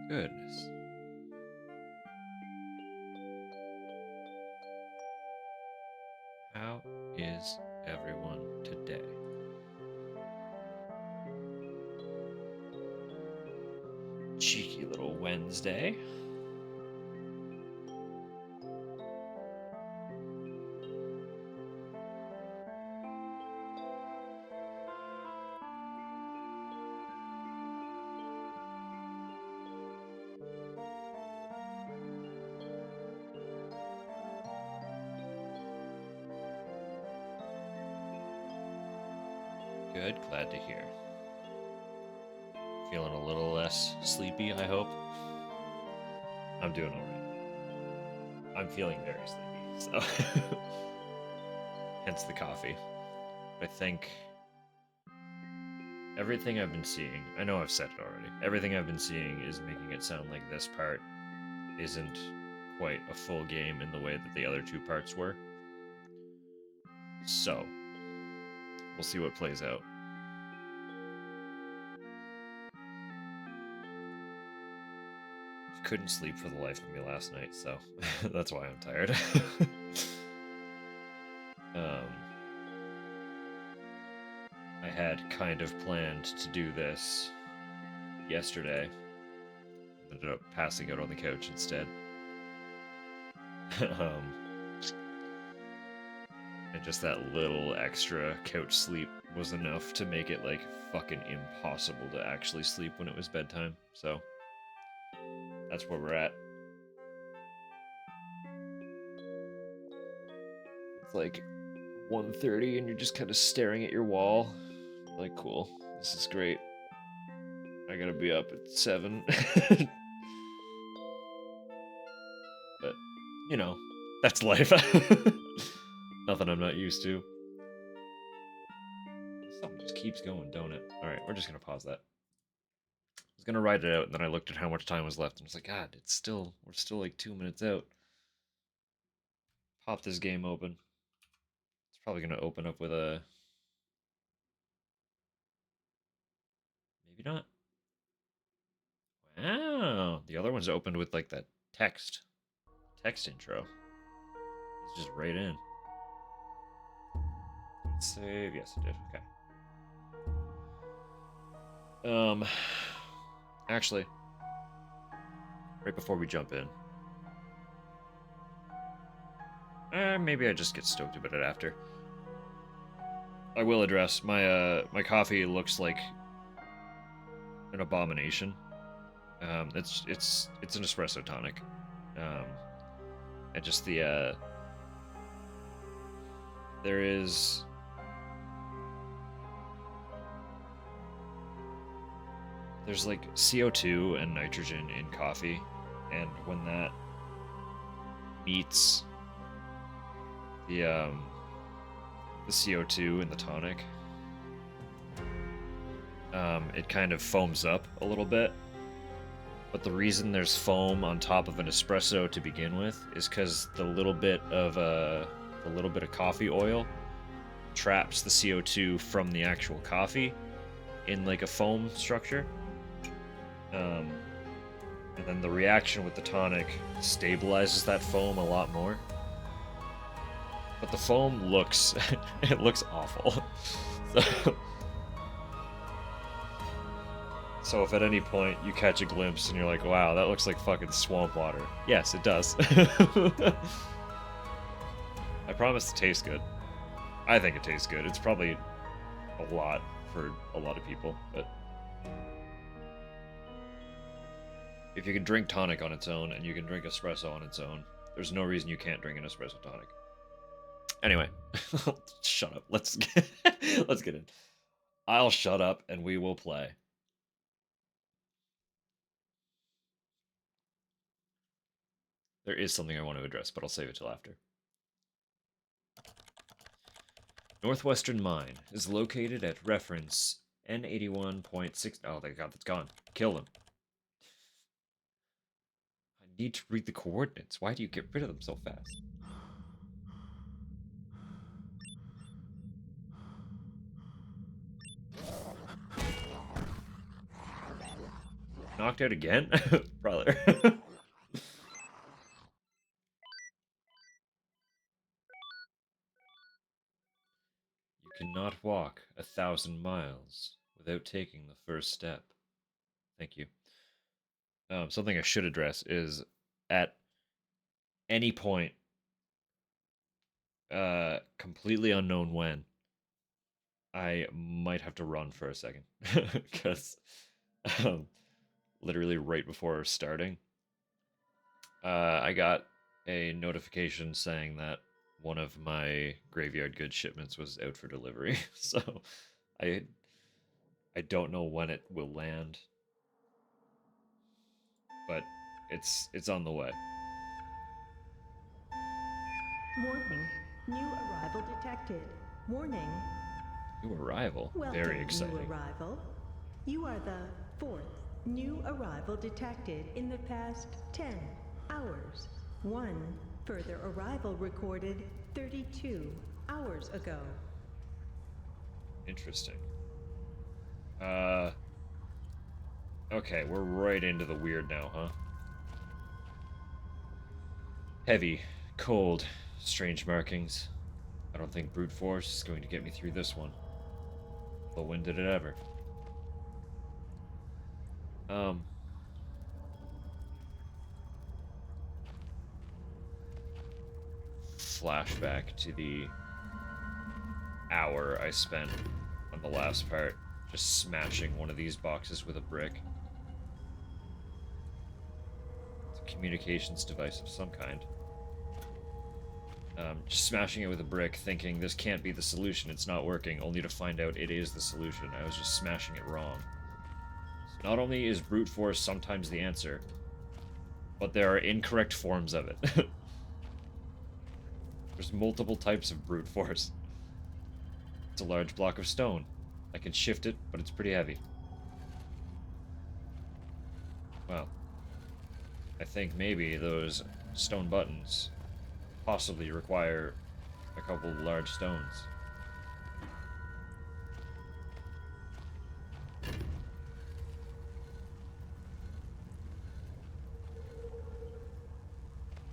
Goodness. How is everyone today? Cheeky little Wednesday. Good, glad to hear. Feeling a little less sleepy, I hope. I'm doing alright. I'm feeling very sleepy, so. Hence the coffee. I think everything I've been seeing, I know I've said it already, everything I've been seeing is making it sound like this part isn't quite a full game in the way that the other two parts were. So, we'll see what plays out. Couldn't sleep for the life of me last night, so that's why I'm tired. I had kind of planned to do this yesterday. Ended up passing out on the couch instead. And just that little extra couch sleep was enough to make it like fucking impossible to actually sleep when it was bedtime. So that's where we're at. It's like 1:30 and you're just kind of staring at your wall. You're like, cool, this is great. I gotta be up at 7. But, you know, that's life. Nothing I'm not used to. Something just keeps going, don't it? Alright, we're just gonna pause that. I was gonna write it out, and then I looked at how much time was left, and I was like, God, we're still like 2 minutes out. Pop this game open. It's probably gonna open up with a... Maybe not. Wow, the other one's opened with like that text intro. It's just right in. Save. Yes, it did. Okay. Actually, right before we jump in, maybe I just get stoked about it after. I will address my coffee looks like an abomination. It's an espresso tonic. And just the there's like CO2 and nitrogen in coffee, and when that meets the CO2 in the tonic, it kind of foams up a little bit. But the reason there's foam on top of an espresso to begin with is because the little bit of coffee oil traps the CO2 from the actual coffee in like a foam structure. And then the reaction with the tonic stabilizes that foam a lot more. But the foam looks it looks awful. So if at any point you catch a glimpse and you're like, wow, that looks like fucking swamp water. Yes, it does. I promise to taste good. I think it tastes good. It's probably a lot for a lot of people, but if you can drink tonic on its own and you can drink espresso on its own, there's no reason you can't drink an espresso tonic. Anyway, shut up. Let's get in. I'll shut up and we will play. There is something I want to address, but I'll save it till after. Northwestern Mine is located at reference N81.6. Oh, thank God, that's gone. Kill them. I need to read the coordinates. Why do you get rid of them so fast? knocked out again? Brother. You cannot walk 1,000 miles without taking the first step. Thank you. Something I should address is at any point, completely unknown when, I might have to run for a second because um, literally right before starting, I got a notification saying that one of my graveyard goods shipments was out for delivery. So I I don't know when it will land, but it's on the way. Warning. New arrival detected. Warning. New arrival. Welcome, Very exciting. new arrival. You are the fourth new arrival detected in the past 10 hours. One further arrival recorded 32 hours ago. Interesting. Okay, we're right into the weird now, huh? Heavy, cold, strange markings. I don't think brute force is going to get me through this one. But when did it ever? Flashback to the hour I spent on the last part, just smashing one of these boxes with a brick. It's a communications device of some kind. Just smashing it with a brick, thinking this can't be the solution, it's not working, only to find out it is the solution. I was just smashing it wrong. So not only is brute force sometimes the answer, but there are incorrect forms of it. There's multiple types of brute force. It's a large block of stone. I can shift it, but it's pretty heavy. Well, I think maybe those stone buttons possibly require a couple large stones.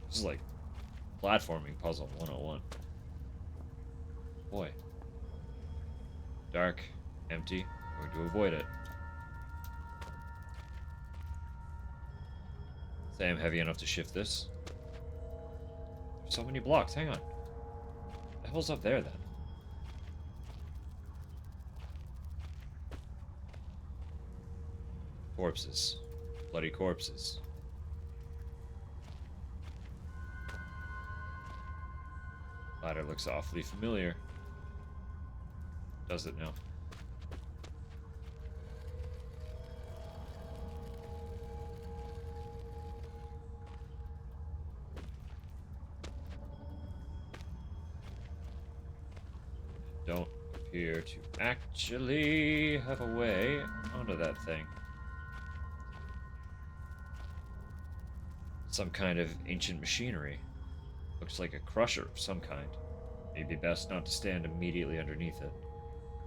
This is like platforming puzzle 101. Boy. Dark, empty, I'm going to avoid it. Say I'm heavy enough to shift this. There's so many blocks, hang on. What the hell's up there then? Corpses. Bloody corpses. Ladder looks awfully familiar. Does it now? Don't appear to actually have a way onto that thing. Some kind of ancient machinery. Looks like a crusher of some kind. Maybe best not to stand immediately underneath it.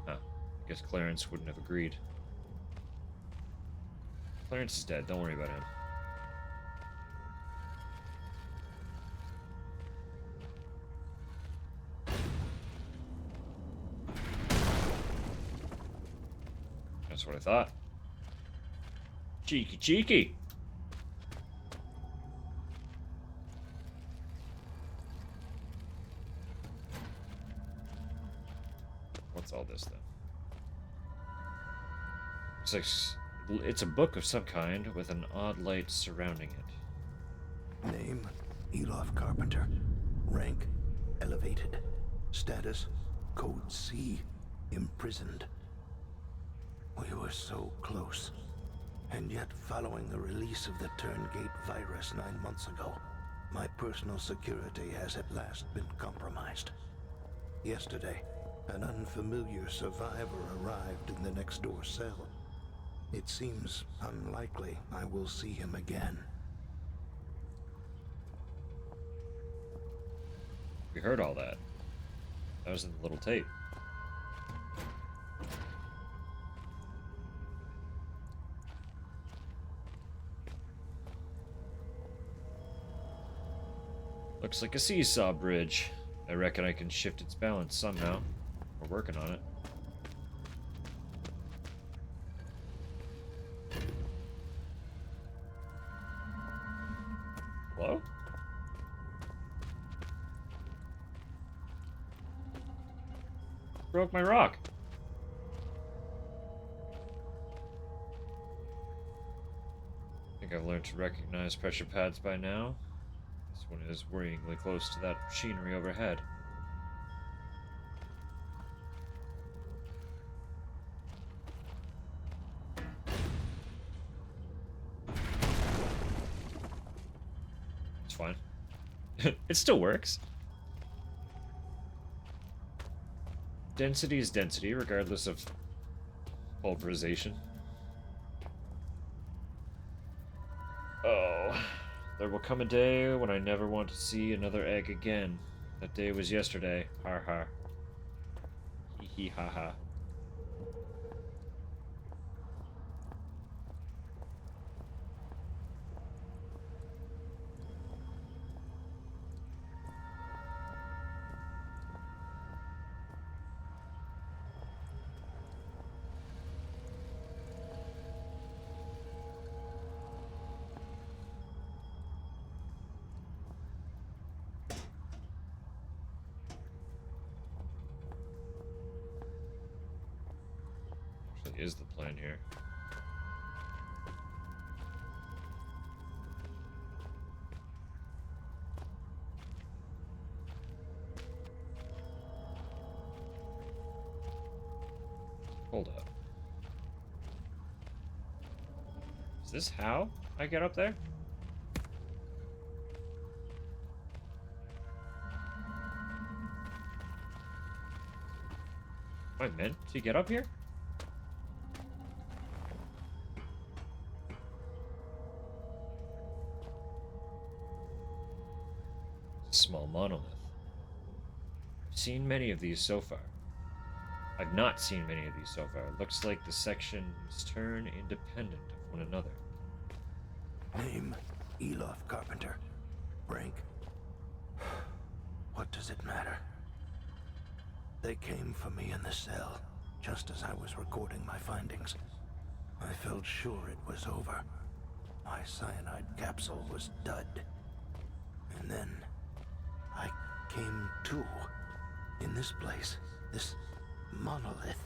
Huh. I guess Clarence wouldn't have agreed. Clarence is dead, don't worry about him. That's what I thought. Cheeky, cheeky! What's all this, then? It's a book of some kind with an odd light surrounding it. Name, Elof Carpenter. Rank, elevated. Status, Code C, imprisoned. We were so close. And yet, following the release of the Turngate virus 9 months ago, my personal security has at last been compromised. Yesterday, an unfamiliar survivor arrived in the next door cell. It seems unlikely I will see him again. We heard all that. That was in the little tape. Looks like a seesaw bridge. I reckon I can shift its balance somehow. We're working on it. Hello? Broke my rock. I think I've learned to recognize pressure pads by now. This one is worryingly close to that machinery overhead. It's fine. It still works. Density is density, regardless of pulverization. Oh, there will come a day when I never want to see another egg again. That day was yesterday. Har har. Hee hee ha ha. Is the plan here. Hold up. Is this how I get up there? Am I meant to get up here? Small monolith. I've seen many of these so far. I've not seen many of these so far. It looks like the sections turn independent of one another. Name, Elof Carpenter. Rank. What does it matter? They came for me in the cell, just as I was recording my findings. I felt sure it was over. My cyanide capsule was dud. And then I came to, in this place, this monolith.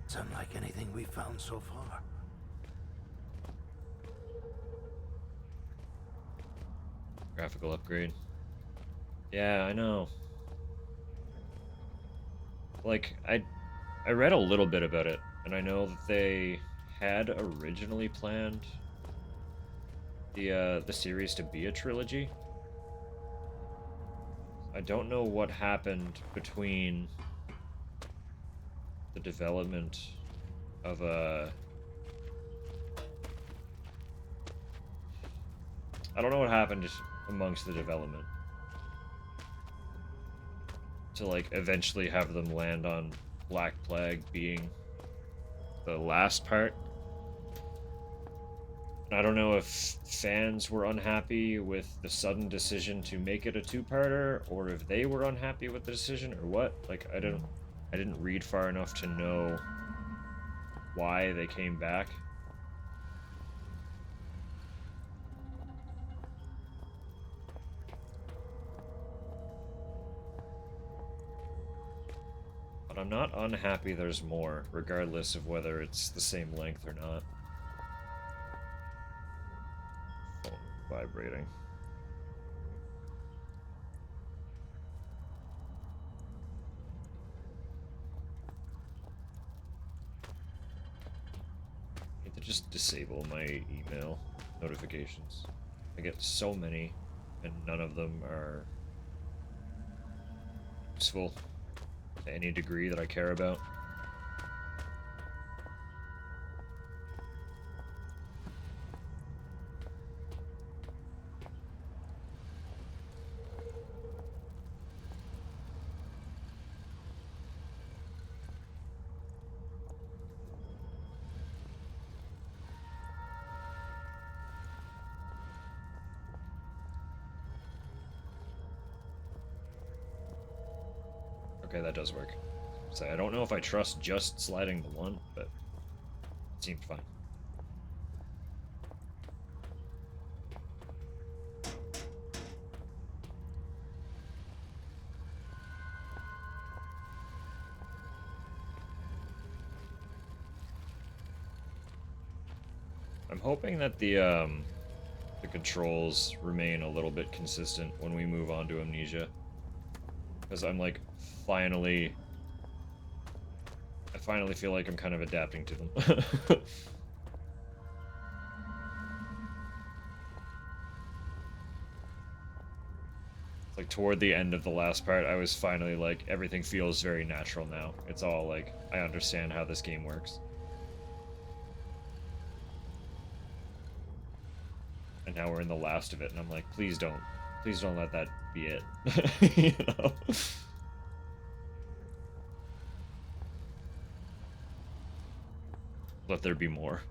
It's unlike anything we've found so far. Graphical upgrade. Yeah, I know. Like, I read a little bit about it, and I know that they had originally planned the series to be a trilogy. I don't know what happened between the development of I don't know what happened just amongst the development to like eventually have them land on Black Plague being the last part. I don't know if fans were unhappy with the sudden decision to make it a two-parter, or if they were unhappy with the decision, or what. Like, I didn't read far enough to know why they came back. But I'm not unhappy there's more, regardless of whether it's the same length or not. Phone vibrating. I need to just disable my email notifications. I get so many, and none of them are useful to any degree that I care about. Okay, that does work. So I don't know if I trust just sliding the one, but it seemed fine. I'm hoping that the controls remain a little bit consistent when we move on to Amnesia. Because I'm like, I finally feel like I'm kind of adapting to them. It's like toward the end of the last part, I was finally like, everything feels very natural now. It's all like, I understand how this game works. And now we're in the last of it, and I'm like, please don't let that be it. You know? Let there be more.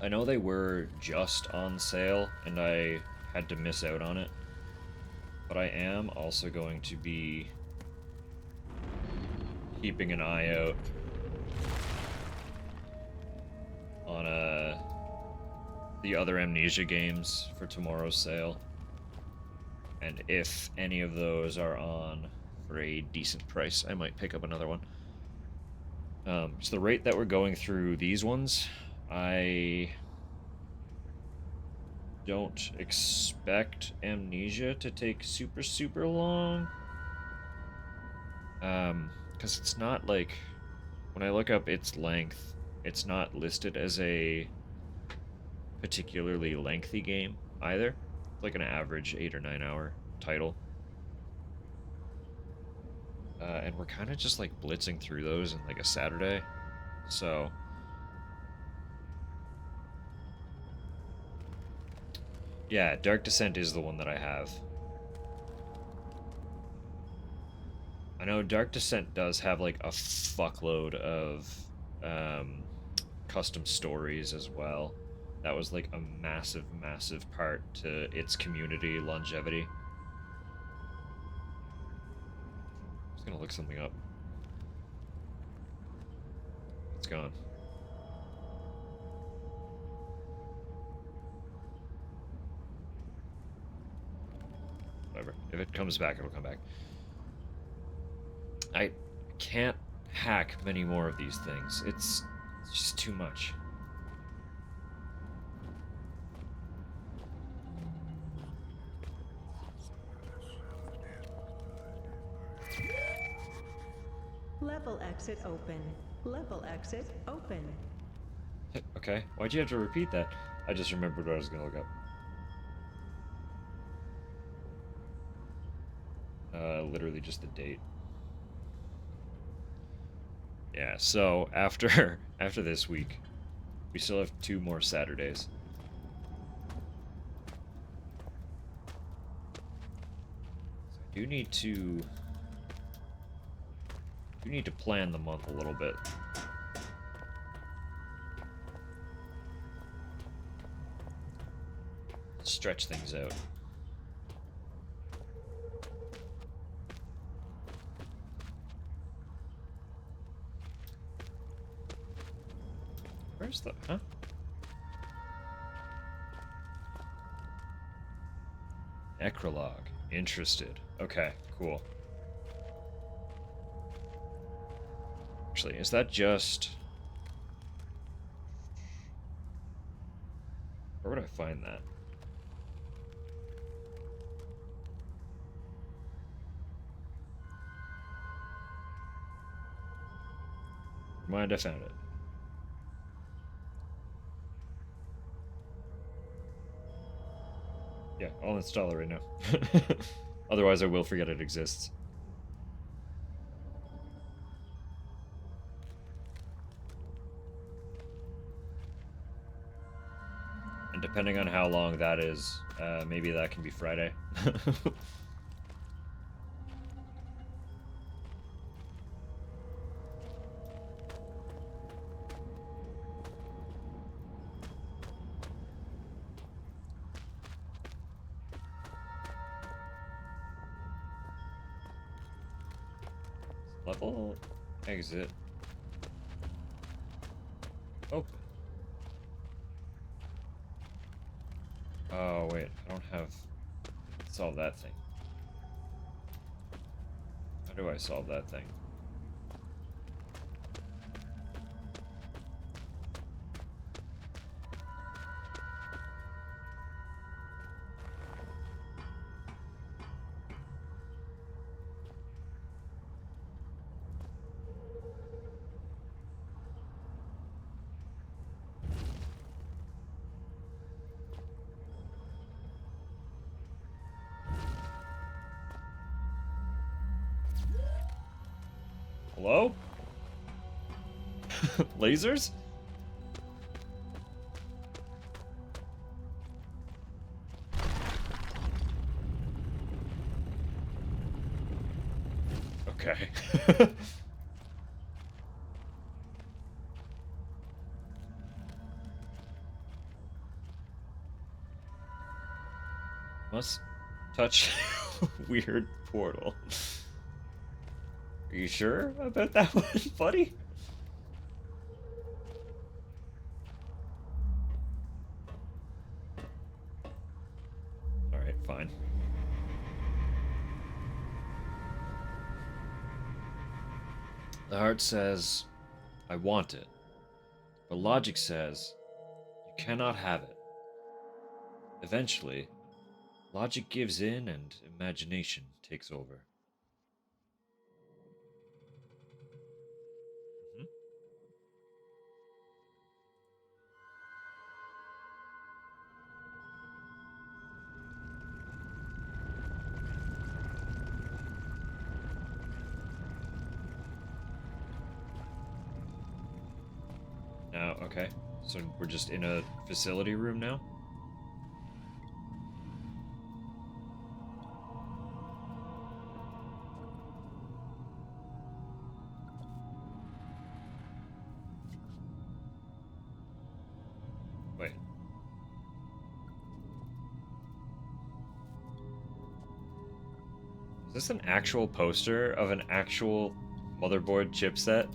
I know they were just on sale, and I had to miss out on it. But I am also going to be keeping an eye out on the other Amnesia games for tomorrow's sale. And if any of those are on for a decent price, I might pick up another one. So the rate that we're going through these ones, I don't expect Amnesia to take super long. Because it's not like, when I look up its length, it's not listed as a particularly lengthy game either. It's like an average 8 or 9 hour title. And we're kind of just like blitzing through those in like a Saturday. So yeah, Dark Descent is the one that I have. I know Dark Descent does have like a fuckload of custom stories as well. That was like a massive part to its community longevity. I'm just gonna look something up. It's gone. Whatever. If it comes back, it'll come back. I can't hack many more of these things. It's just too much. Level exit open. Level exit open. Okay, why'd you have to repeat that? I just remembered what I was gonna look up. Literally just the date. Yeah, so after this week, we still have 2 more Saturdays. So I do need to plan the month a little bit. Stretch things out. Where's the... huh? Necrolog. Interested. Okay, cool. Actually, is that just... where would I find that? Mind, I found it. Yeah, I'll install it right now. Otherwise, I will forget it exists. And depending on how long that is, maybe that can be Friday. Level exit. Open. Oh, wait. I don't have... Solve that thing. How do I solve that thing? Hello? Lasers? Okay. Must touch weird portal. Are you sure about that one, buddy? Alright, fine. The heart says, I want it. But logic says, you cannot have it. Eventually, logic gives in and imagination takes over. Mhm. Now, okay. So we're just in a facility room now? Wait. Is this an actual poster of an actual motherboard chipset?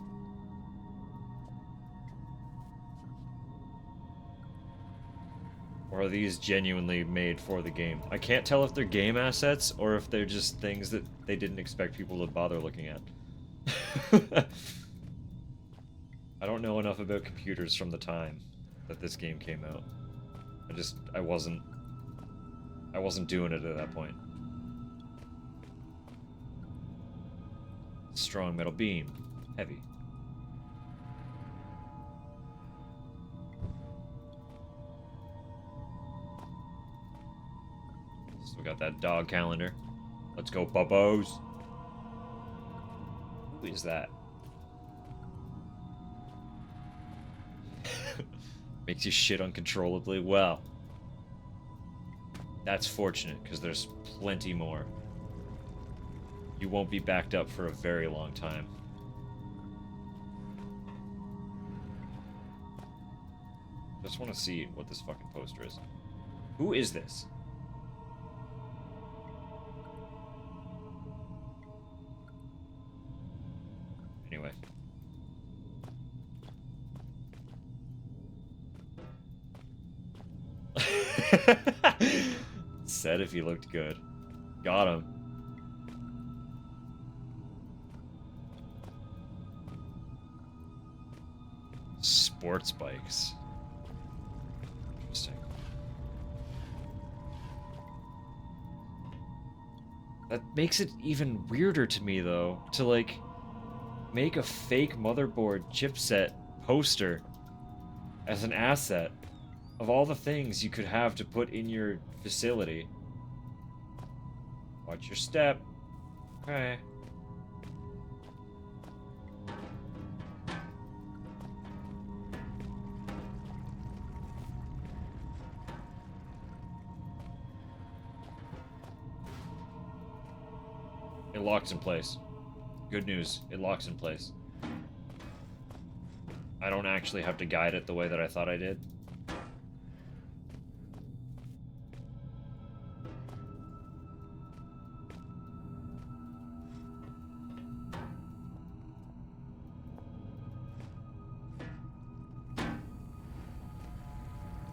Or are these genuinely made for the game? I can't tell if they're game assets or if they're just things that they didn't expect people to bother looking at. I don't know enough about computers from the time that this game came out. I wasn't doing it at that point. Strong metal beam. Heavy. Still got that dog calendar. Let's go, bubbos. Who is that? Makes you shit uncontrollably. Well, that's fortunate, because there's plenty more. You won't be backed up for a very long time. Just want to see what this fucking poster is. Who is this? Anyway. Said if he looked good. Got him. Sports bikes. Interesting. That makes it even weirder to me, though, to, like, make a fake motherboard chipset poster as an asset of all the things you could have to put in your facility. Watch your step. Okay. It locks in place. Good news, it locks in place. I don't actually have to guide it the way that I thought I did.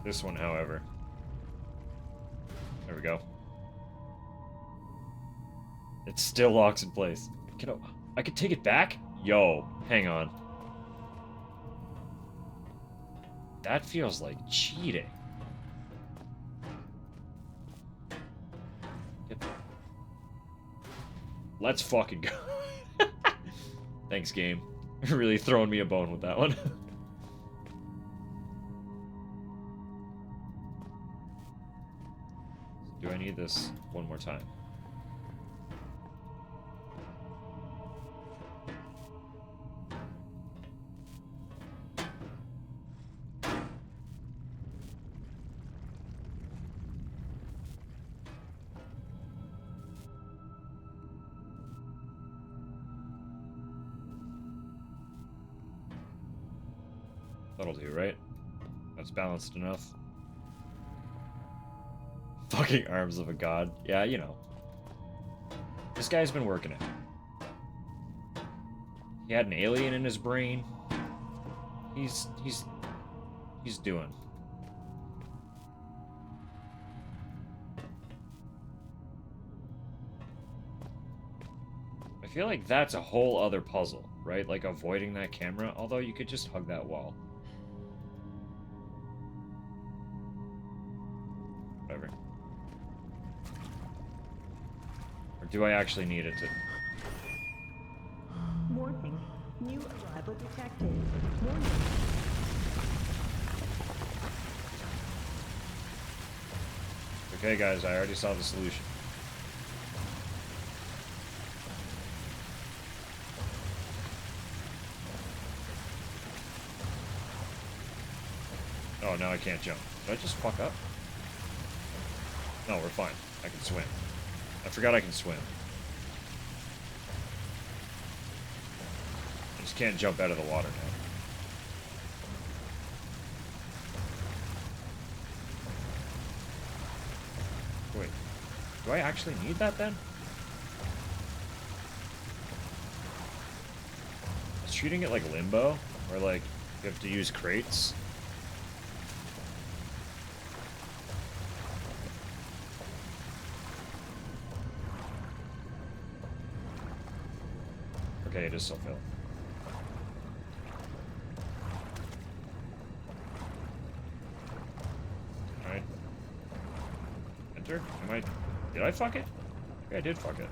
This one, however. There we go. It still locks in place. I could take it back? Yo, hang on. That feels like cheating. Let's fucking go. Thanks, game. You're really throwing me a bone with that one. Do I need this one more time? That'll do, right? That's balanced enough. Fucking arms of a god. Yeah, you know. This guy's been working it. He had an alien in his brain. He's doing. I feel like that's a whole other puzzle, right? Like avoiding that camera, although you could just hug that wall. Whatever. Or do I actually need it to... Warning. New arrival detected. Warning. Okay, guys, I already saw the solution. Oh, now I can't jump. Did I just fuck up? No, we're fine. I can swim. I forgot I can swim. I just can't jump out of the water now. Wait. Do I actually need that then? I was treating it like Limbo, where like you have to use crates. Okay, it is still filled. Alright. Enter? Did I fuck it? Okay, I did fuck it.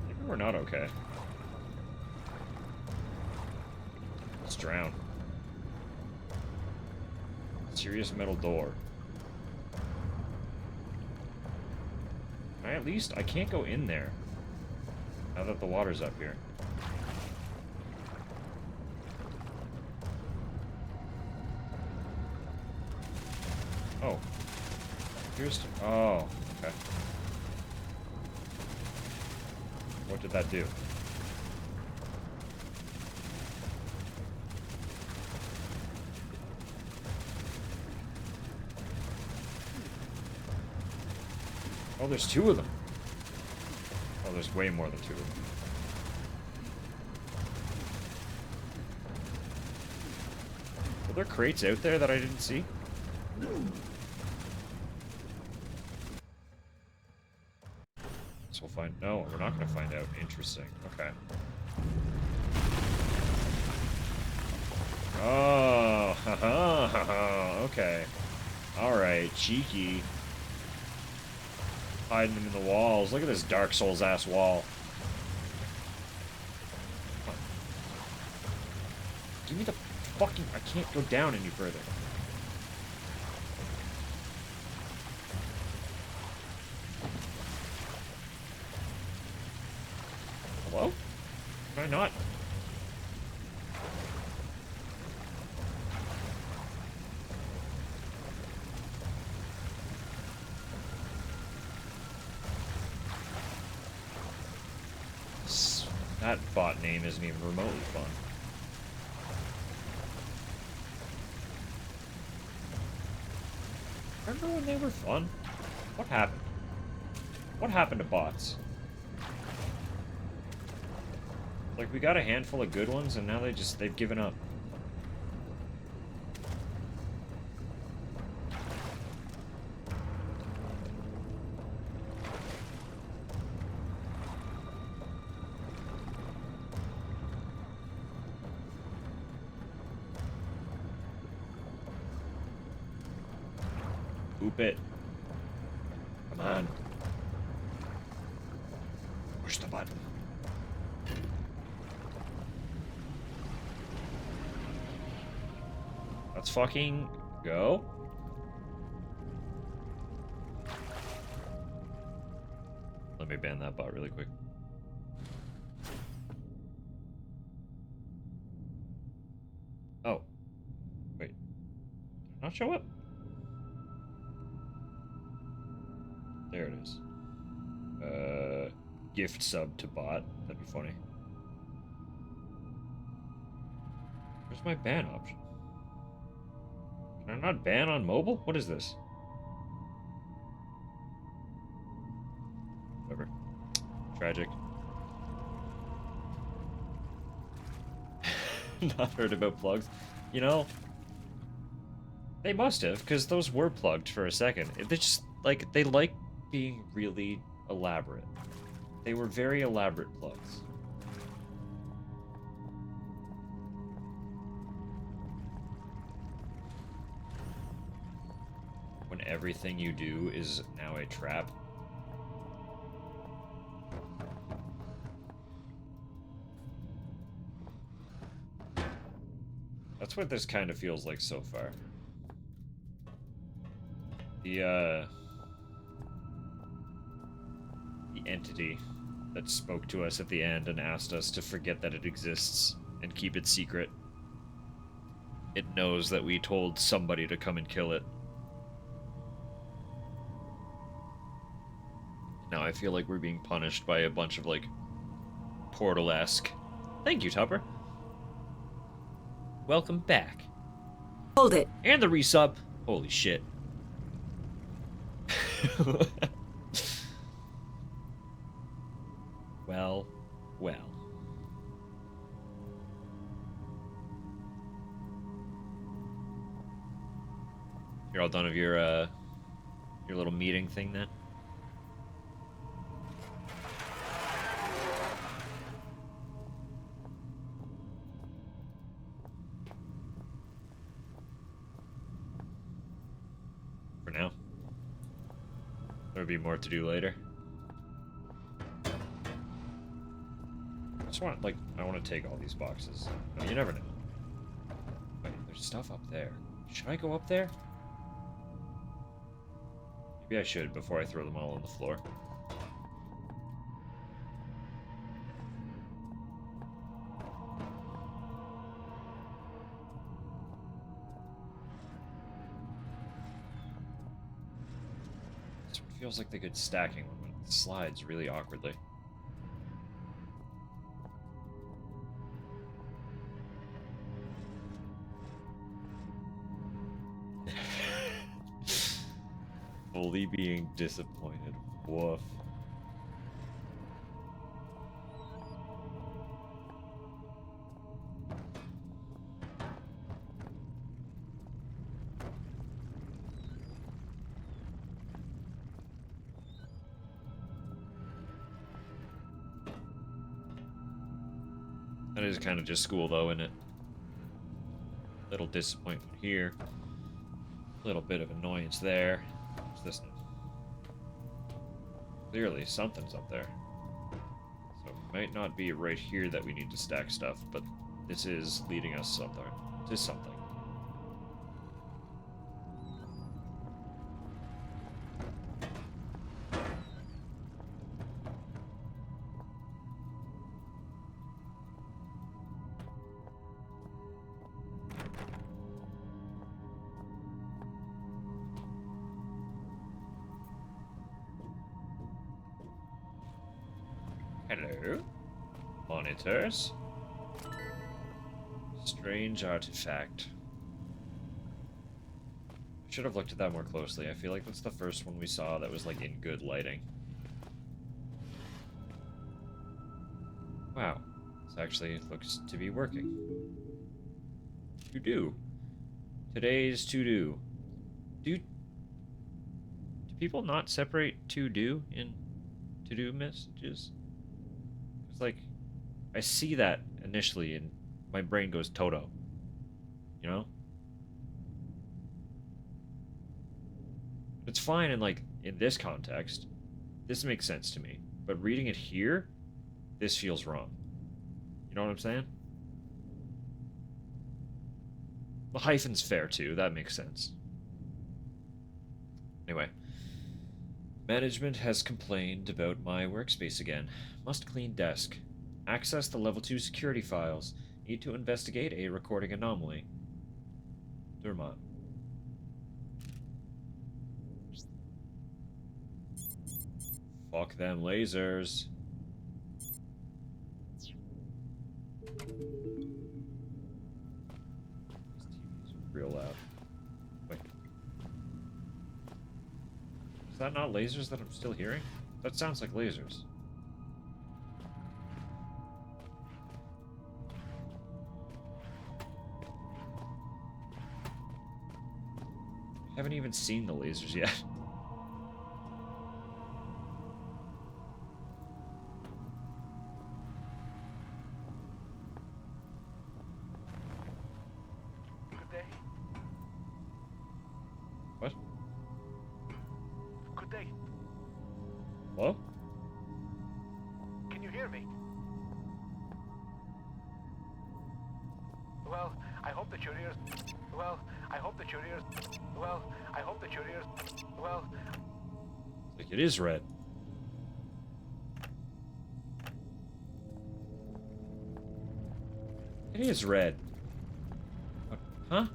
Maybe we're not okay. Let's drown. Serious metal door. At least I can't go in there. Now that the water's up here. Oh. Here's... Oh, okay. What did that do? Oh, there's two of them. Oh, there's way more than two of them. Are there crates out there that I didn't see? So we'll find... No, we're not going to find out. Interesting. Okay. Oh, haha, haha. Okay. Alright, cheeky. Hiding them in the walls. Look at this Dark Souls ass wall. Give me the fucking... I can't go down any further. Hello? Can I not? That bot name isn't even remotely fun. Remember when they were fun? What happened? What happened to bots? Like, we got a handful of good ones, and now they've given up. Oop it. Come on. Push the button. Let's fucking go. Let me ban that bot really quick. Oh. Wait. Did it not show up? There it is. Gift sub to bot. That'd be funny. Where's my ban option? Can I not ban on mobile? What is this? Whatever. Tragic. Not heard about plugs. You know, they must have, because those were plugged for a second. They just, like, they like being really elaborate. They were very elaborate plugs. When everything you do is now a trap. That's what this kind of feels like so far. The entity that spoke to us at the end and asked us to forget that it exists and keep it secret. It knows that we told somebody to come and kill it. Now I feel like we're being punished by a bunch of, like, Portal-esque. Thank you, Tupper. Welcome back. Hold it. And the resub. Holy shit. Well, well. You're all done with your little meeting thing then? For now. There'll be more to do later. I want to take all these boxes. No, you never know. Wait, there's stuff up there. Should I go up there? Maybe I should before I throw them all on the floor. This one feels like the good stacking one, but it slides really awkwardly. Fully being disappointed. Woof. That is kind of just school, though, isn't it? Little disappointment here. Little bit of annoyance there. What's this now? Clearly, something's up there. So it might not be right here that we need to stack stuff, but this is leading us somewhere. To something. Hello. Monitors. Strange artifact. I should have looked at that more closely. I feel like that's the first one we saw that was, like, in good lighting. Wow. This actually looks to be working. To-do. Today's to-do. Do people not separate to-do in to-do messages? It's like, I see that initially and my brain goes Toto. You know? It's fine in, like, in this context. This makes sense to me. But reading it here, this feels wrong. You know what I'm saying? The hyphen's fair, too. That makes sense. Anyway. Management has complained about my workspace again. Must clean desk. Access the level 2 security files. Need to investigate a recording anomaly. Durmont. Fuck them lasers. This TV's real loud. Wait. Is that not lasers that I'm still hearing? That sounds like lasers. I haven't even seen the lasers yet. Good day. What? Good day. Hello? Can you hear me? Well, I hope that your ears... Well, I hope that your ears... Well, I hope that your ears... Well... Like, it is red. It is red. What? Huh?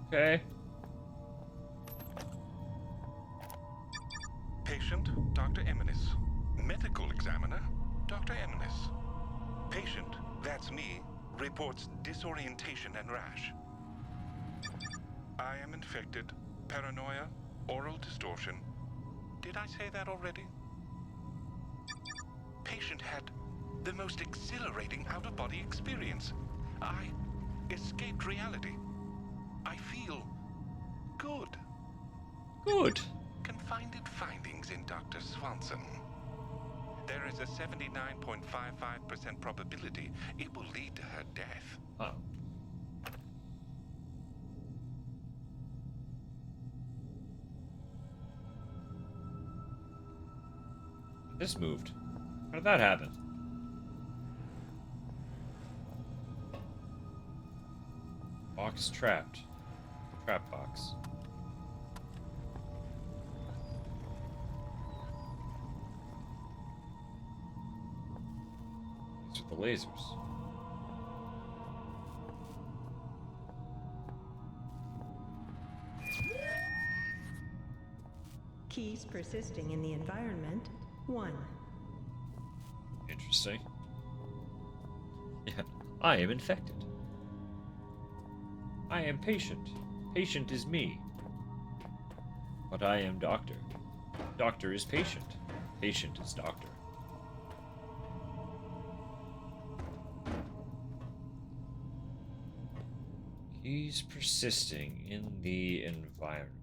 Okay. Patient, Dr. Eminis. Medical examiner, Dr. Eminis. Patient, that's me, reports disorientation and rash. I am infected, paranoia, oral distortion. Did I say that already? Patient had the most exhilarating out-of-body experience. I escaped reality. I feel good. Good. Confounded findings in Dr. Swanson. There is a 79.55% probability it will lead to her death. Oh. This moved. How did that happen? Box trapped. Trap box. These are the lasers. Keys persisting in the environment, 1. Interesting. Yeah, I am infected. I am patient. Patient is me. But I am doctor. Doctor is patient. Patient is doctor. He's persisting in the environment.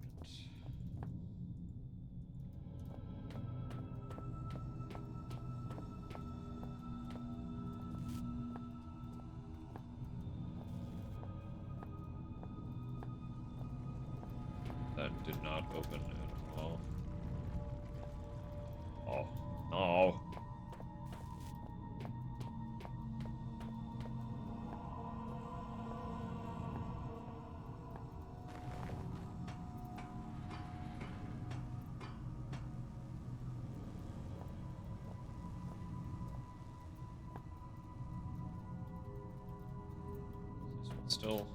That did not open at all. Oh, no. This one still.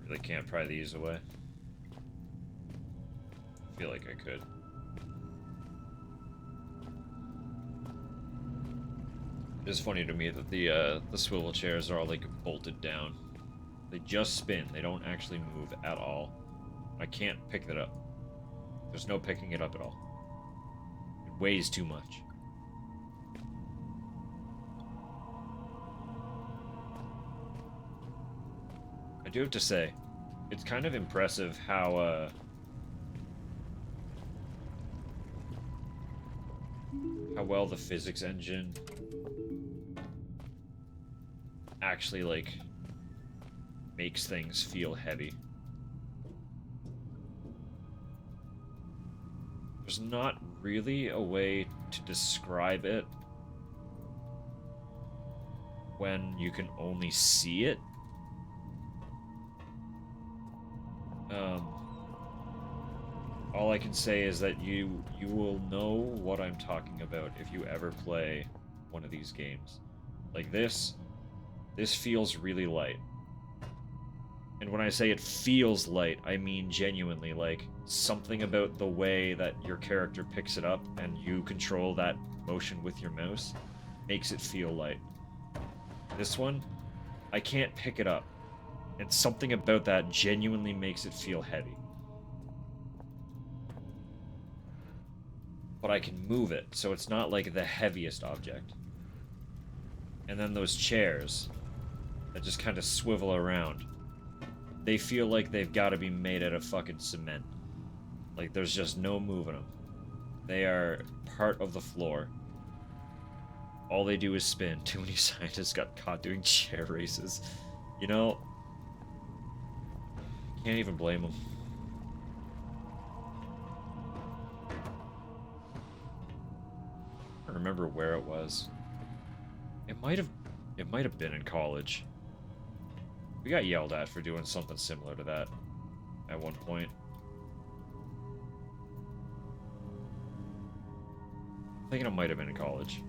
Really can't pry these away. I feel like I could. It's funny to me that the swivel chairs are all like bolted down. They just spin. They don't actually move at all. I can't pick that up. There's no picking it up at all. It weighs too much. I do have to say, it's kind of impressive how well the physics engine actually, like, makes things feel heavy. There's not really a way to describe it when you can only see it. All I can say is that you will know what I'm talking about if you ever play one of these games. Like this feels really light. And when I say it feels light, I mean genuinely, like, something about the way that your character picks it up and you control that motion with your mouse makes it feel light. This one, I can't pick it up. And something about that genuinely makes it feel heavy. But I can move it, so it's not like the heaviest object. And then those chairs that just kind of swivel around. They feel like they've got to be made out of fucking cement. Like there's just no moving them. They are part of the floor. All they do is spin. Too many scientists got caught doing chair races. You know, can't even blame them. I don't remember where it was. It might have been in college. We got yelled at for doing something similar to that at one point. I'm thinking it might have been in college.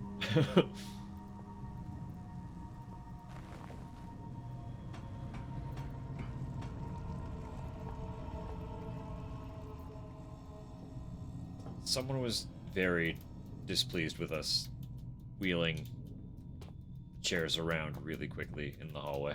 Someone was very displeased with us wheeling chairs around really quickly in the hallway.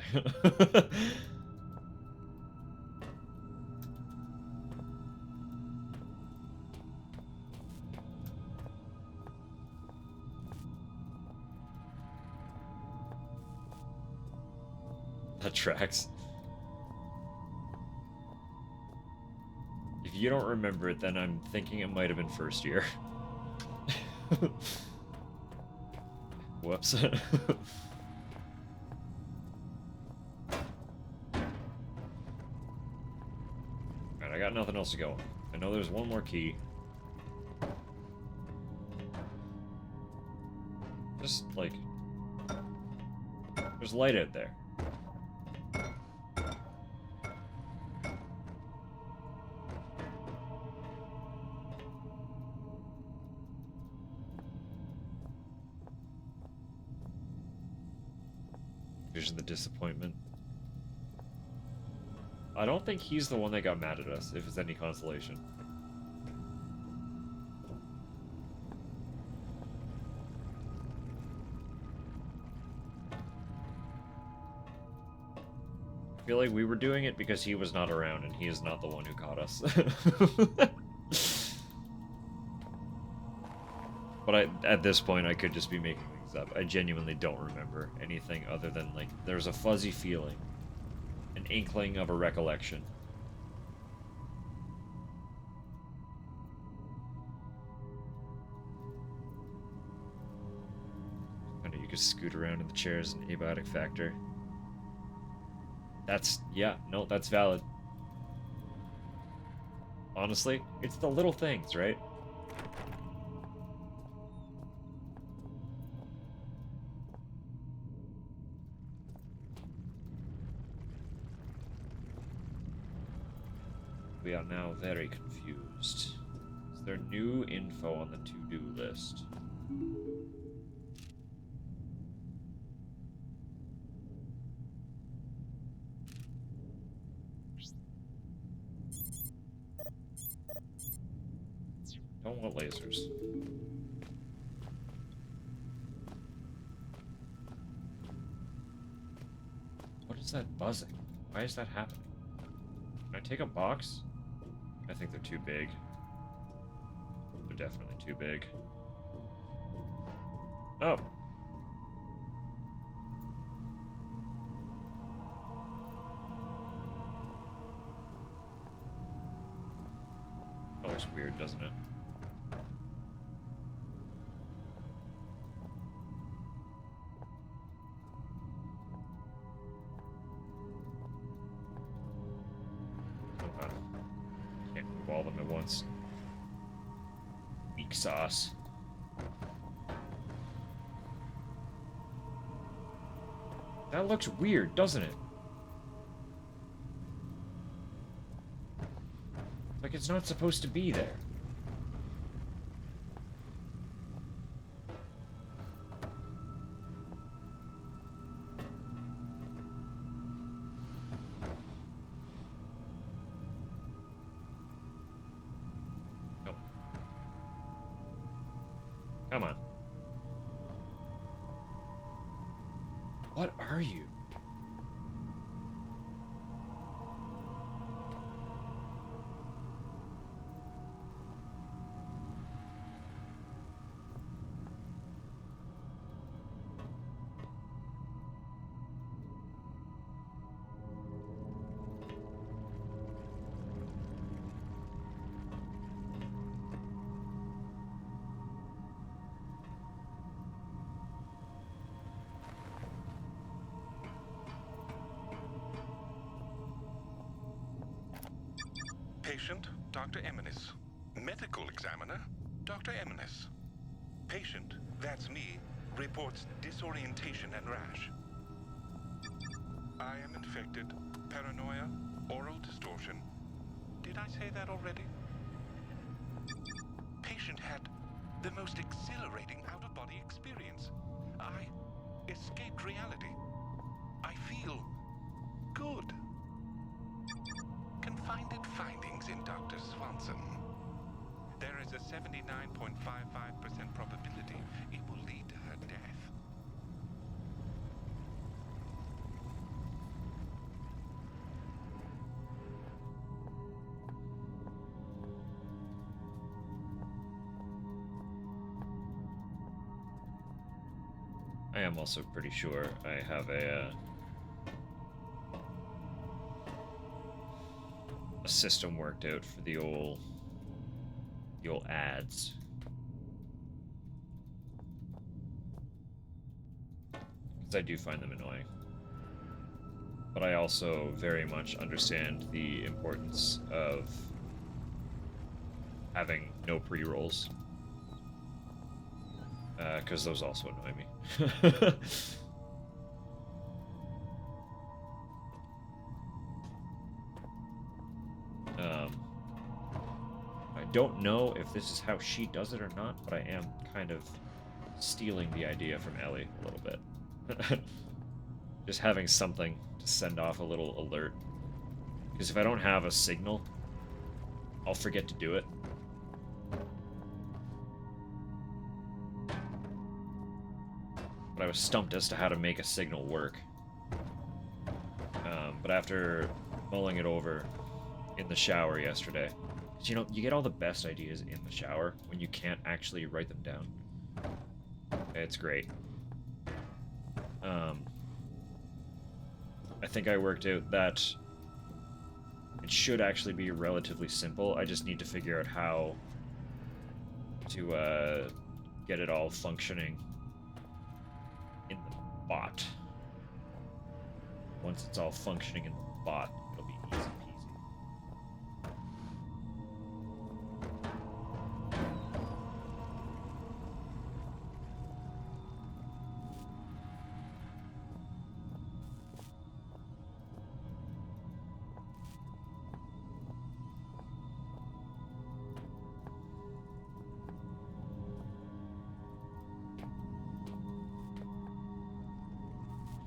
That tracks. If you don't remember it, then I'm thinking it might have been first year. Whoops. Alright, I got nothing else to go on. I know there's one more key. Just, like... there's light out there. Vision the disappointment. I don't think he's the one that got mad at us, if it's any consolation. I feel like we were doing it because he was not around and he is not the one who caught us. But at this point, I could just be making things up. I genuinely don't remember anything other than, like, there's a fuzzy feeling. An inkling of a recollection. I know you could scoot around in the chairs in Abiotic Factor. That's, yeah, no, that's valid. Honestly, it's the little things, right? We are now very confused. Is there new info on the to-do list? Don't want lasers. What is that buzzing? Why is that happening? Can I take a box? I think they're too big. too big. Oh. Oh, it's weird, doesn't it? Can't move all of them at once. Weak sauce. That looks weird, doesn't it? Like it's not supposed to be there. Nope. Come on. What are you? Patient, Dr. Eminis. Medical examiner, Dr. Eminis. Patient, that's me, reports disorientation and rash. I am infected. Paranoia, oral distortion. Did I say that already? Patient had the most exhilarating out-of-body experience. I escaped reality. I feel good. Confined findings in Dr. Swanson. There is a 79.55% probability it will lead to her death. I am also pretty sure I have a system worked out for the old ads. Because I do find them annoying. But I also very much understand the importance of having no pre-rolls. Because those also annoy me. I don't know if this is how she does it or not, but I am kind of stealing the idea from Ellie a little bit. Just having something to send off a little alert. Because if I don't have a signal, I'll forget to do it. But I was stumped as to how to make a signal work. But after mulling it over in the shower yesterday, you know, you get all the best ideas in the shower when you can't actually write them down. It's great. I think I worked out that it should actually be relatively simple. I just need to figure out how to get it all functioning in the bot. Once it's all functioning in the bot, it'll be easy peasy.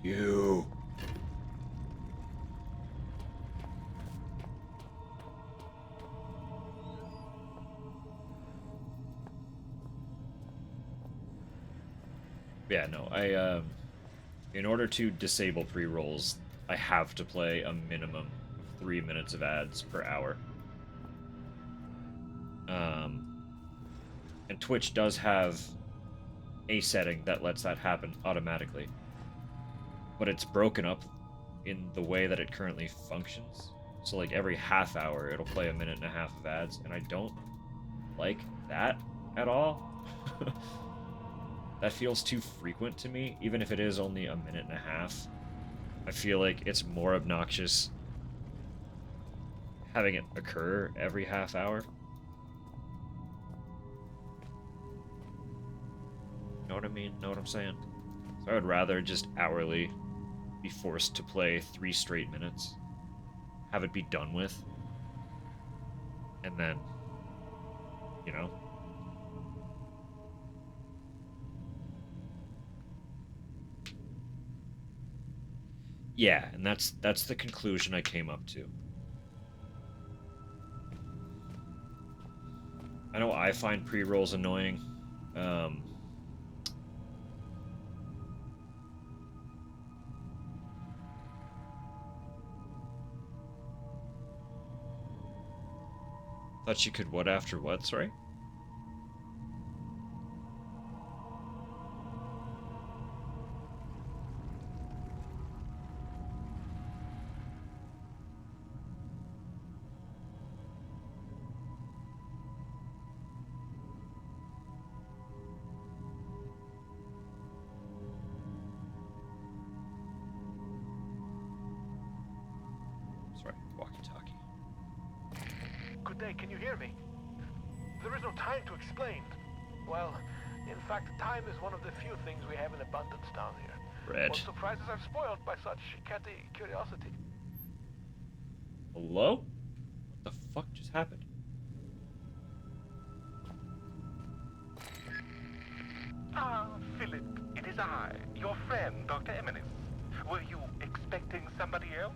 You. Yeah, no, in order to disable pre-rolls, I have to play a minimum of 3 minutes of ads per hour. And Twitch does have a setting that lets that happen automatically. But it's broken up in the way that it currently functions. So like every half hour it'll play a minute and a half of ads, and I don't like that at all. That feels too frequent to me, even if it is only a minute and a half. I feel like it's more obnoxious having it occur every half hour. Know what I mean? Know what I'm saying? So I would rather just hourly be forced to play 3 straight minutes, have it be done with, and then, you know? Yeah, and that's the conclusion I came up to. I know I find pre-rolls annoying. Thought you could what after what, sorry? Sorry, walkie-talkie. Good day, can you hear me? There is no time to explain. Well, in fact, time is one of the few things we have in abundance down here. Red. What surprises are spoiled by such catty curiosity. Hello? What the fuck just happened? Ah, Philip, it is I, your friend, Dr. Eminis. Were you expecting somebody else?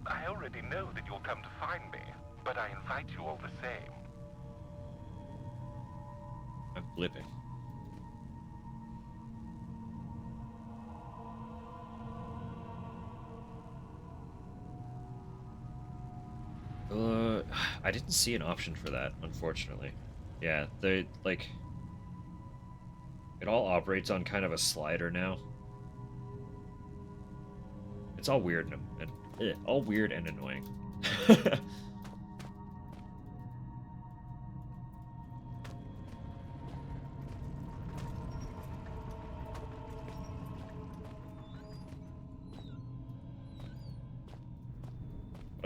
I already know that you'll come to find me, but I invite you all the same. I'm blipping. I didn't see an option for that, unfortunately. Yeah, they, like... It all operates on kind of a slider now. It's all weird and all weird and annoying. But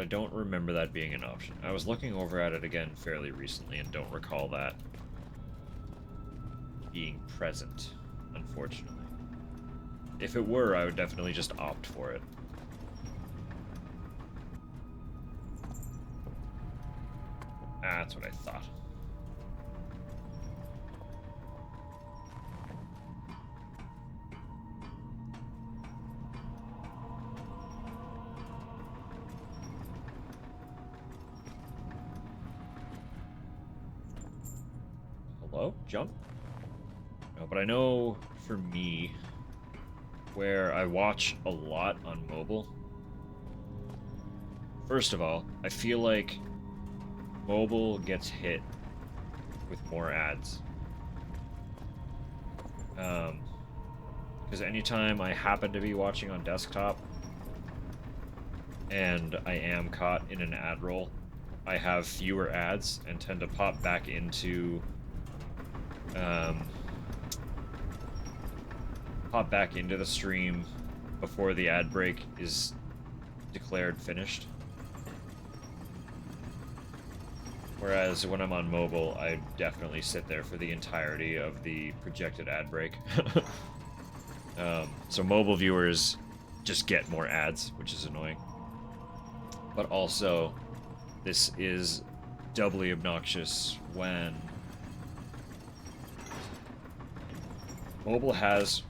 I don't remember that being an option. I was looking over at it again fairly recently and don't recall that being present, unfortunately. If it were, I would definitely just opt for it. Ah, that's what I thought. Hello? Jump? No, but I know for me, where I watch a lot on mobile, first of all, I feel like mobile gets hit with more ads. Because anytime I happen to be watching on desktop and I am caught in an ad roll, I have fewer ads and tend to pop back into the stream before the ad break is declared finished. Whereas when I'm on mobile, I definitely sit there for the entirety of the projected ad break. So mobile viewers just get more ads, which is annoying. But also, this is doubly obnoxious when mobile has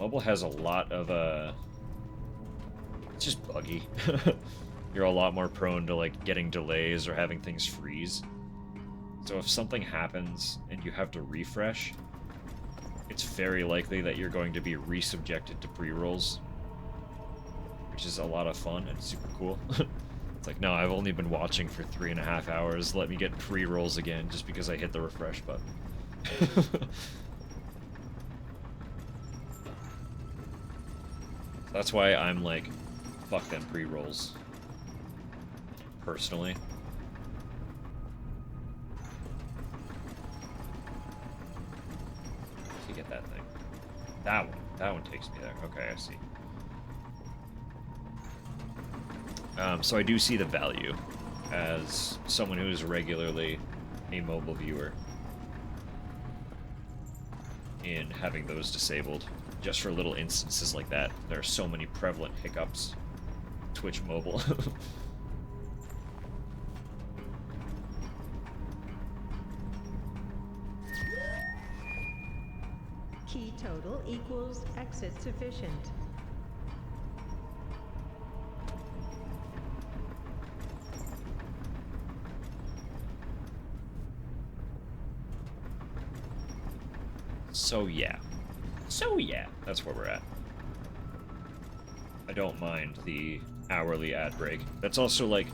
a lot of it's just buggy. You're a lot more prone to like getting delays or having things freeze. So if something happens and you have to refresh, it's very likely that you're going to be resubjected to pre-rolls, which is a lot of fun and super cool. It's like, no, I've only been watching for 3.5 hours. Let me get pre-rolls again just because I hit the refresh button. That's why I'm like, fuck them pre-rolls. Personally. To get that thing. That one takes me there. Okay, I see. So I do see the value as someone who is regularly a mobile viewer in having those disabled. Just for little instances like that. There are so many prevalent hiccups. Twitch mobile. Key total equals exit sufficient. So yeah, that's where we're at. I don't mind the hourly ad break. That's also like,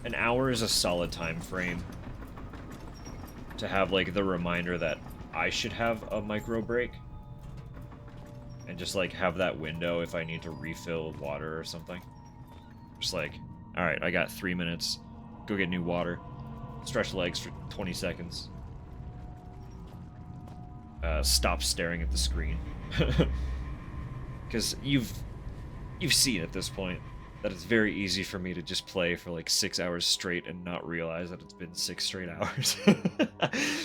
an hour is a solid time frame to have like the reminder that I should have a micro break. And just like have that window if I need to refill water or something. Just like, alright, I got 3 minutes. Go get new water. Stretch legs for 20 seconds. Stop staring at the screen. Because you've seen at this point that it's very easy for me to just play for like 6 hours straight and not realize that it's been 6 straight hours.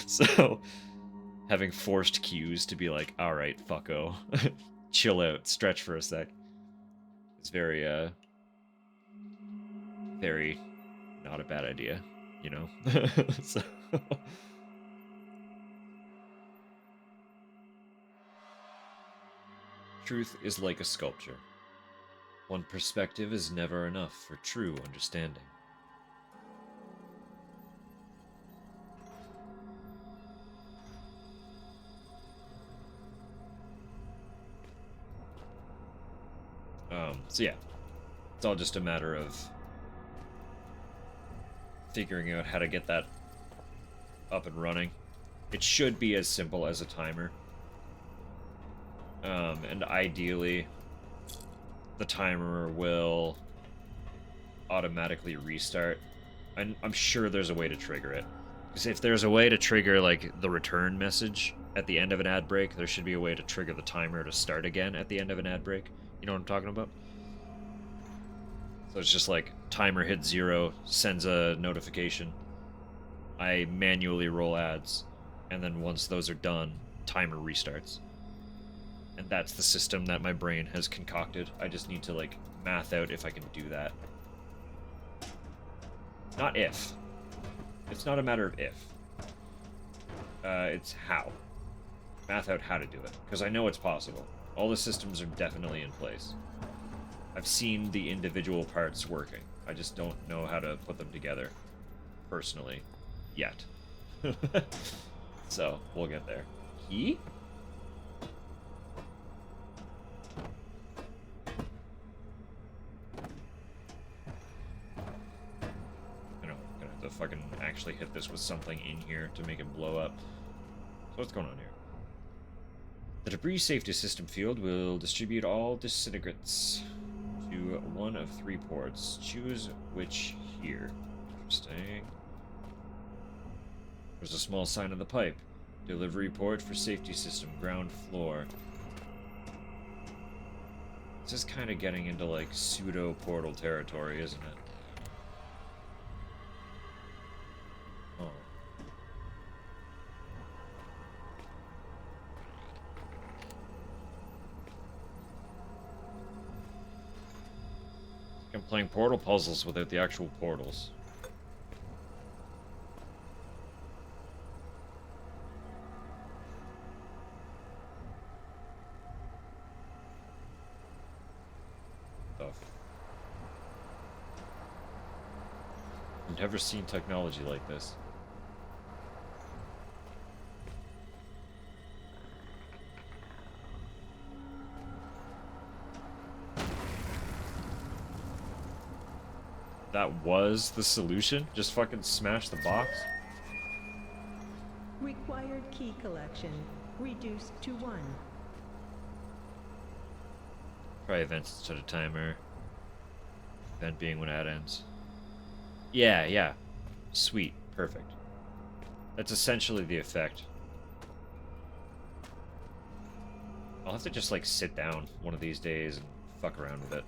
So, having forced cues to be like, alright, fucko. Chill out, stretch for a sec. It's very, very not a bad idea, you know? So... Truth is like a sculpture. One perspective is never enough for true understanding. So yeah, it's all just a matter of figuring out how to get that up and running. It should be as simple as a timer. And ideally, the timer will automatically restart. I'm sure there's a way to trigger it. Because if there's a way to trigger, like, the return message at the end of an ad break, there should be a way to trigger the timer to start again at the end of an ad break. You know what I'm talking about? So it's just like, timer hits 0, sends a notification. I manually roll ads. And then once those are done, timer restarts. And that's the system that my brain has concocted. I just need to, like, math out if I can do that. Not if. It's not a matter of if. It's how. Math out how to do it. Because I know it's possible. All the systems are definitely in place. I've seen the individual parts working. I just don't know how to put them together. Personally. Yet. So, we'll get there. Key? Fucking actually hit this with something in here to make it blow up. So what's going on here? The debris safety system field will distribute all disintegrates to one of 3 ports. Choose which here. Interesting. There's a small sign on the pipe. Delivery port for safety system, ground floor. This is kind of getting into like pseudo portal territory, isn't it? I'm playing portal puzzles without the actual portals. I've never seen technology like this. That was the solution? Just fucking smash the box? required key collection reduced to 1. Try events instead of timer. Event being when ad ends. Yeah, yeah. Sweet. Perfect. That's essentially the effect. I'll have to just, like, sit down one of these days and fuck around with it.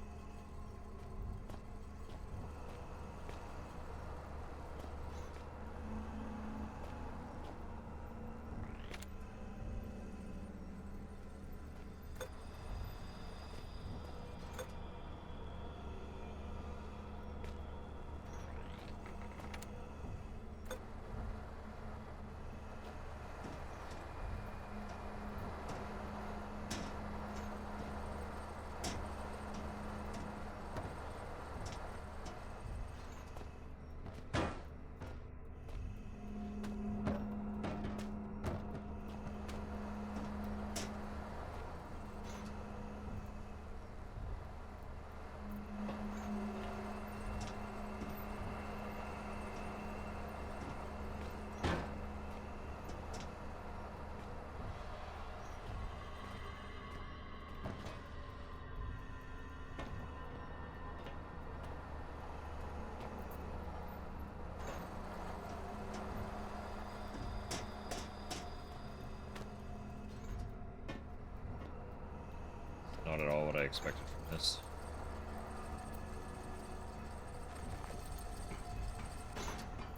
Not at all what I expected from this.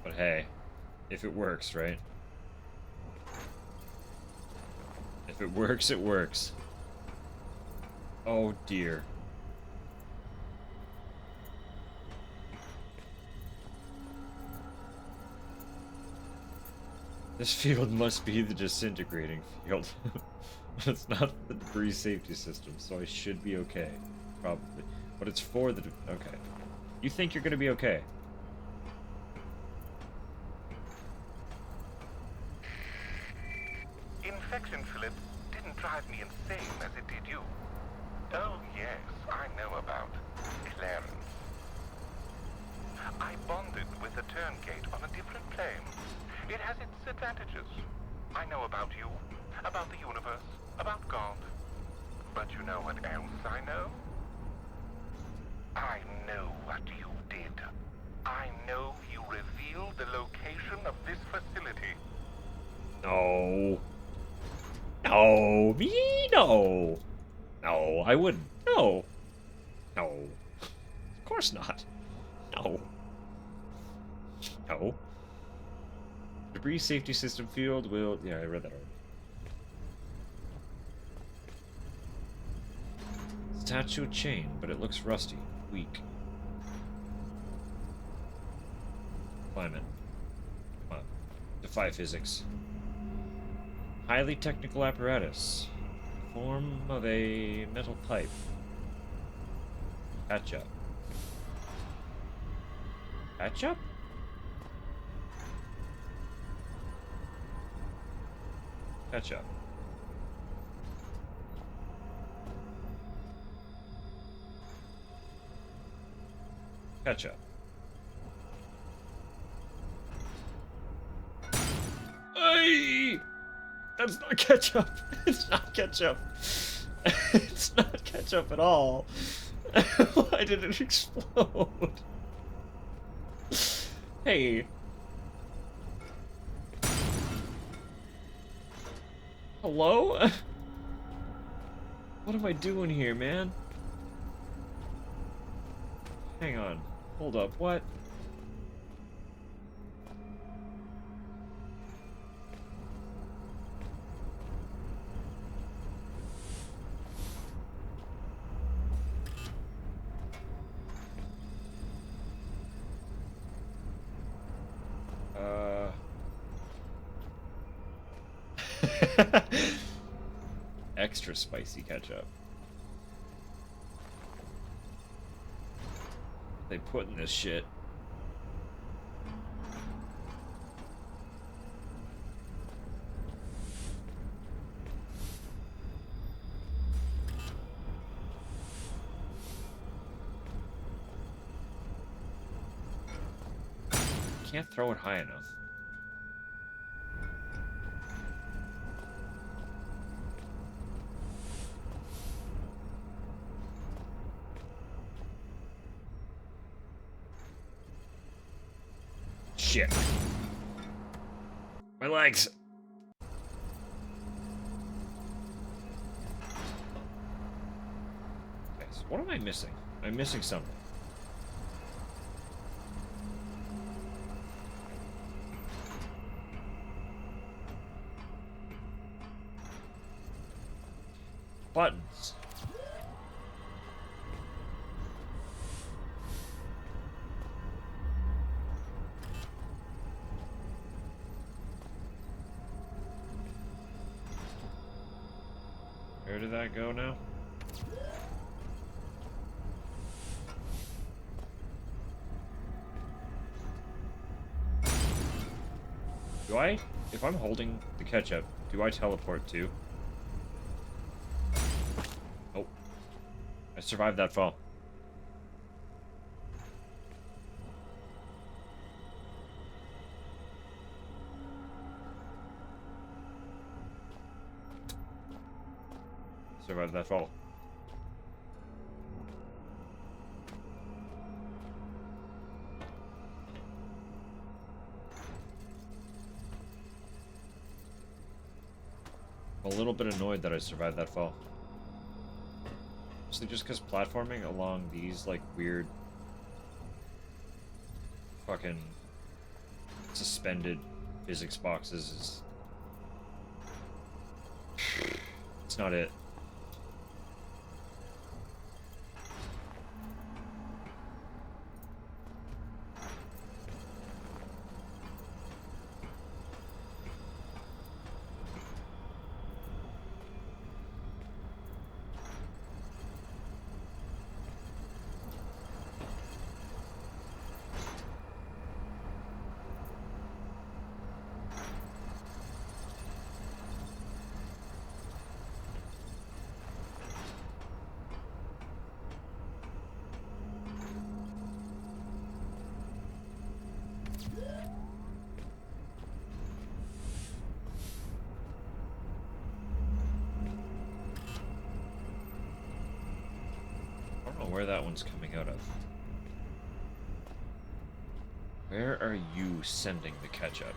But hey, if it works, right? If it works, it works. Oh dear. This field must be the disintegrating field. It's not the debris safety system, so I should be okay. Probably. But it's for the... Okay. You think you're gonna be okay. Infection, Philip, didn't drive me insane as it did you. Oh, yes, I know about Clarence. I bonded with the Turngate on a different plane. It has its advantages. I know about you, about the universe, about God. But you know what else I know? I know what you did. I know you revealed the location of this facility. No. No. Me? No. No, I wouldn't. No. No. Of course not. No. No. Debris safety system field will... Yeah, I read that already. It's attached to a chain, but it looks rusty. Weak. Climb it. Come on. Defy physics. Highly technical apparatus. Form of a metal pipe. Catch up. Catch up? Catch up. Catch up. Hey! That's not ketchup. It's not ketchup. It's not ketchup at all. Why did it explode? Hey. Hello? What am I doing here, man? Hang on. Hold up. What? Extra spicy ketchup. They put in this shit. Can't throw it high enough. Shit. My legs. Okay, so what am I missing? I'm missing something. Buttons. Where did that go now? Do I, if I'm holding the ketchup, do I teleport too? Oh. I survived that fall. Survived that fall. I'm a little bit annoyed that I survived that fall. Mostly just because platforming along these, like, weird fucking suspended physics boxes is... It's not it. I don't know where that one's coming out of. Where are you sending the ketchup?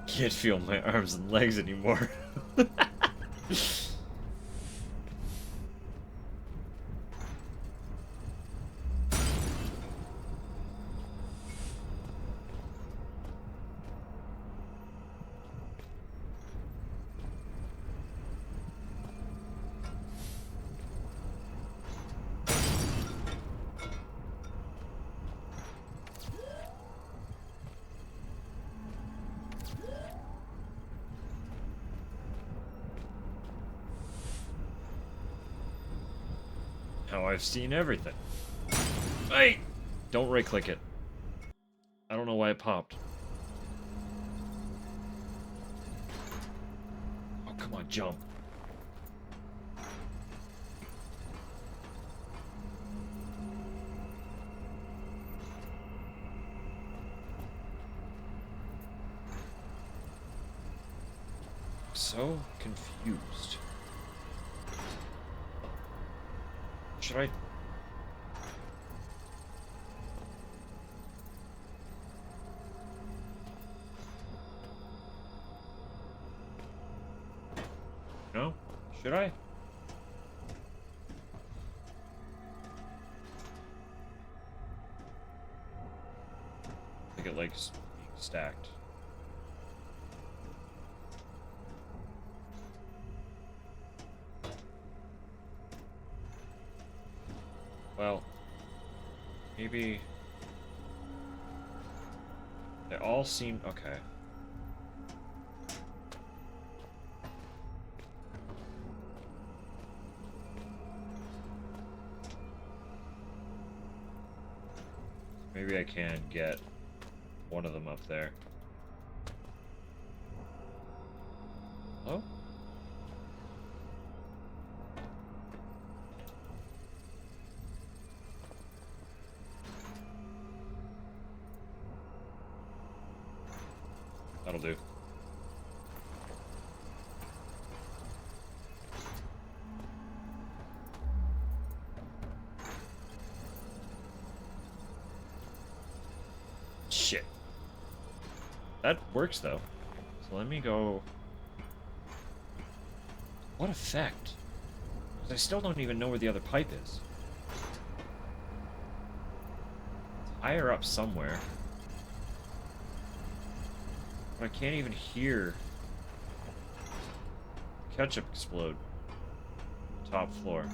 Can't feel my arms and legs anymore. How I've seen everything. Hey! Don't right click it. I don't know why it popped. Oh, come on, jump. So confused. Should I? No? Should I? I think it likes being stacked. Well, maybe They all seem okay. Maybe I can get one of them up there. Oh? That'll do. Shit. That works though. So let me go. What effect? 'Cause I still don't even know where the other pipe is. It's higher up somewhere. But I can't even hear ketchup explode. Top floor.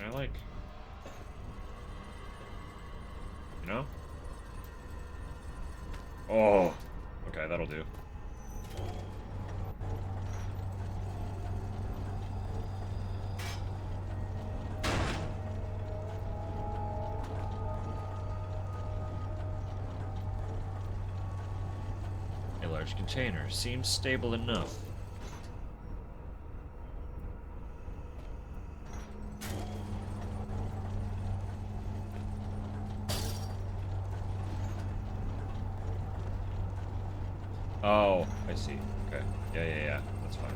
I like, you know? Oh, okay, that'll do. A large container seems stable enough. Oh, I see. Okay. Yeah. That's fine.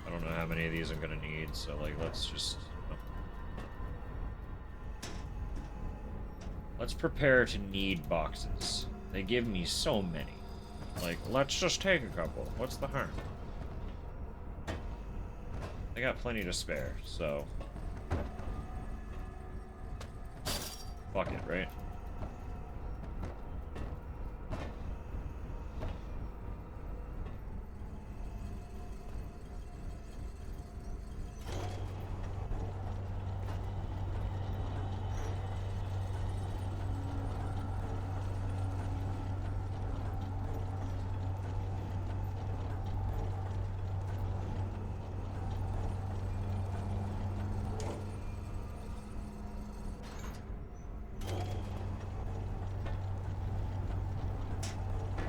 I don't know how many of these I'm gonna need, so like let's just let's prepare to need boxes. They give me so many. Like, let's just take a couple. What's the harm? I got plenty to spare, so fuck it, right?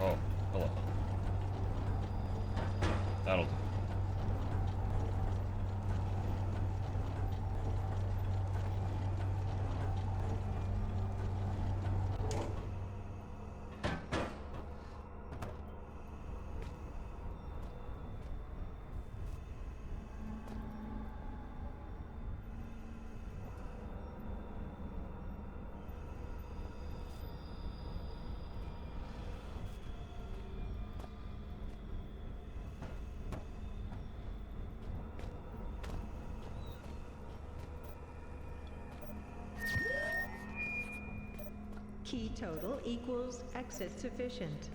Oh, hello. That'll do. Key total equals exit sufficient.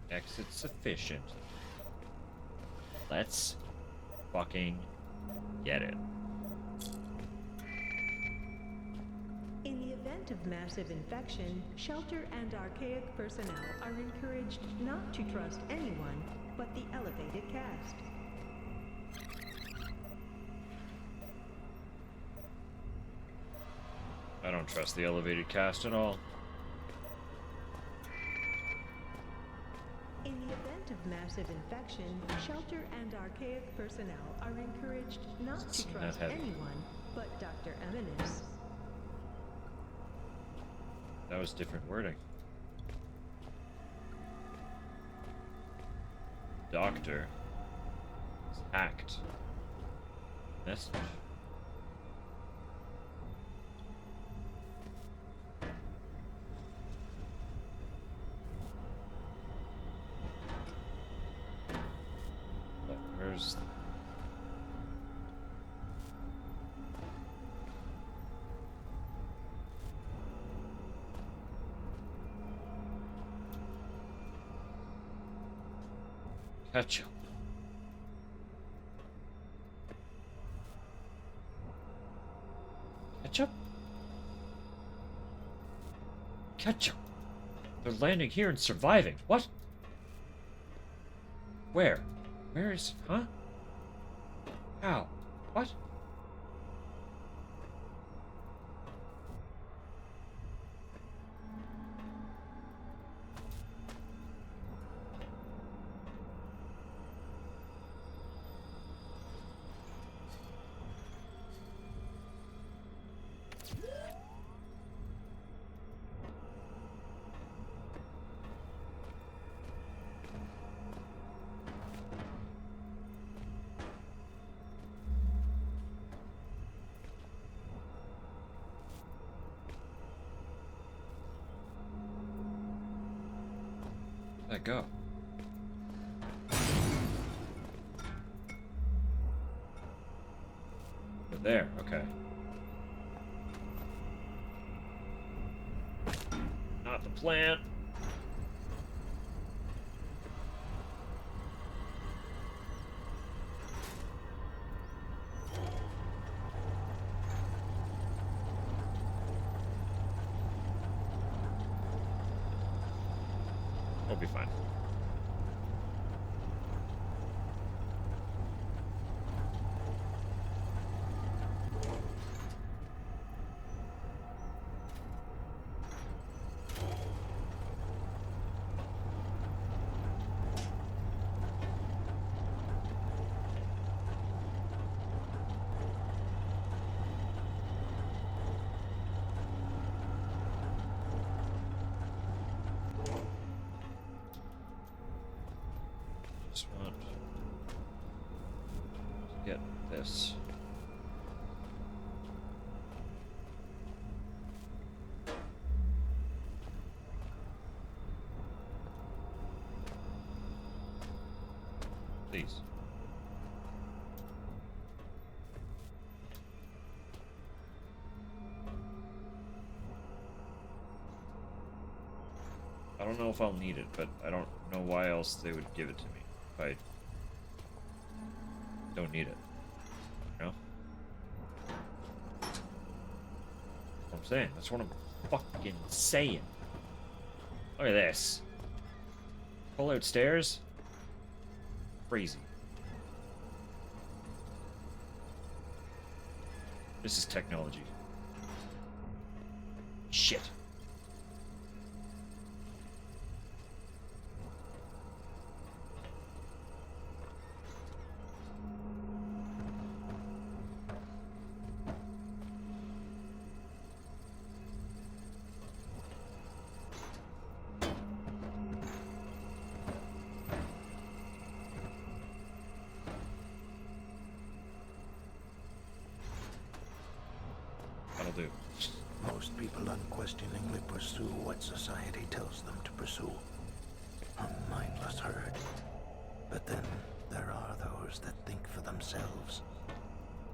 Exit sufficient. Let's fucking get it. In the event of massive infection, Shelter and Archaic personnel are encouraged not to trust anyone but the elevated cast. I don't trust the elevated cast at all. In the event of massive infection, Shelter and Archaic personnel are encouraged not to Seem that trust heavy. anyone but Dr. Eminus. That was different wording. Doctor is hacked. Message. But where's Ketchup. Ketchup? Ketchup. They're landing here and surviving. What? Where? Where is... Huh? How? What? Where'd that go? Over there, okay. Not the plant. We'll be fine. Just want to get this. Please. I don't know if I'll need it, but I don't know why else they would give it to me if I don't need it. You know? That's what I'm saying. That's what I'm fucking saying. Look at this. Pull out stairs? Crazy. This is technology. Shit. That'll do. Most people unquestioningly pursue what society tells them to pursue. A mindless herd. But then there are those that think for themselves.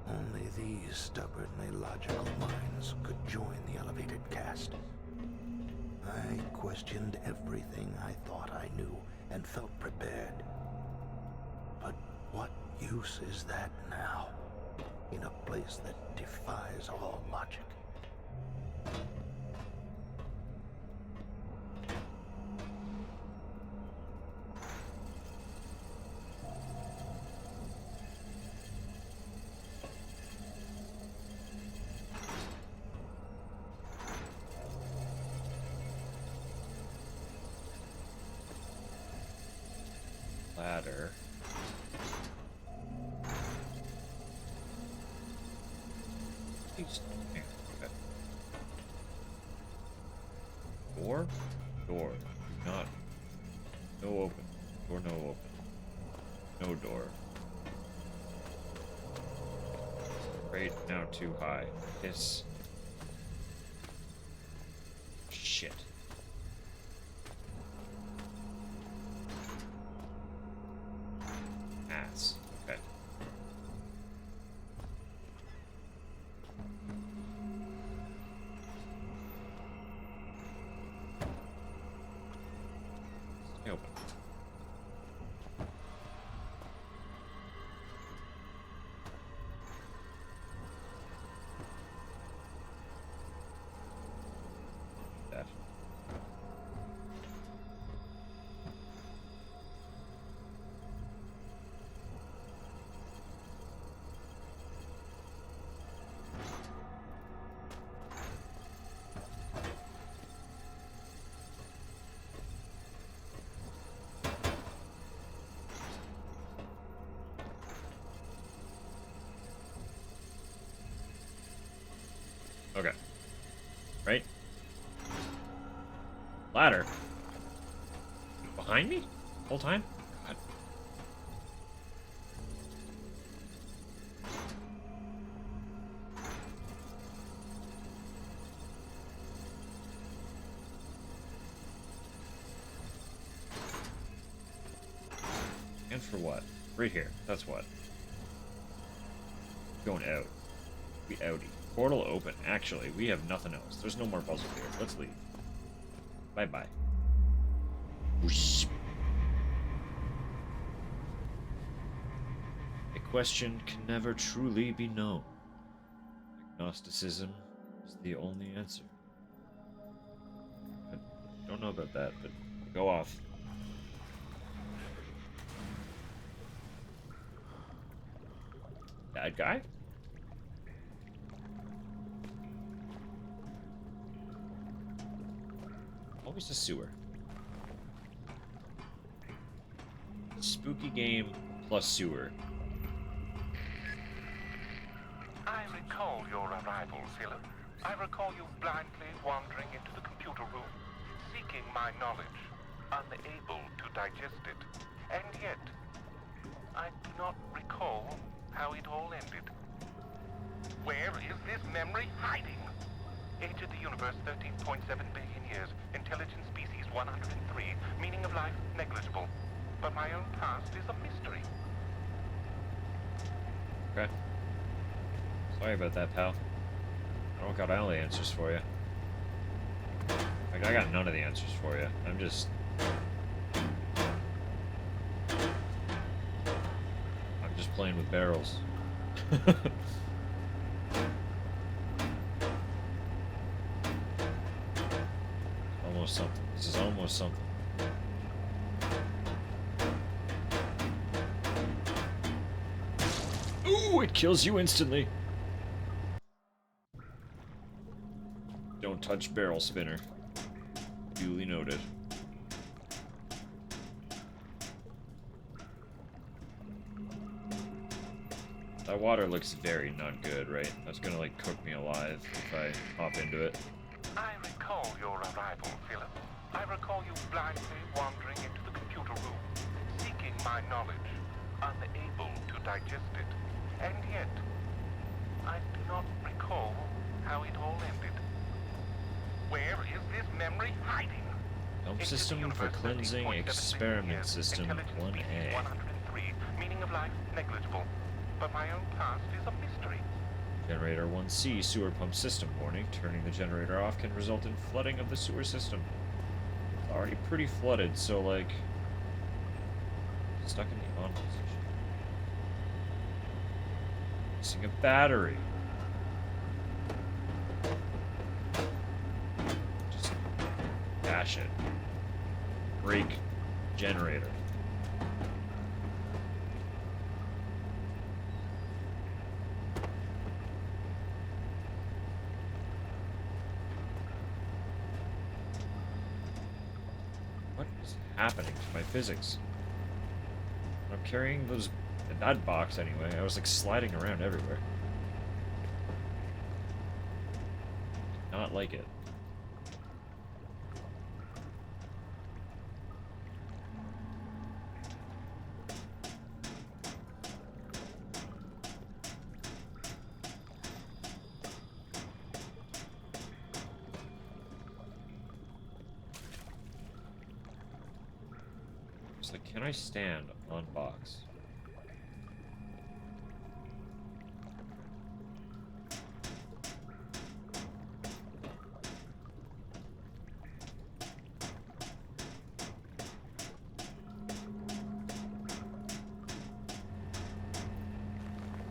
Only these stubbornly logical minds could join the elevated caste. I questioned everything I thought I knew and felt prepared. But what use is that now? In a place that defies all logic. Ladder. Here, okay. Door? Door. Do not. No open. Door no open. No door. Rate now too high. This. Shit. Ass. Okay. Stay open. ladder. Behind me? Whole time? God. And for what? Right here. That's what. Going out. We outie. Portal open. Actually, we have nothing else. There's no more puzzle here. Let's leave. Bye-bye. Whoosh. A question can never truly be known. Agnosticism is the only answer. I don't know about that, but go off. Bad guy? Always a sewer. Spooky game plus sewer. I recall your arrival, Philip. I recall you blindly wandering into the computer room, seeking my knowledge, unable to digest it. And yet, I do not recall how it all ended. Where is this memory hiding? Age of the universe, 13.7 billion years. Intelligence species, 103. Meaning of life, negligible. But my own past is a mystery. Okay. Sorry about that, pal. I don't got all the answers for you. Like, I got none of the answers for you. I'm just... playing with barrels. Almost something. This is almost something. Ooh, it kills you instantly. Don't touch barrel spinner. Duly noted. That water looks very not good, right? That's gonna like cook me alive if I hop into it. I recall your arrival, Philip. I recall you blindly wandering into the computer room, seeking my knowledge, unable to digest it. And yet, I do not recall how it all ended. Where is this memory hiding? Help system for cleansing experiment system 1A. 103. Meaning of life, negligible. But my own past is a mystery. Generator 1C sewer pump system warning. Turning the generator off can result in flooding of the sewer system. It's already pretty flooded, so like... stuck in the on position. Missing a battery. Just dash it. Break generator. What is happening to my physics? I'm carrying those in that box anyway. I was like sliding around everywhere. Did not like it. It's like, can I stand on box?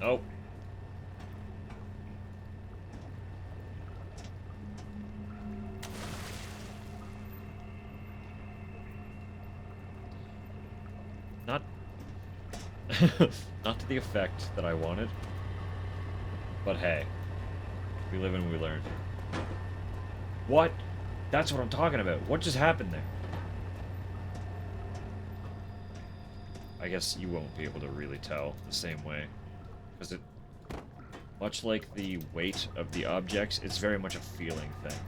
Nope. Not... not to the effect that I wanted. But hey. We live and we learn. What? That's what I'm talking about. What just happened there? I guess you won't be able to really tell the same way. Because it... much like the weight of the objects, it's very much a feeling thing.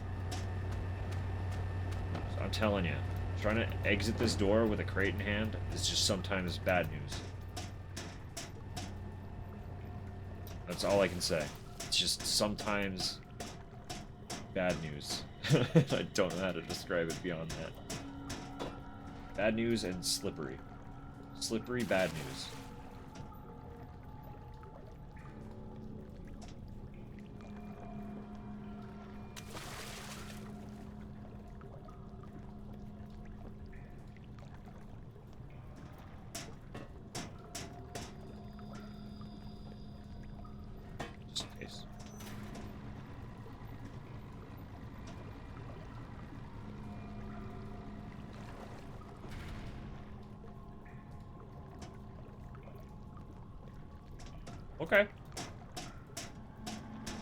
So I'm telling you, trying to exit this door with a crate in hand is just sometimes bad news. That's all I can say. It's just sometimes bad news. I don't know how to describe it beyond that. Bad news and slippery. Slippery bad news. Just in case. Okay.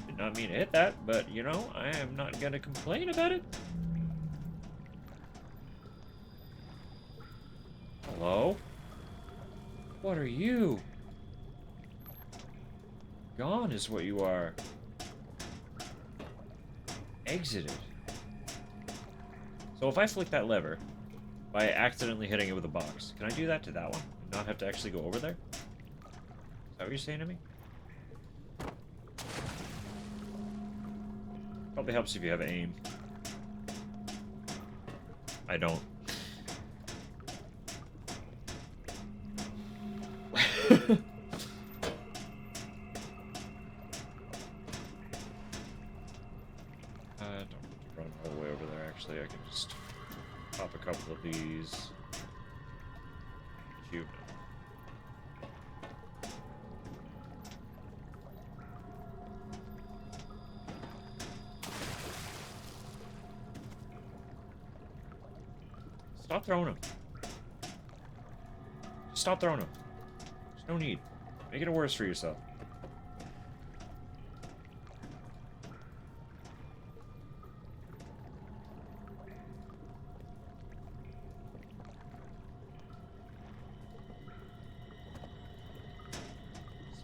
Did not mean to hit that, but you know, I am not gonna complain about it. Hello? What are you? Gone is what you are. Exited. So if I flick that lever by accidentally hitting it with a box, can I do that to that one and not have to actually go over there? Is that what you're saying to me? Probably helps if you have aim. I don't. Don't run all the way over there, actually. I can just pop a couple of these. Cube. Stop throwing them. Stop throwing them. There's no need. Make it worse for yourself.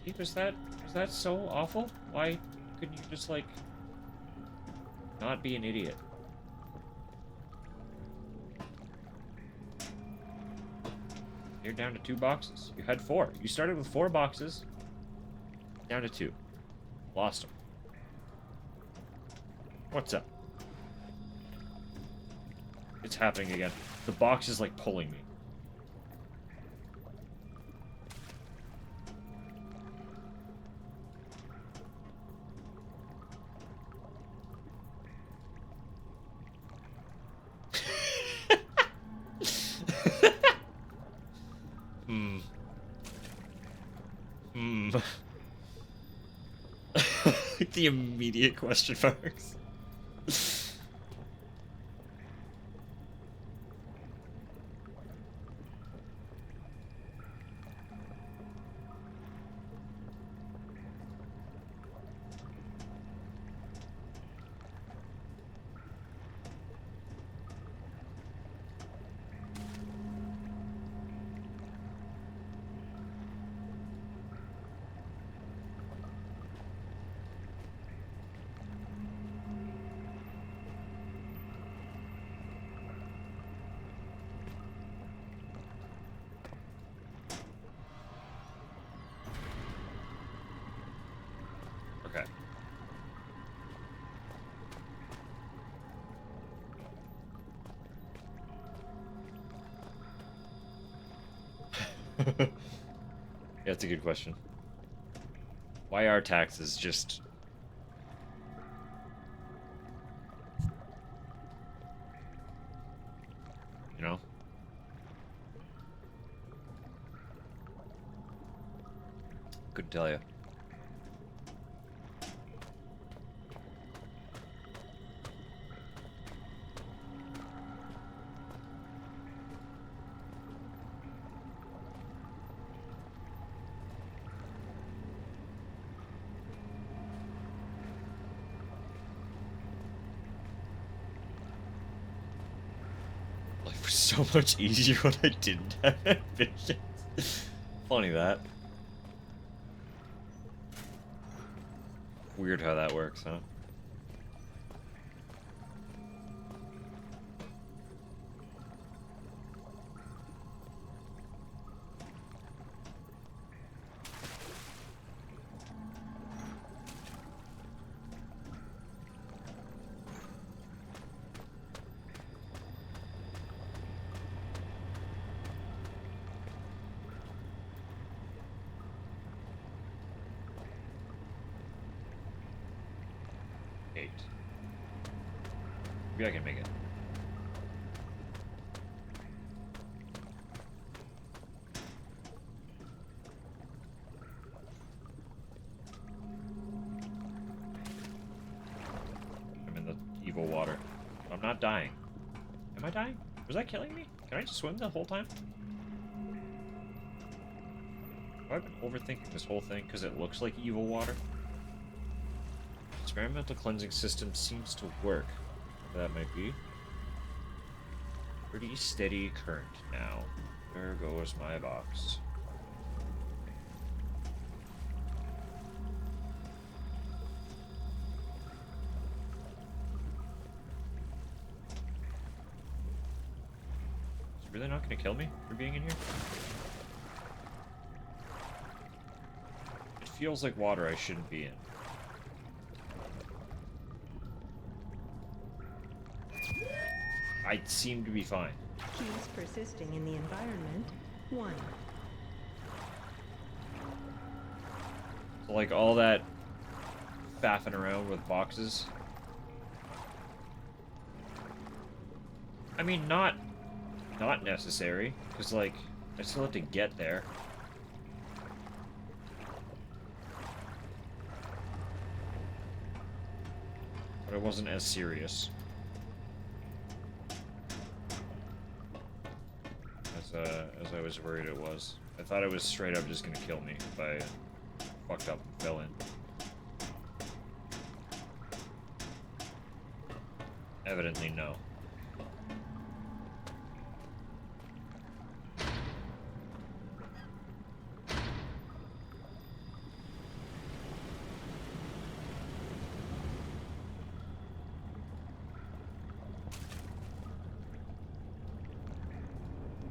See, was that so awful? Why couldn't you just, like, not be an idiot? You're down to 2 boxes. You had 4. You started with 4 boxes. Down to 2. Lost them. What's up? It's happening again. The box is like pulling me. The immediate question marks. Okay. Yeah, that's a good question. Why are taxes just... You know? Couldn't tell you. Life was so much easier when I didn't have ambitions. Funny that. Weird how that works, huh? Maybe I can make it. I'm in the evil water. I'm not dying. Am I dying? Was that killing me? Can I just swim the whole time? Have I been overthinking this whole thing because it looks like evil water? Experimental cleansing system seems to work. That might be. Pretty steady current now. There goes my box. Is it really not going to kill me for being in here? It feels like water I shouldn't be in. I seem to be fine. Keys persisting in the environment. 1. So, like, all that faffing around with boxes. I mean, not necessary, because, like, I still have to get there. But it wasn't as serious. As I was worried it was. I thought it was straight up just gonna kill me if I fucked up and fell in. Evidently, no.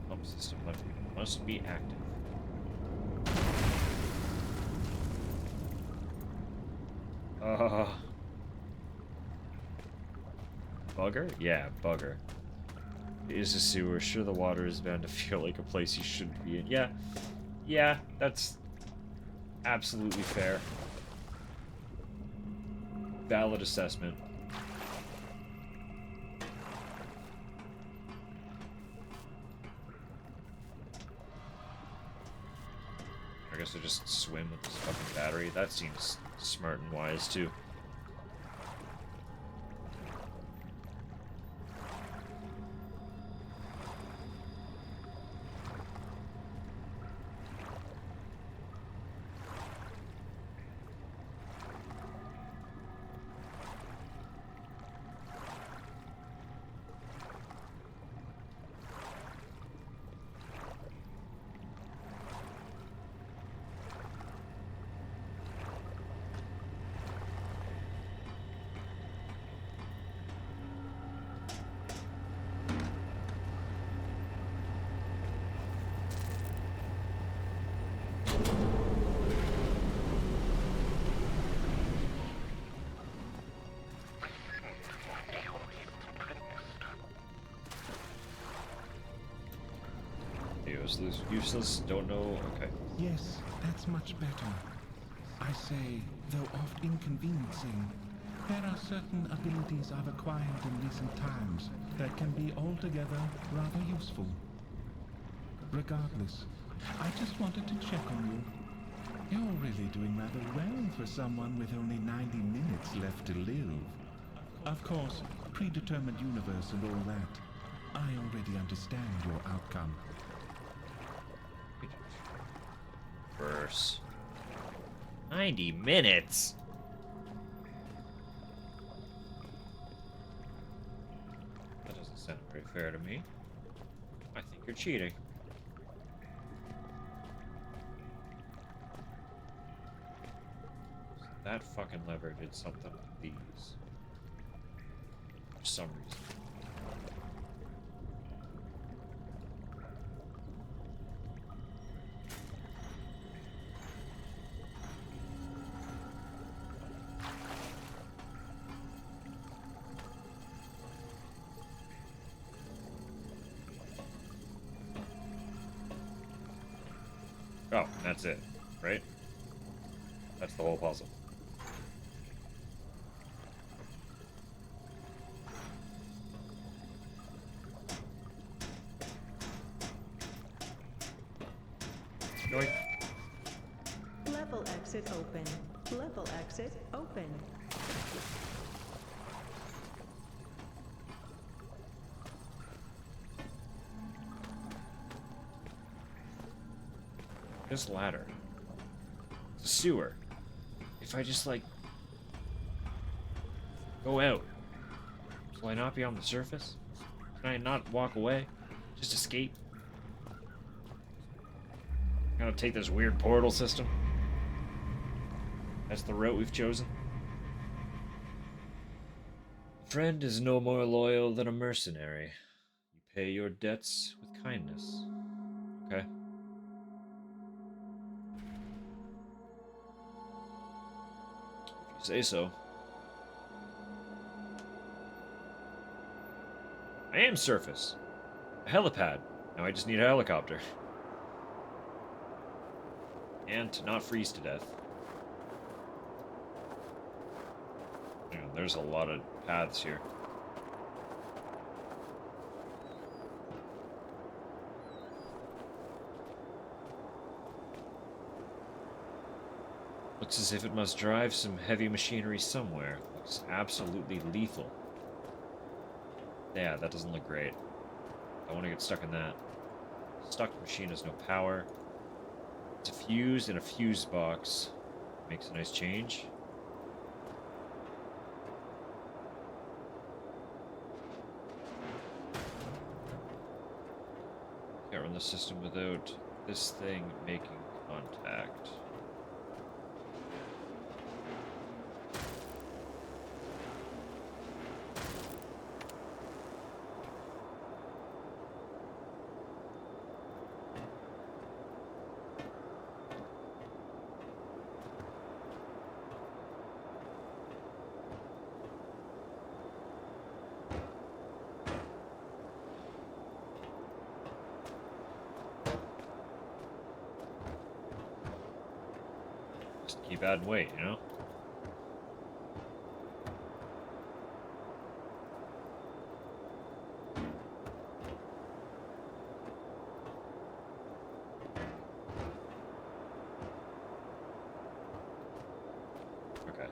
Pump system must be active. Bugger? Yeah, bugger. It is a sewer. Sure, the water is bound to feel like a place you shouldn't be in. Yeah. Yeah, that's absolutely fair. Valid assessment. I guess I just swim with this fucking battery. That seems smart and wise, too. Useless, don't know, okay. Yes, that's much better. I say, though oft inconveniencing, there are certain abilities I've acquired in recent times that can be altogether rather useful. Regardless, I just wanted to check on you. You're really doing rather well for someone with only 90 minutes left to live. Of course, predetermined universe and all that. I already understand your outcome. Verse. 90 minutes? That doesn't sound very fair to me. I think you're cheating. So that fucking lever did something with these. For some reason. Oh, that's it, right? That's the whole puzzle. Yoink. Level exit open. Level exit open. This ladder. It's a sewer. If I just, like, go out, will I not be on the surface? Can I not walk away? Just escape? Gotta take this weird portal system. That's the route we've chosen. A friend is no more loyal than a mercenary. You pay your debts with kindness. Okay. If you say so. I am surface. A helipad. Now I just need a helicopter. And to not freeze to death. You know, there's a lot of paths here. Looks as if it must drive some heavy machinery somewhere. Looks absolutely lethal. Yeah, that doesn't look great. I want to get stuck in that. Stuck machine has no power. It's a fuse in a fuse box. Makes a nice change. Can't run the system without this thing making contact. Just keep adding weight, you know? Okay.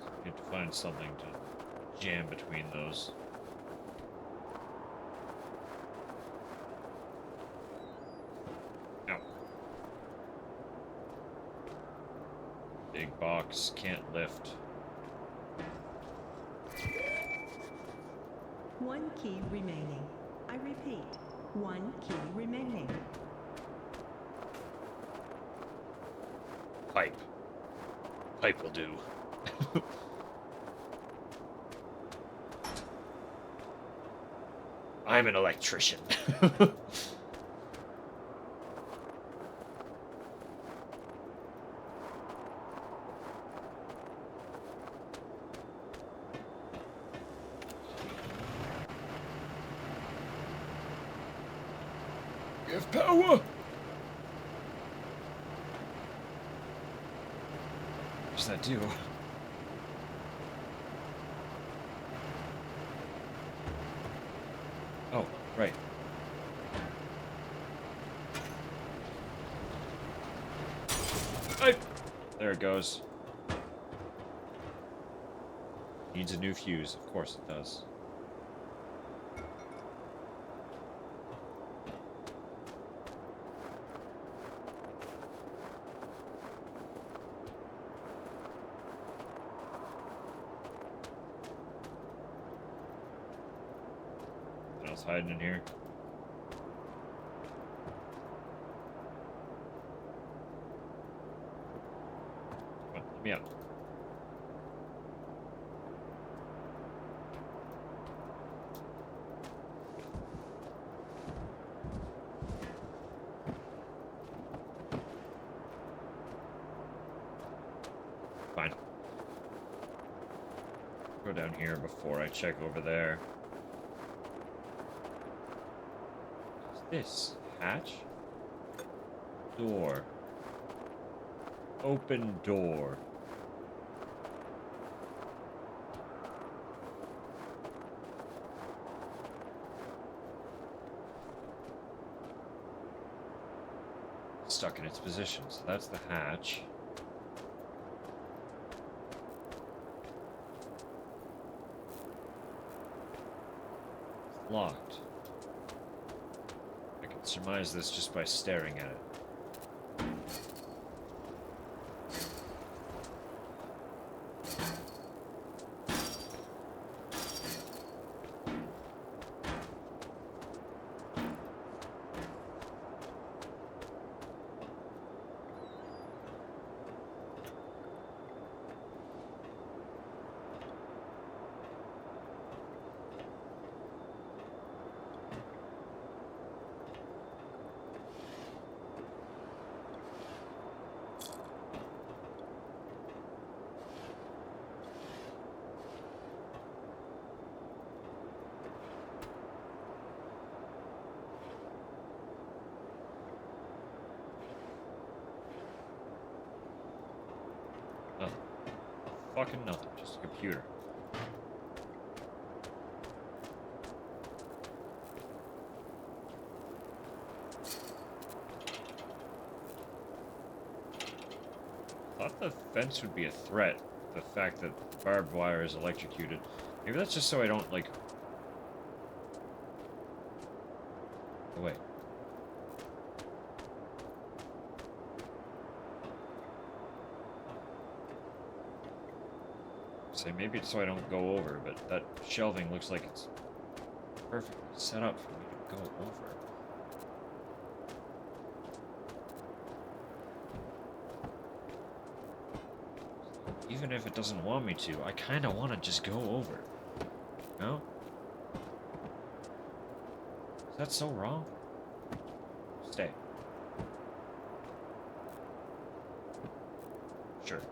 So we need to find something to jam between those. No. Big box can't lift. One key remaining. I repeat, one key remaining. Pipe. Pipe will do. I'm an electrician. Give power! What does that do? Oh, right. Hey! There it goes. Needs a new fuse. Of course it does. What else hiding in here? Come on, let me out. Fine. Go down here before I check over there. What's this? Hatch? Door. Open door. stuck in its position. So that's the hatch. It's locked. I can surmise this just by staring at it. Nothing. Fucking nothing. Just a computer. Thought the fence would be a threat. The fact that barbed wire is electrocuted. Maybe that's just so I don't, like... Oh, wait. Say maybe it's so I don't go over, but that shelving looks like it's perfectly set up for me to go over. Even if it doesn't want me to, I kind of want to just go over. No? Is that so wrong? Stay. Sure.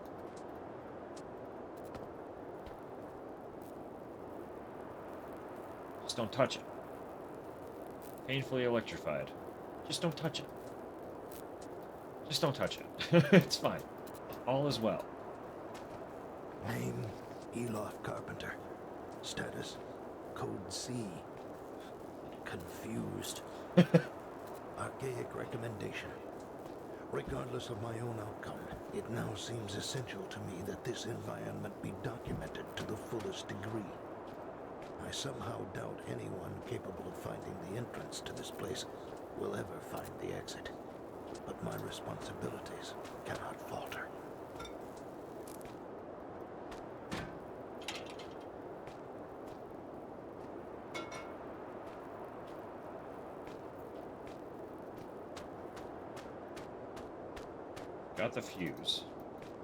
Just don't touch it. Painfully electrified. Just don't touch it. Just don't touch it. It's fine. All is well. Name, Elof Carpenter. Status, Code C. Confused. Archaic recommendation. Regardless of my own outcome, it now seems essential to me that this environment be documented to the fullest degree. I somehow doubt anyone capable of finding the entrance to this place will ever find the exit. But my responsibilities cannot falter. Got the fuse.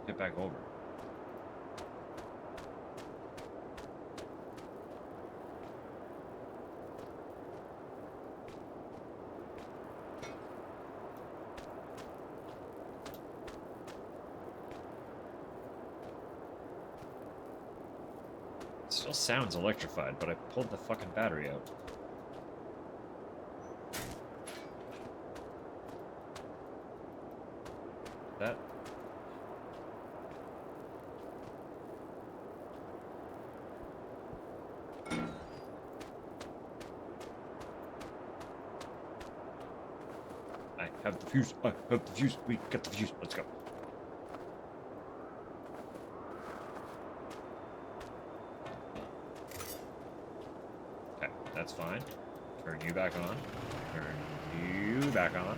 Get back over. It still sounds electrified, but I pulled the fucking battery out. That. I have the fuse. I have the fuse. We got the fuse. Let's go. Okay, that's fine. Turn you back on. Turn you back on.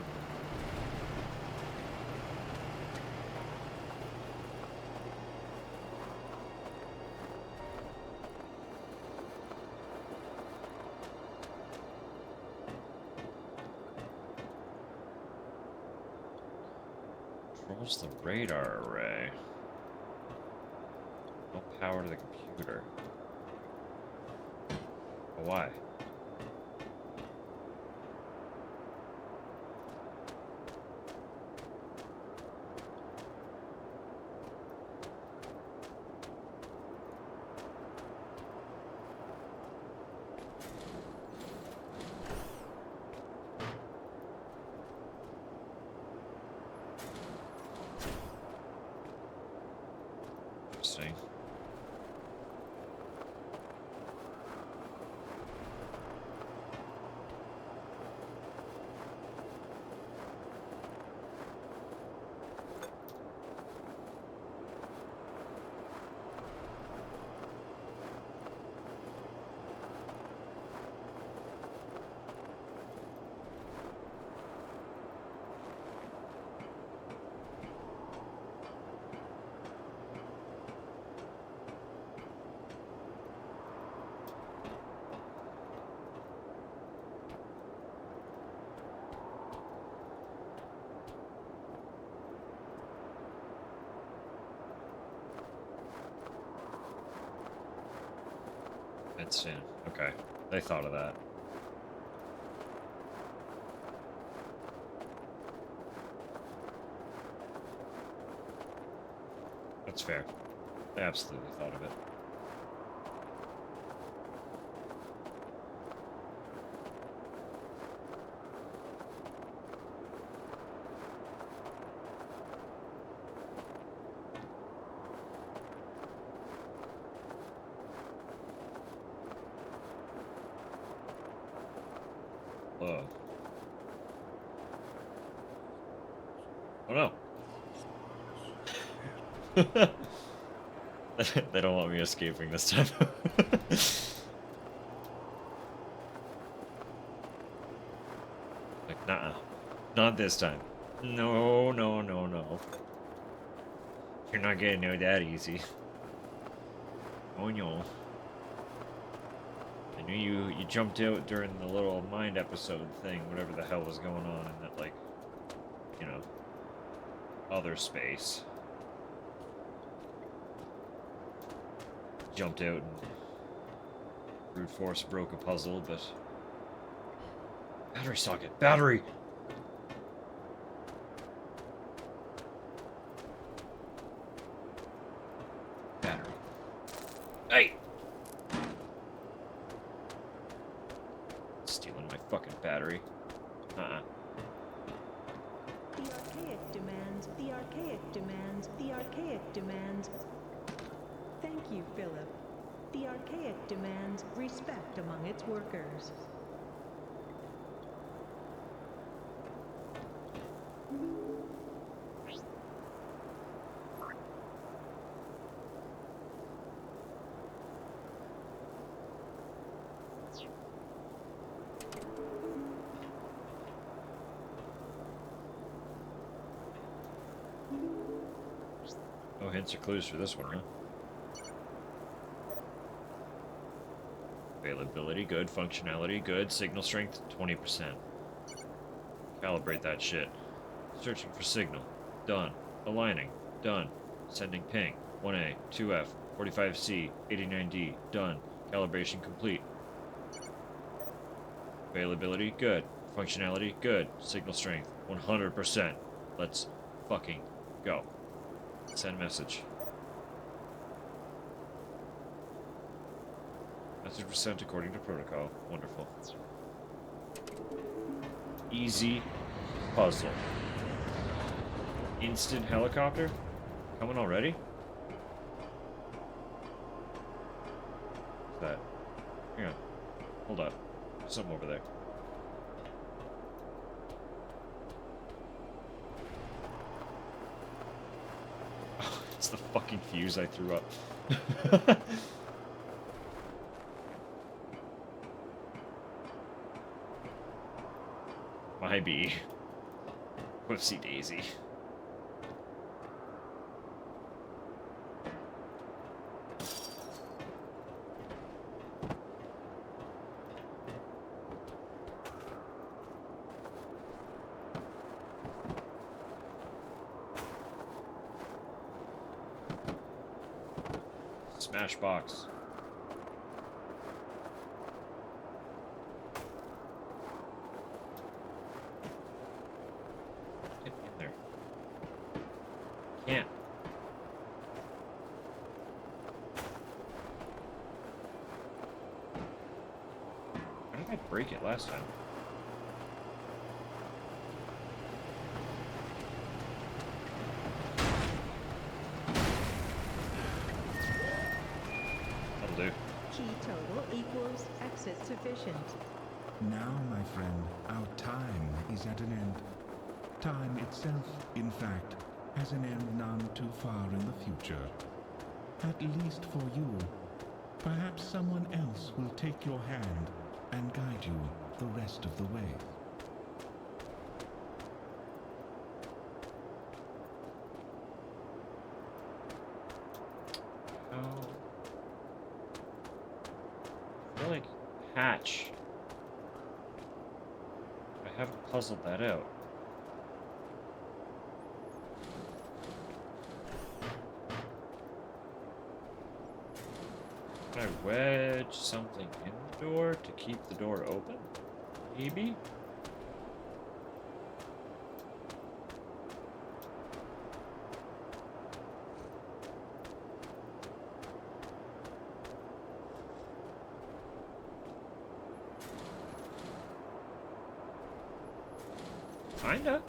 Controls the radar array. No power to the computer. But why? Interesting. Nightstand. Okay. They thought of that. That's fair. They absolutely thought of it. Whoa. Oh no. They don't want me escaping this time. Like, nah. Not this time. No, no, no, no. You're not getting out that easy. Oh no. I knew you jumped out during the little mind episode thing, whatever the hell was going on in that, like, you know, other space. Jumped out and brute force broke a puzzle, but... Battery socket! Battery! Battery. Hey! Stealing my fucking battery. Uh-uh. The archaic demands, the archaic demands, the archaic demands. Thank you, Philip. The archaic demands respect among its workers. No hints or clues for this one, huh? Availability, good. Functionality, good. Signal strength, 20%. Calibrate that shit. Searching for signal. Done. Aligning. Done. Sending ping. 1A, 2F, 45C, 89D. Done. Calibration complete. Availability, good. Functionality, good. Signal strength, 100%. Let's fucking go. Send message. Message was sent according to protocol. Wonderful. Easy puzzle. Instant helicopter? Coming already? What's that? Hang on. Hold up. There's something over there. Oh, it's the fucking fuse I threw up. My bee. Whoopsie daisy. Smash box. Get in there. Can't. How did I break it last time? That'll do. Key total equals exit sufficient. Now, my friend, our time is at an end. Time itself, in fact, has an end none too far in the future. At least for you. Perhaps someone else will take your hand and guide you the rest of the way. Oh. I feel like hatch. I haven't puzzled that out. Can I wedge something in the door to keep the door open? Maybe? Kinda.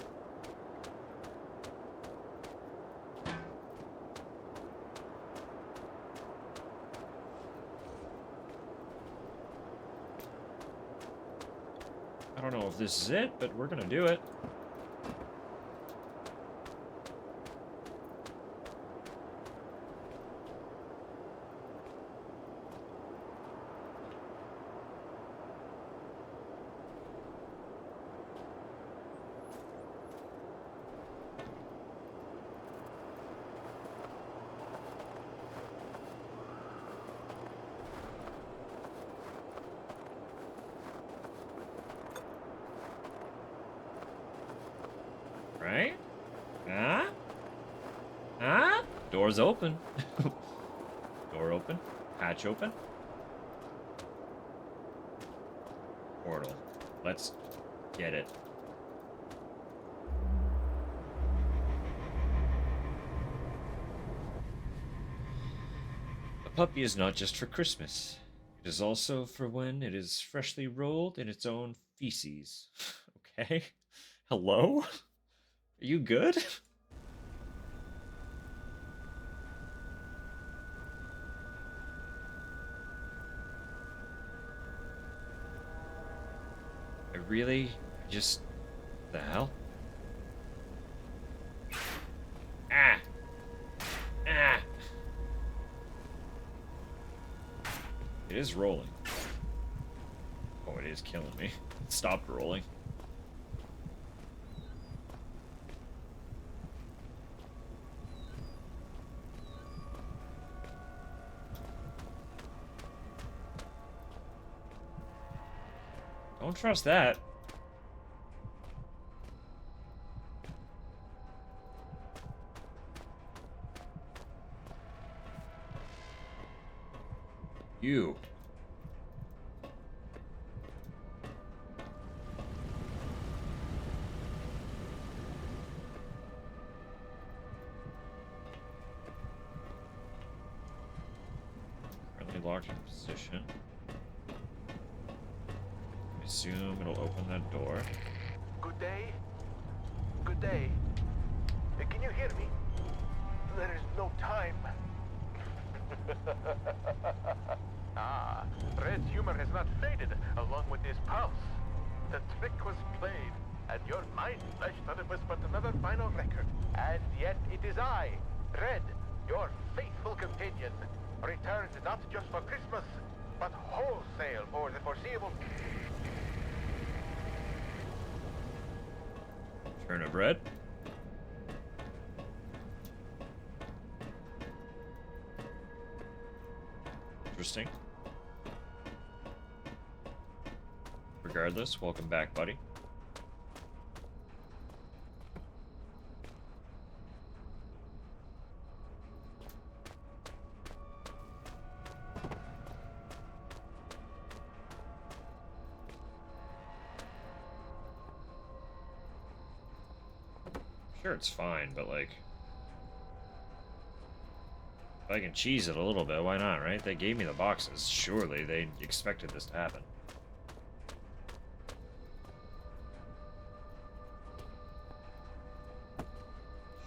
I don't know if this is it, but we're gonna do it. Right? Huh? Huh? Door's open. Door open. Hatch open. Portal. Let's get it. A puppy is not just for Christmas. It is also for when it is freshly rolled in its own feces. Okay? Hello? Are you good? Just... the hell? Ah! Ah! It is rolling. Oh, it is killing me. It stopped rolling. Don't trust that. You. Currently locked in position. Assume it'll open that door. Good day. Good day. Can you hear me? There is no time. Ah, Red's humor has not faded along with his pulse. The trick was played, and your mind flashed that it was but another final record. And yet it is I, Red, your faithful companion, returned not just for Christmas, but wholesale for the foreseeable... Turn of red. Interesting. Regardless, welcome back, buddy. Sure, it's fine, but like... if I can cheese it a little bit, why not, right? They gave me the boxes. Surely they expected this to happen.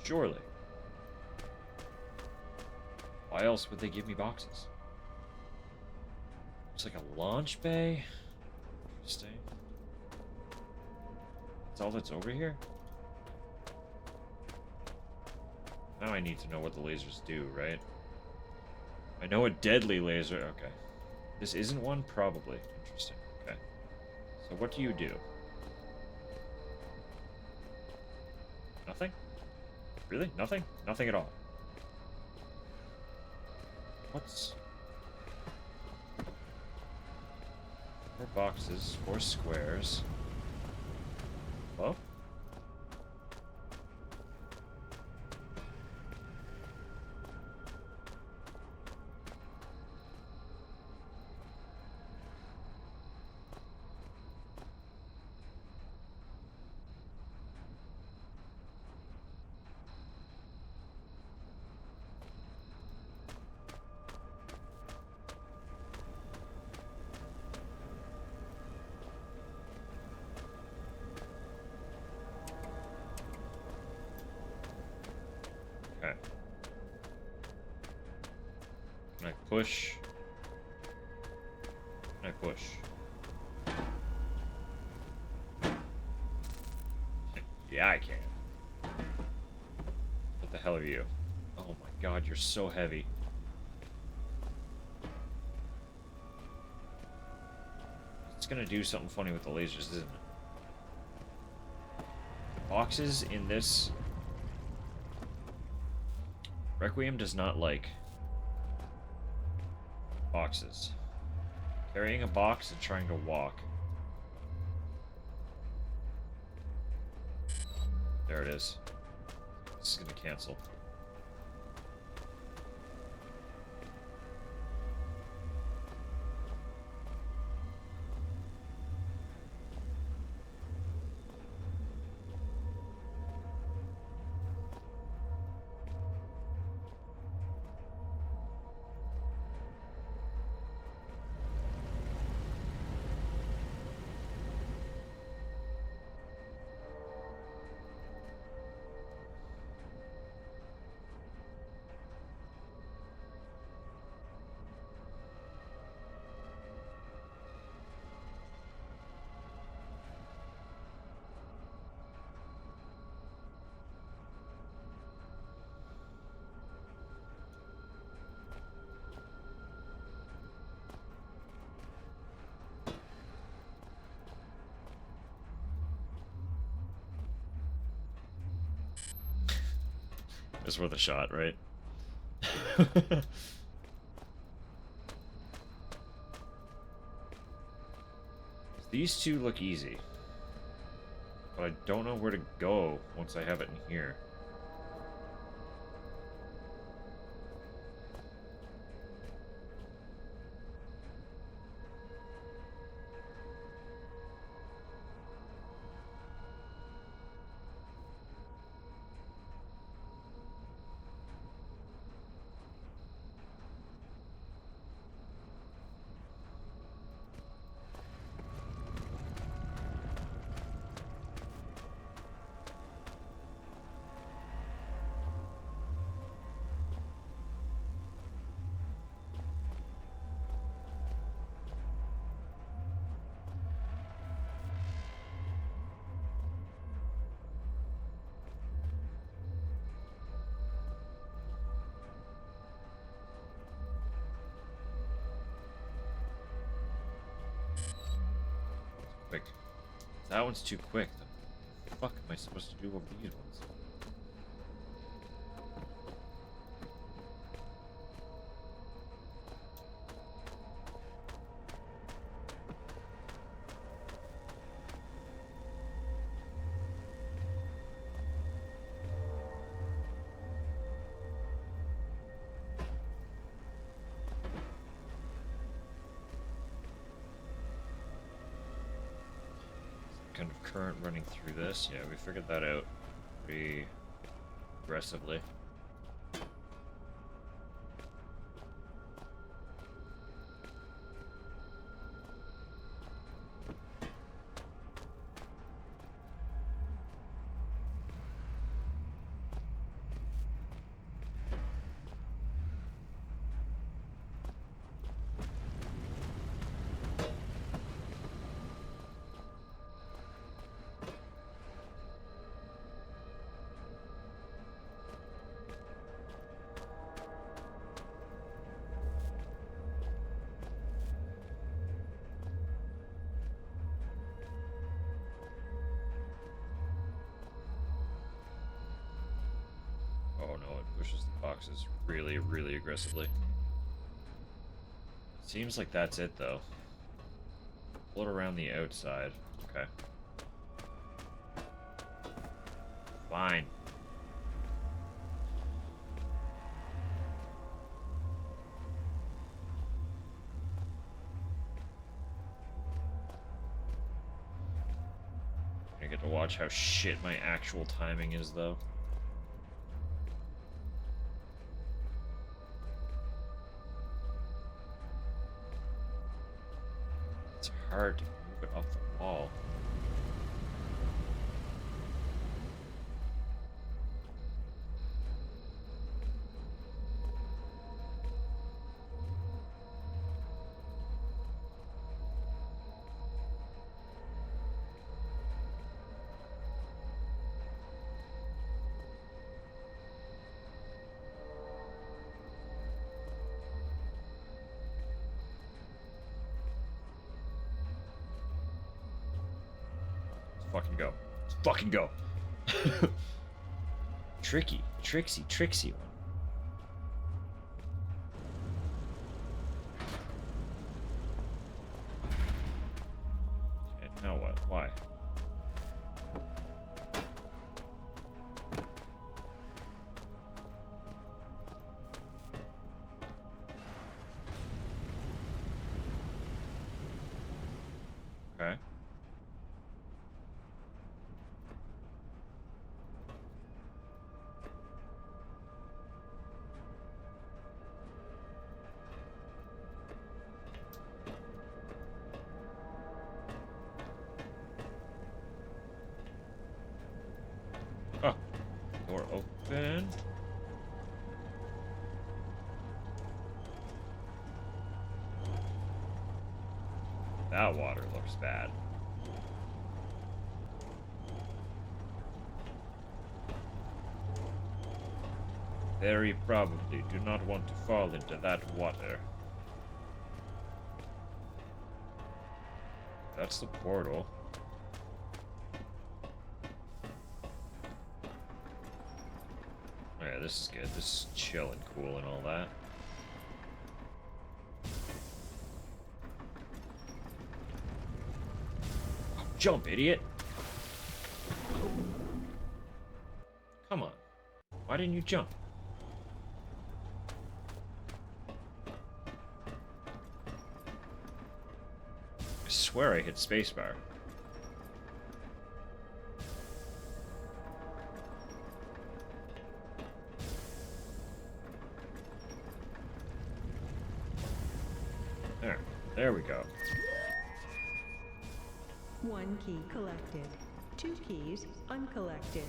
Surely. Why else would they give me boxes? It's like a launch bay? Interesting. That's all that's over here? Now I need to know what the lasers do, right? I know a deadly laser. Okay. This isn't one? Probably. Interesting. Okay. So what do you do? Nothing? Really? Nothing? Nothing at all. What's... 4 boxes, 4 squares. Hello? push? Can I push? Yeah, I can. What the hell are you? Oh my god, you're so heavy. It's gonna do something funny with the lasers, isn't it? Boxes in this... Requiem does not like boxes. Carrying a box and trying to walk. There it is. This is gonna cancel. It's worth a shot, right? These two look easy. But I don't know where to go once I have it in here. Quick. That one's too quick. The fuck am I supposed to do over these ones? Kind of current running through this. Yeah, we figured that out pretty aggressively. Oh no, it pushes the boxes really, really aggressively. Seems like that's it though. Pull it around the outside. Okay. Fine. I get to watch how shit my actual timing is though. It's hard to move it off the wall. Fucking go. Let's fucking go. Tricksy one. Okay, now what? Why? Okay. Oh, door open. That water looks bad. Very probably do not want to fall into that water. That's the portal. Yeah, this is good. This is chill and cool and all that. Jump, idiot! Come on. Why didn't you jump? I swear I hit spacebar. There we go. 1 key collected. 2 keys uncollected.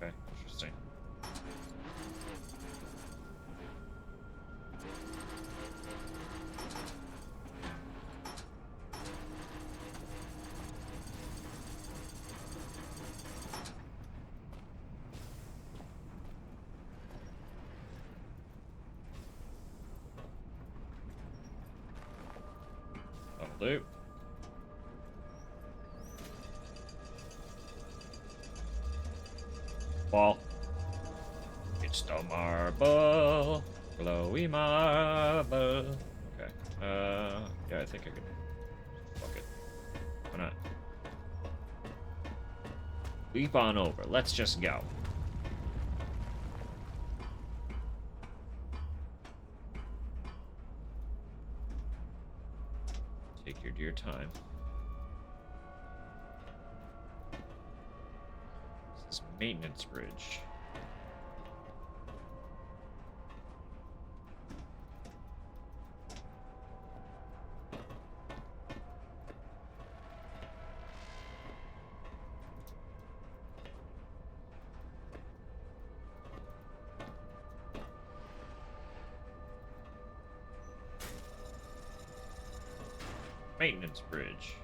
Okay, interesting. That'll do. Ball. It's the marble, glowy marble. Okay. Yeah, I think I can. Fuck it. Why not? Leap on over. Let's just go. Take your dear time. This is maintenance bridge. Maintenance bridge.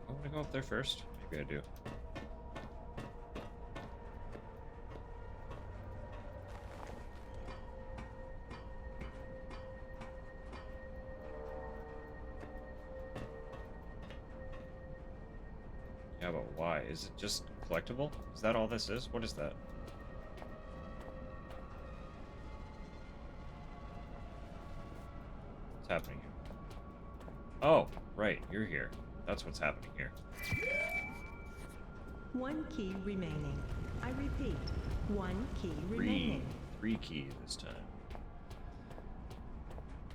I want to go up there first. Maybe I do. Yeah, but why? Is it just collectible? Is that all this is? What is that? What's happening here? Oh, right, you're here. That's what's happening here. One key remaining. I repeat, one key remaining. Three key this time.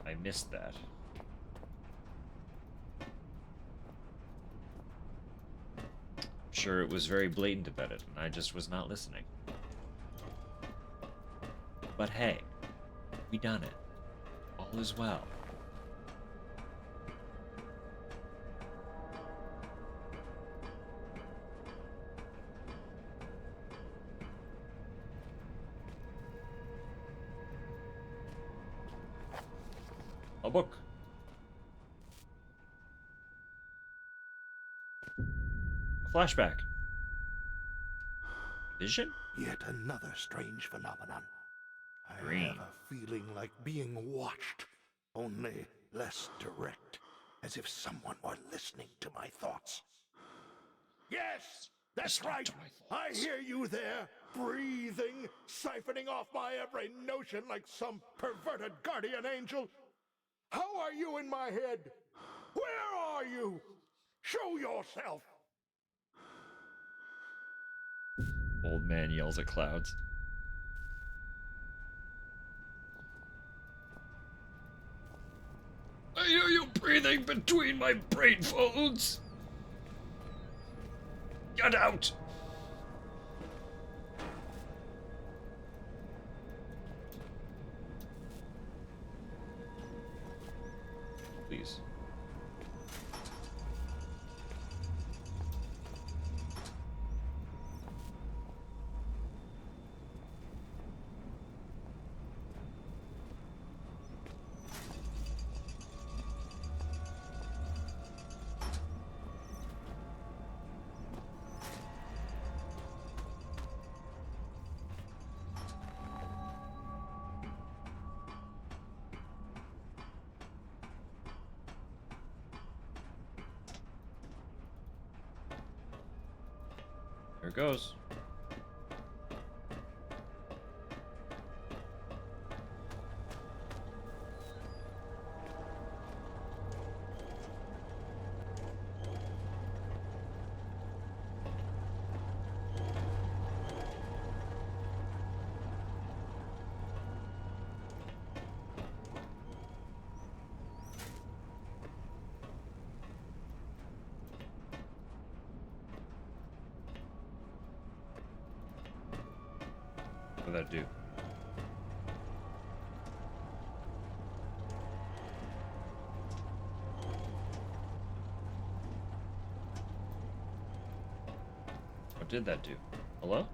I missed that. Sure, it was very blatant about it, and I just was not listening. But hey, we done it. All is well. A book. A flashback. Vision? Yet another strange phenomenon. I Green. have a feeling like being watched, only less direct, as if someone were listening to my thoughts. Yes, that's Listening right. to my I thoughts. hear you there, breathing, siphoning off my every notion like some perverted guardian angel. How are you in my head? Where are you? Show yourself. Old man yells at clouds. I hear you breathing between my brain folds. Get out! Please. There it goes. What did that do? What did that do? Hello?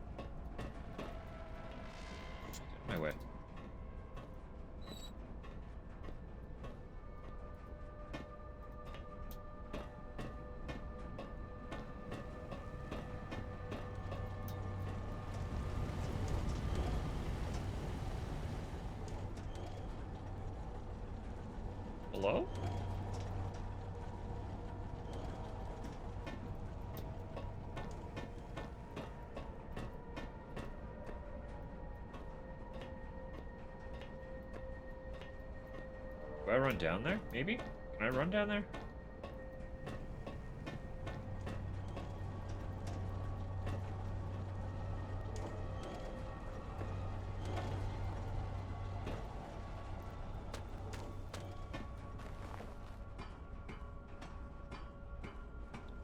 Get in my way. Hello? Do I run down there? Maybe? Can I run down there?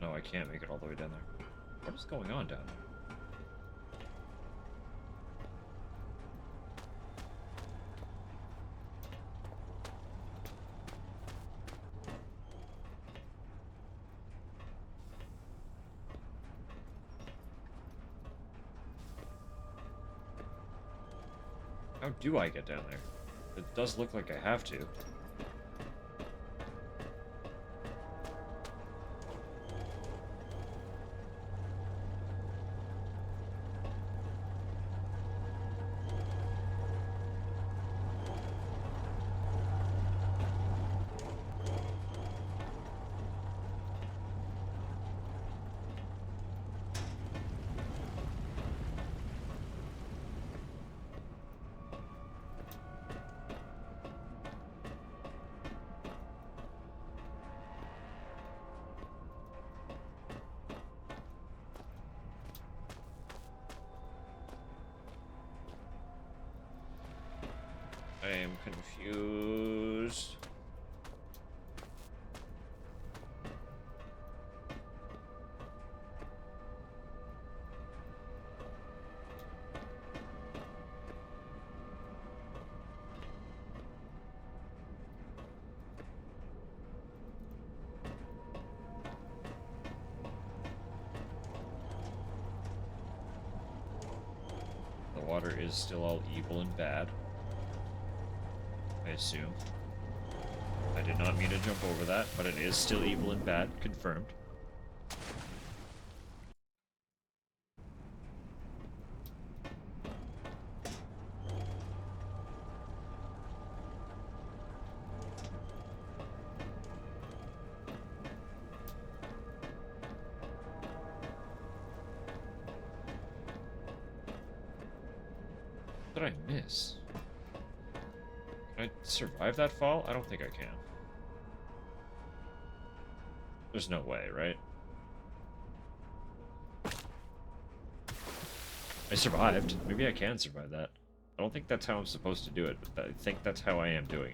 No, I can't make it all the way down there. What is going on down there? How do I get down there? It does look like I have to. I am confused. The water is still all evil and bad, I assume. I did not mean to jump over that, but it is still evil and bad, confirmed. What did I miss? Can I survive that fall? I don't think I can. There's no way, right? I survived. Maybe I can survive that. I don't think that's how I'm supposed to do it, but I think that's how I am doing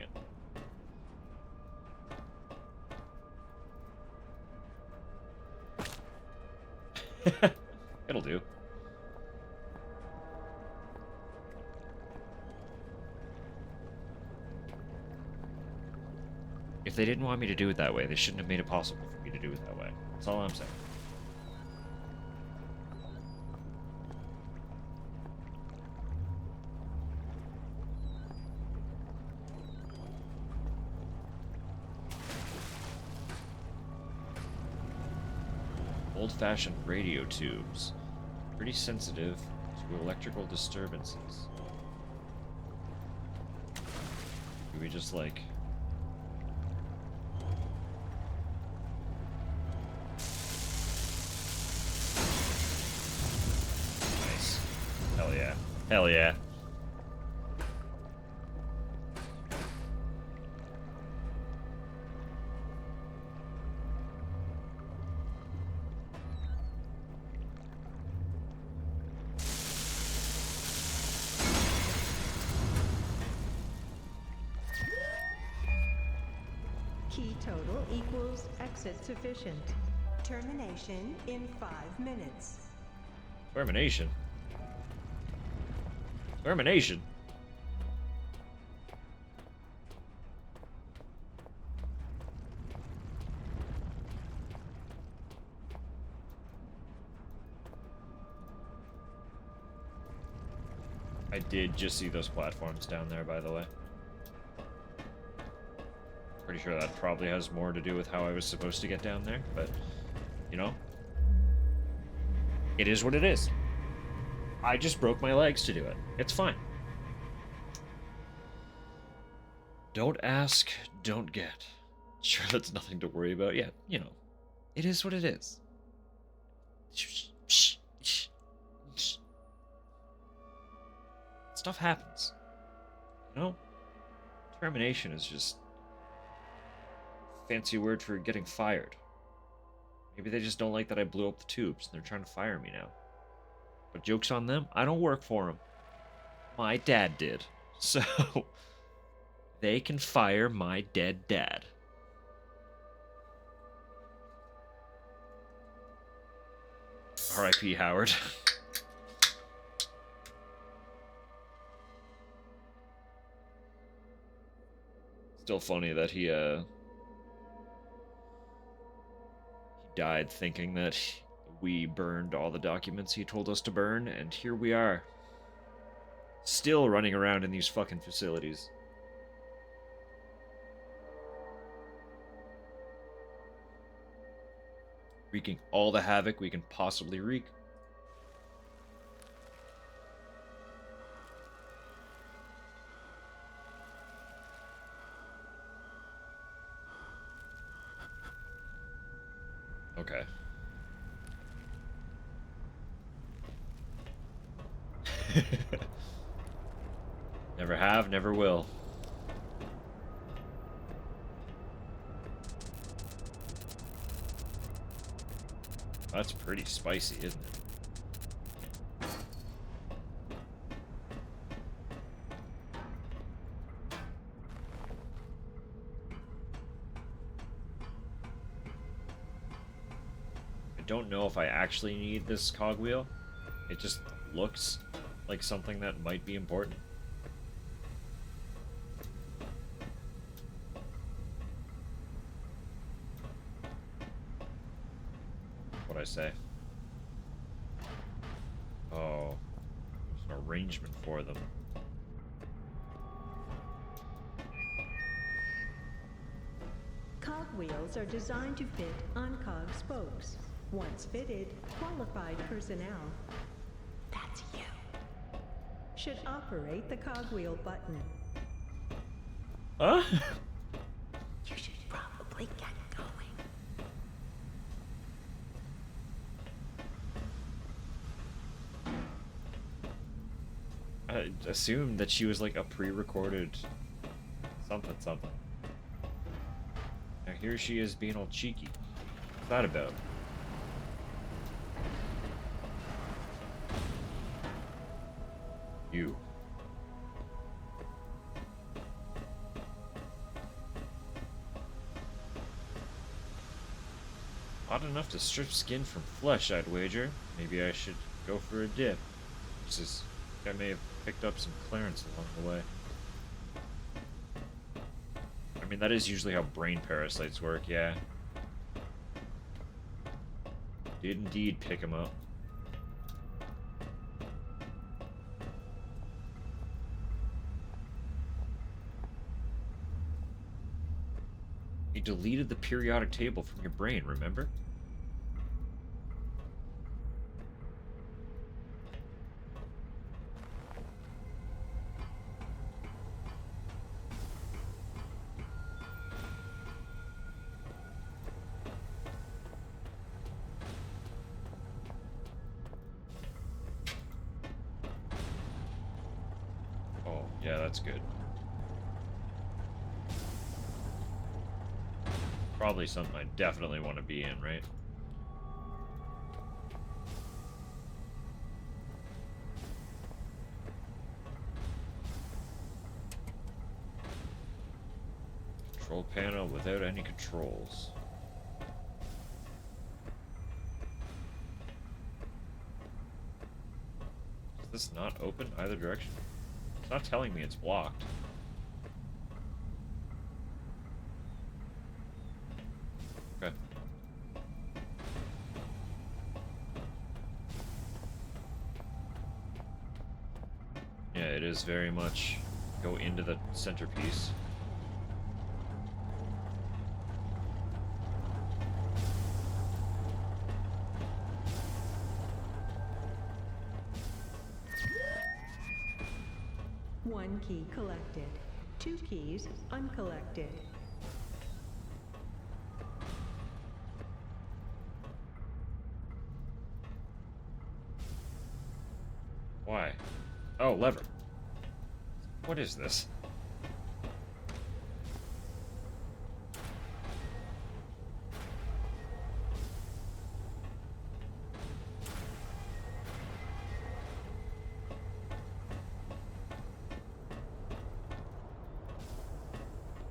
it. It'll do. If they didn't want me to do it that way, they shouldn't have made it possible for me to do it that way. That's all I'm saying. Old-fashioned radio tubes. Pretty sensitive to electrical disturbances. Do we just, like... Nice. Hell yeah. Hell yeah. Key total equals exit sufficient. Termination in 5 minutes. Termination? Termination? I did just see those platforms down there, by the way. Pretty sure that probably has more to do with how I was supposed to get down there, but, you know, it is what it is. I just broke my legs to do it. It's fine. Don't ask, don't get. Sure, that's nothing to worry about. Yeah, you know, it is what it is. Stuff happens. You know? Termination is just fancy word for getting fired. Maybe they just don't like that I blew up the tubes and they're trying to fire me now. But joke's on them. I don't work for them. My dad did. So they can fire my dead dad. R.I.P. Howard. Still funny that he died thinking that we burned all the documents he told us to burn, and here we are. Still running around in these fucking facilities. Wreaking all the havoc we can possibly wreak. Okay. Never have, never will. That's pretty spicy, isn't it? I don't know if I actually need this cogwheel. It just looks like something that might be important. What'd I say? Oh, there's an arrangement for them. Cogwheels are designed to fit on cog spokes. Once fitted, qualified personnel, that's you, should operate the cogwheel button. Huh? You should probably get going. I assumed that she was like a pre-recorded something something. Now here she is being all cheeky. What's that about? You. Hot enough to strip skin from flesh, I'd wager. Maybe I should go for a dip. I may have picked up some clearance along the way. I mean, that is usually how brain parasites work, yeah. Did indeed pick him up. You deleted the periodic table from your brain, remember? Oh, yeah, that's good. Probably something I definitely want to be in, right? Control panel without any controls. Is this not open either direction? It's not telling me it's blocked. Okay. Yeah, it is very much go into the centerpiece. One key collected. 2 keys uncollected. Why? Oh, lever. What is this?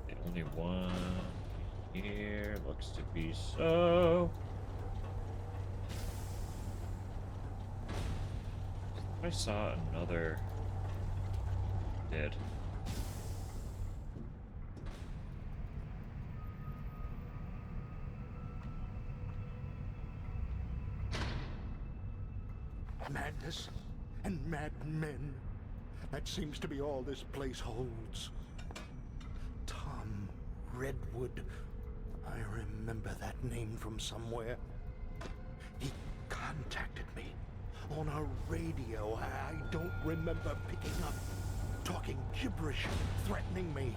The only one here looks to be so. I saw another did. Madness and madmen. That seems to be all this place holds. Tom Redwood. I remember that name from somewhere. He contacted me on a radio. I don't remember picking up. Talking gibberish, threatening me.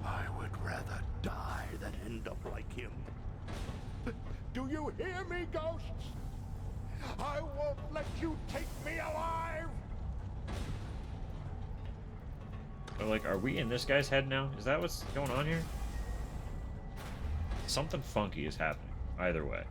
I would rather die than end up like him. Do you hear me, ghosts? I won't let you take me alive! So, like, are we in this guy's head now? Is that what's going on here? Something funky is happening, either way.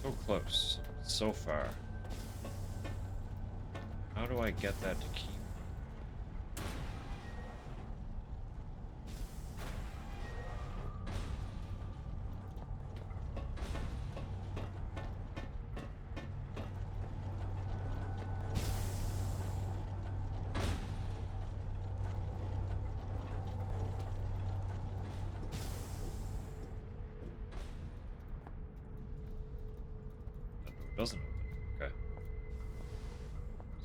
So close. So far. How do I get that to keep? That door doesn't open. Okay.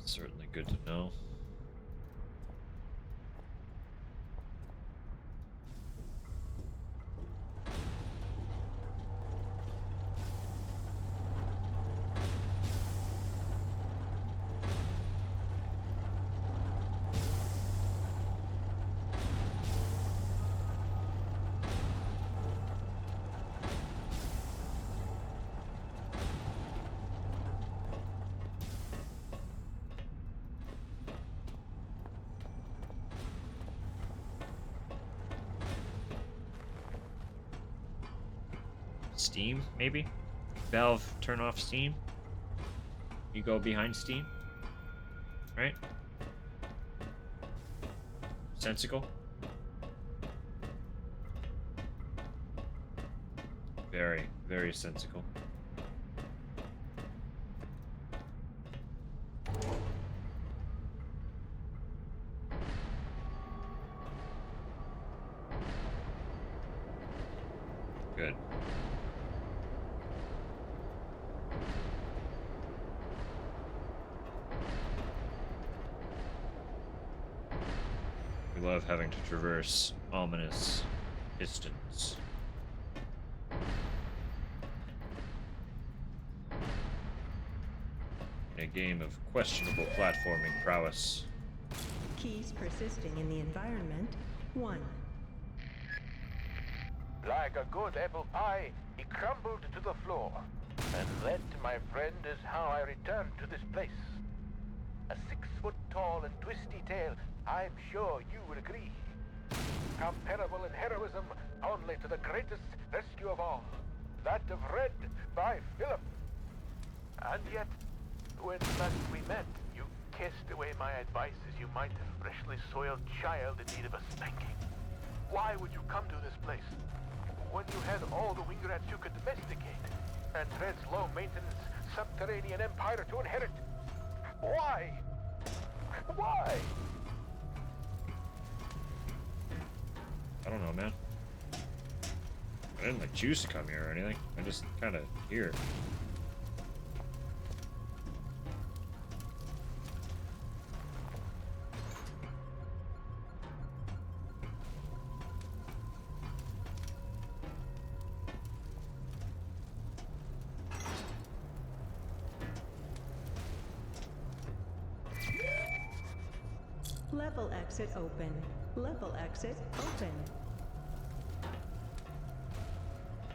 Certainly good to know. Steam, maybe? Valve, turn off Steam. You go behind Steam. Right? Sensical? Very, very sensical. Good. We love having to traverse ominous pistons. In a game of questionable platforming prowess. Keys persisting in the environment. 1. Like a good apple pie, he crumbled to the floor. And that, my friend, is how I returned to this place. A 6-foot-tall and twisty tale, I'm sure you would agree. Comparable in heroism only to the greatest rescue of all, that of Red by Philip. And yet, when last we met, you cast away my advice as you might a freshly soiled child in need of a spanking. Why would you come to this place when you had all the wing rats you could domesticate and Red's low-maintenance subterranean empire to inherit? Why? Why? I don't know, man. I didn't like choose to come here or anything. I just kind of here. Level exit open. Level exit open.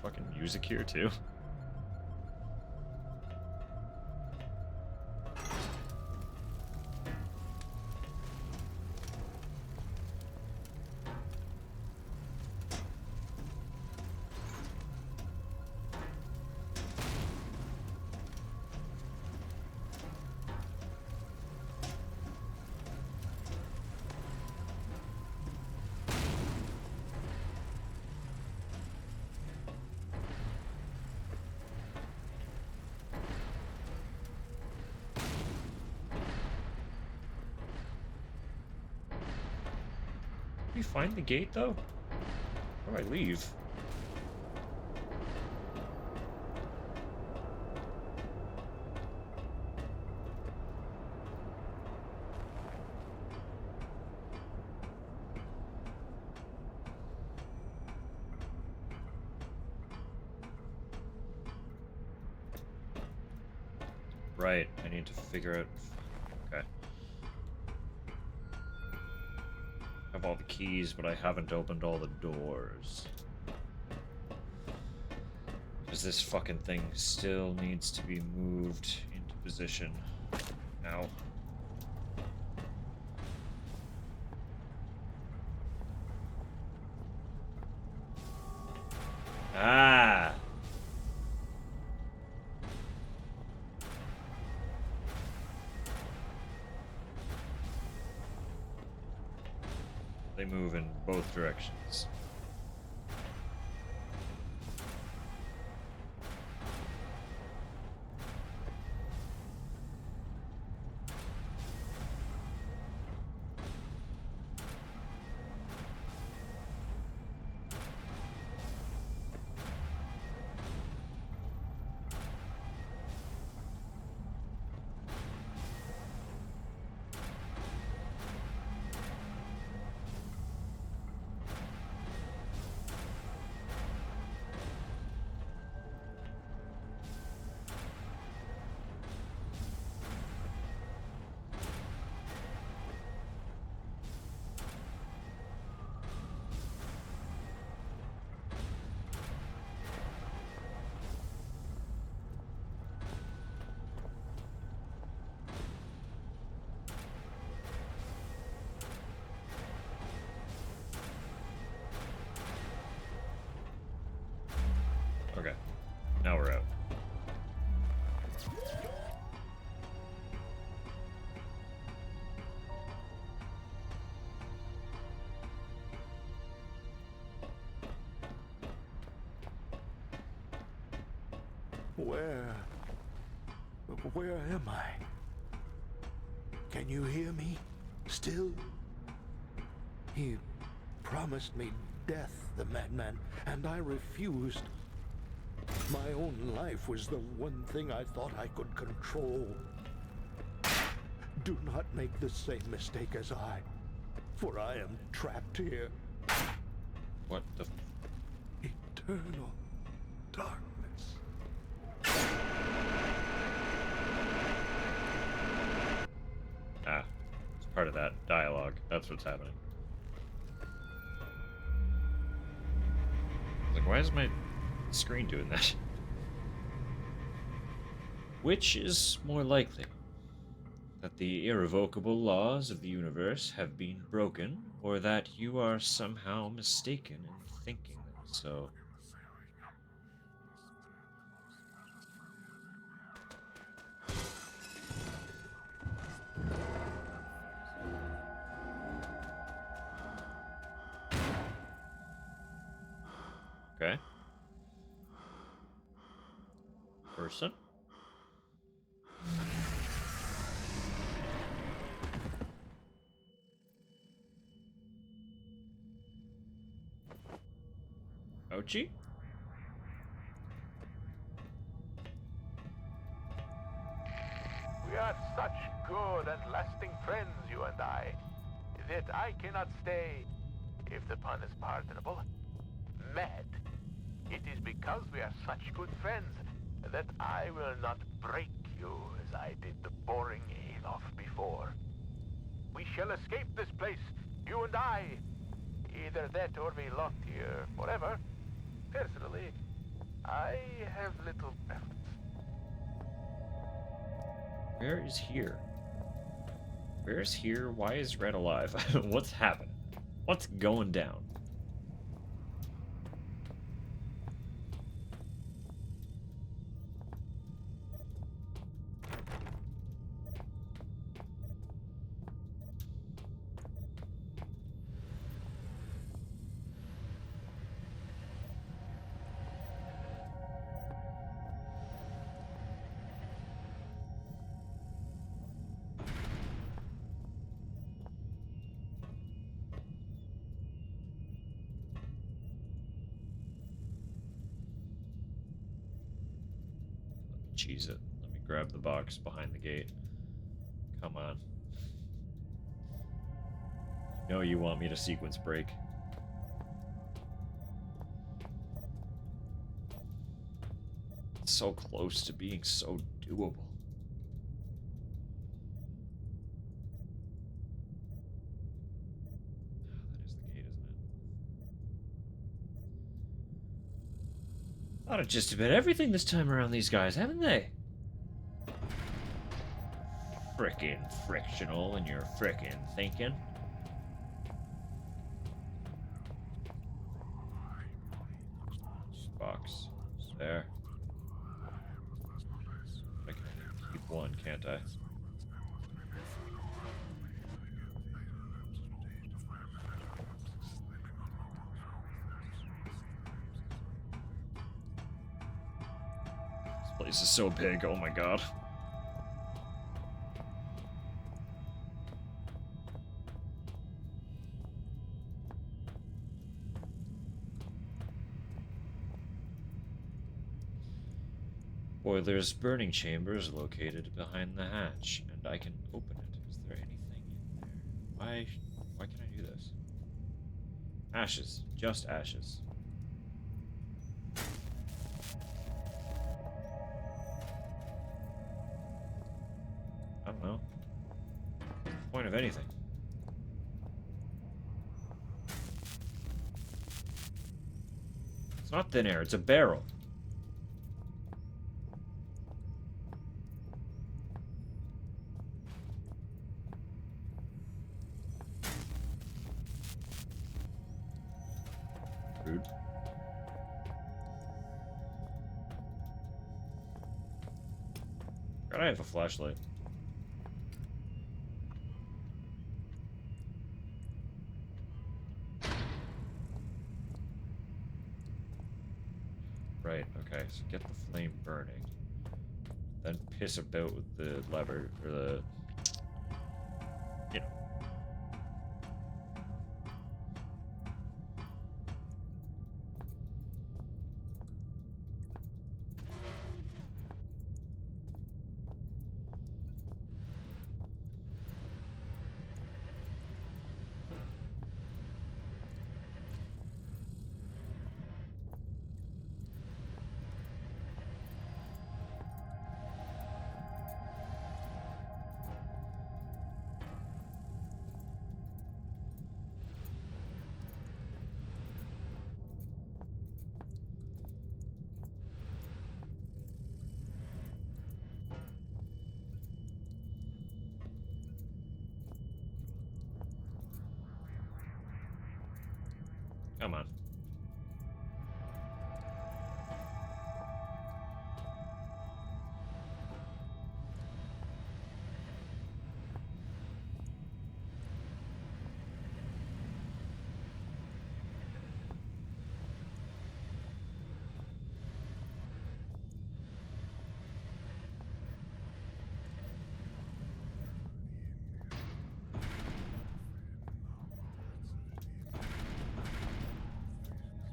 Fucking music here too. Did we find the gate though? How do I leave? Right, I need to figure out. Okay. I have all the keys, but I haven't opened all the doors. Because this fucking thing still needs to be moved into position. Ow. Ah! They move in both directions. Okay, now we're out. Where am I? Can you hear me? Still? He promised me death, the madman, and I refused. My own life was the one thing I thought I could control. Do not make the same mistake as I, for I am trapped here. What the? Eternal darkness. Ah, it's part of that dialogue. That's what's happening. Like, why is my screen doing that? Which is more likely? That the irrevocable laws of the universe have been broken, or that you are somehow mistaken in thinking them so? Okay. Person. Ouchie. We are such good and lasting friends, you and I, that I cannot stay, if the pun is pardonable, mad. It is because we are such good friends that I will not break you as I did the boring Alof before. We shall escape this place, you and I. Either that or be locked here forever. Personally, I have little preference. Where is here? Where is here? Why is Red alive? What's happening? What's going down? Cheese it. Let me grab the box behind the gate. Come on. You know you want me to sequence break. It's so close to being so doable. That is the gate, isn't it? Thought of just about everything this time around, these guys, haven't they? Frickin' frictional in your frickin' thinking. Box. There. I can only keep one, can't I? place is so big. Oh my god. Boiler's burning chamber is located behind the hatch, and I can open it. Is there anything in there? Why can I do this? Ashes. Just ashes. I don't know. Point of anything. It's not thin air, it's a barrel. Rude. God, I have a flashlight. Right, okay, so get the flame burning. Then piss about with the lever, or the... you know. Come on.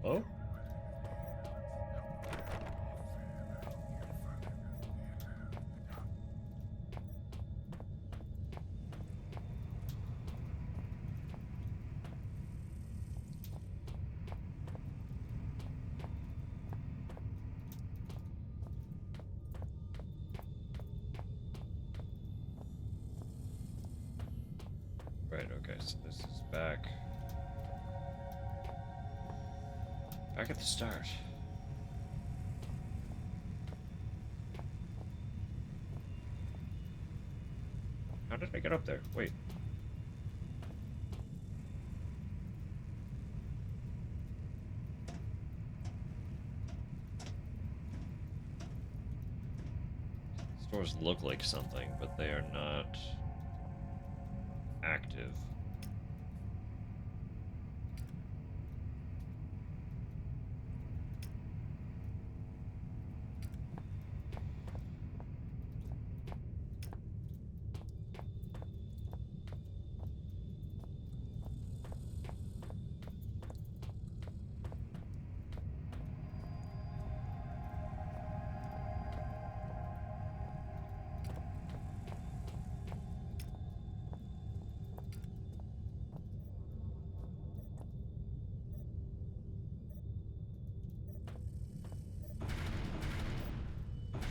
Oh? Right, okay, so this is back at the start. How did I get up there? Wait. These doors look like something, but they are not active.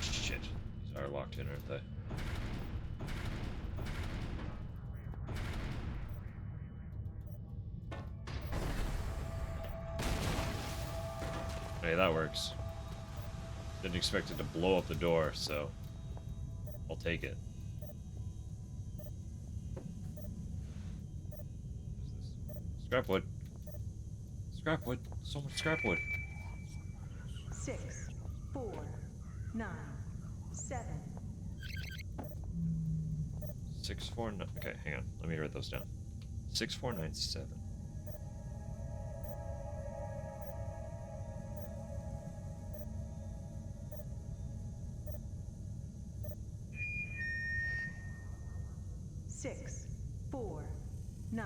Shit. These are locked in, aren't they? Hey, that works. Didn't expect it to blow up the door, so I'll take it. What is this? Scrap wood. Scrap wood. So much scrap wood. 6, 4, 9, 7. 649. Okay, hang on. Let me write those down. 6497. 6, 4, 9,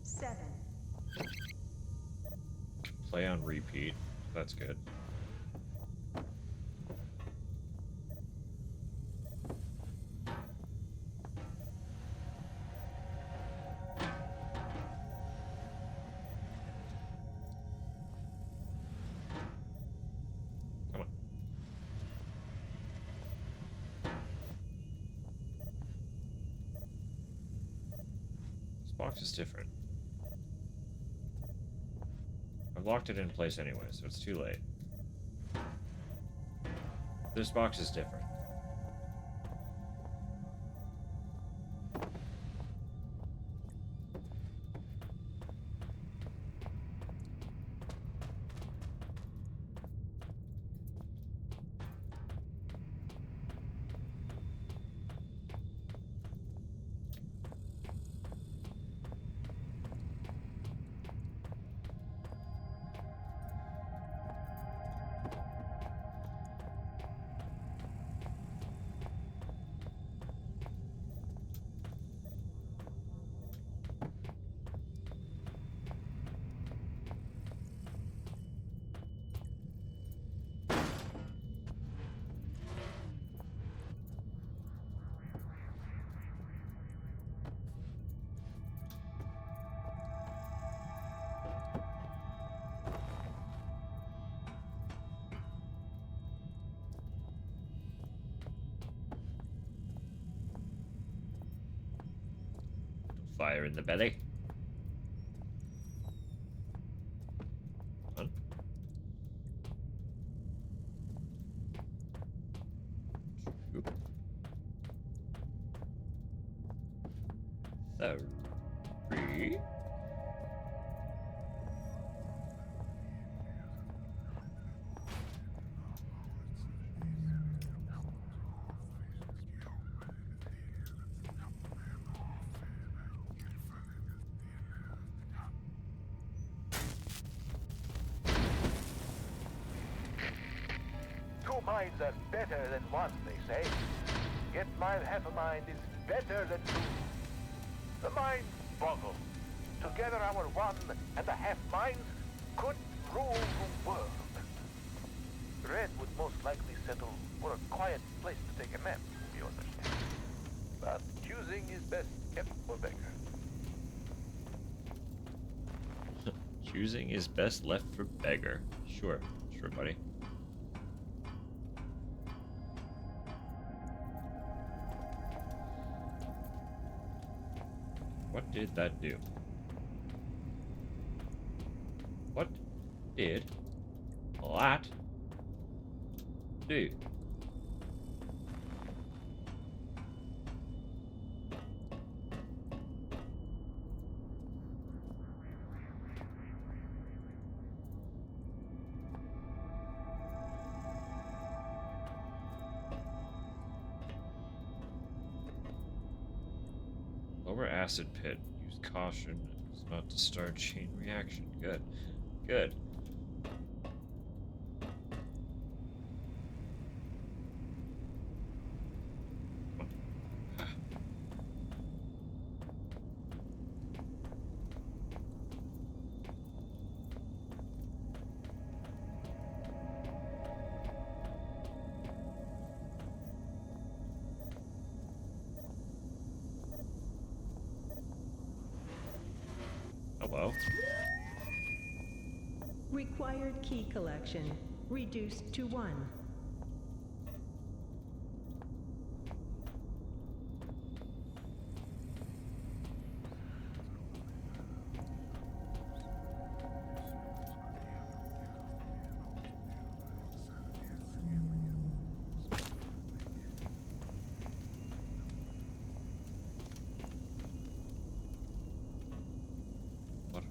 7. Play on repeat. That's good. Come on. This box is different. I've locked it in place anyway, so it's too late. This box is different. Fire in the belly. Come on. Oop. 3. Two minds are better than one, they say. Yet my half a mind is better than two. The mind boggle. Together our one and a half minds could rule the world. Red would most likely settle for a quiet place to take a nap, you understand. But choosing is best kept for beggar. Choosing is best left for beggar. Sure. Sure, buddy. What did that do? What did that do? Lower acid pit. Use caution as not to start chain reaction. Good. Good. Hello. Required key collection reduced to 1.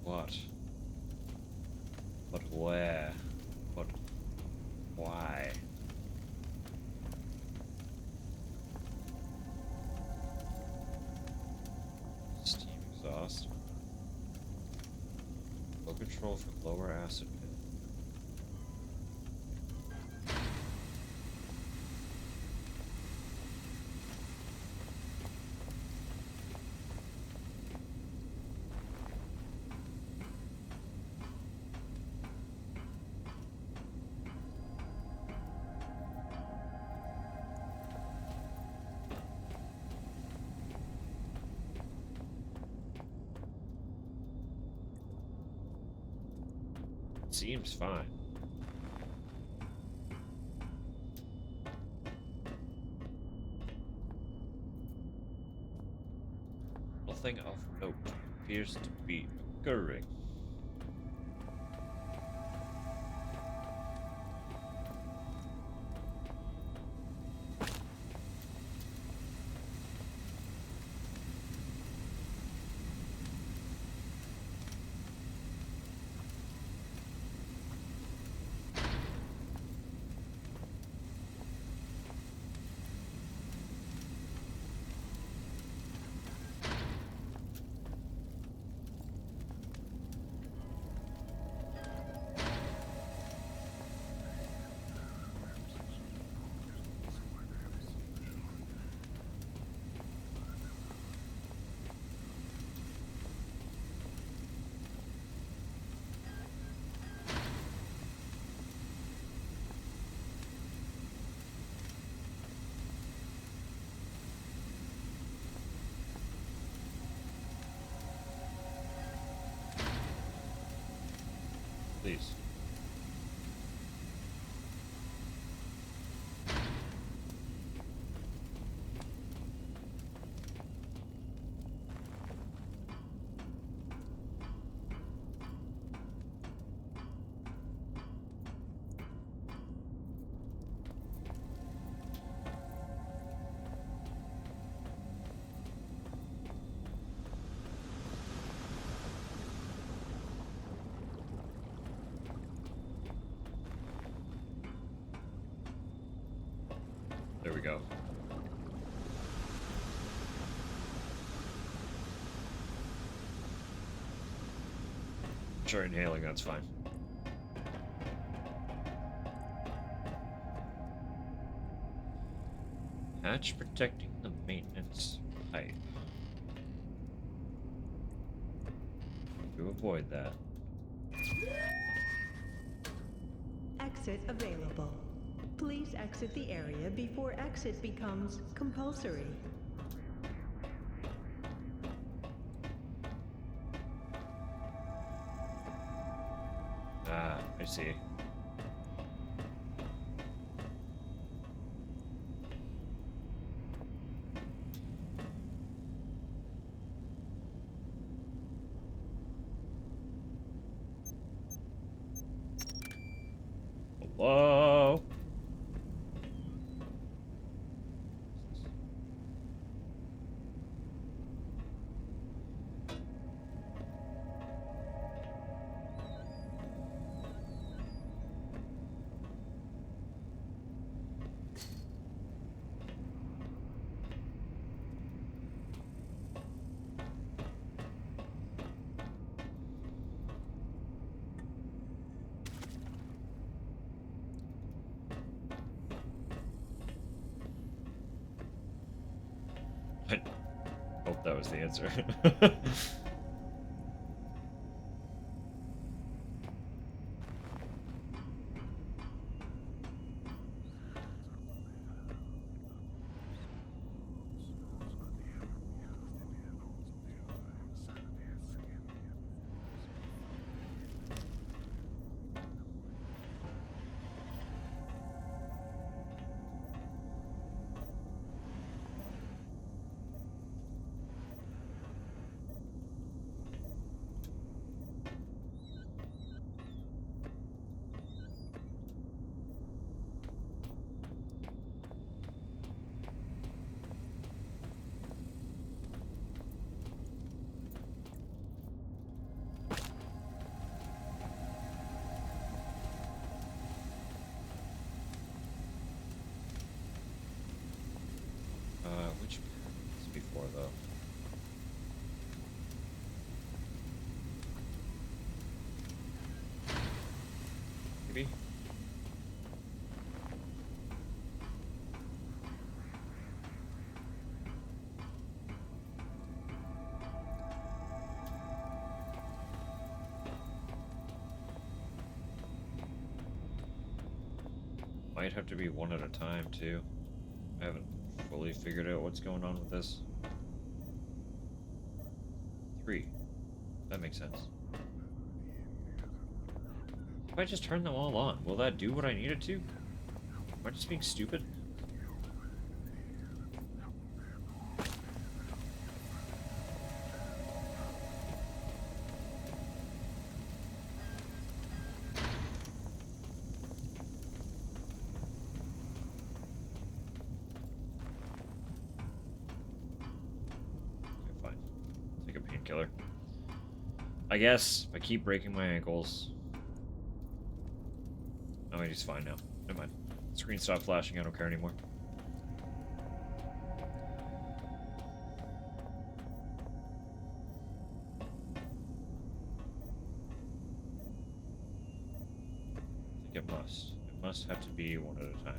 What? But where? But why? Steam exhaust. Low control for lower acid pit. seems fine. Nothing of note appears to be occurring. Please. There we go. Sure, inhaling, that's fine. Hatch protecting the maintenance pipe. To avoid that. Exit available. Please exit the area before exit becomes compulsory. Ah, I see. Hello? I hope that was the answer. Which is before though? Maybe? Might have to be one at a time too. I haven't fully figured out what's going on with this. 3. That makes sense. If I just turn them all on, will that do what I need it to? Am I just being stupid? Okay, fine. Take a painkiller. I guess if I keep breaking my ankles. Oh, he's fine now. Never mind. Screen stopped flashing. I don't care anymore. I think it must. It must have to be one at a time.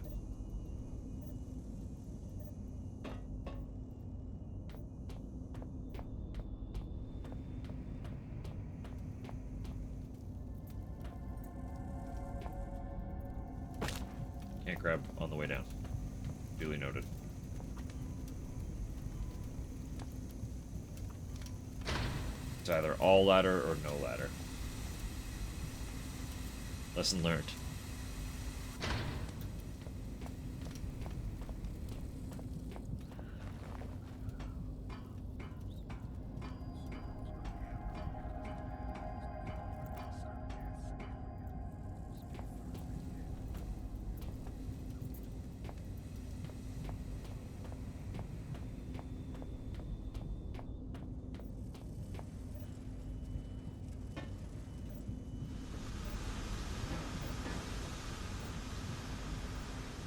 Can't grab on the way down. Duly noted. It's either all ladder or no ladder. Lesson learned.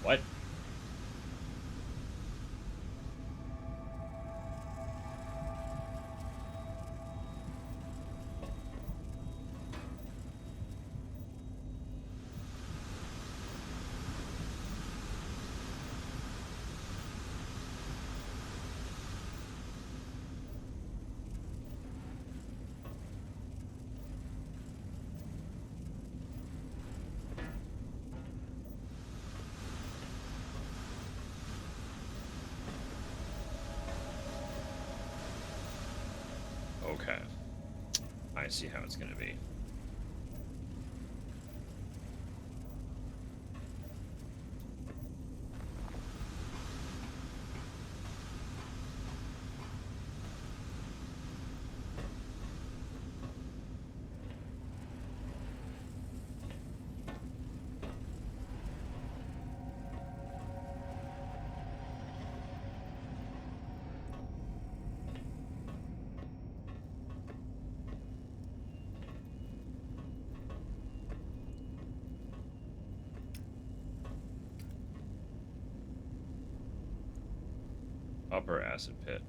What? Okay. I see how it's gonna be. Upper acid pit.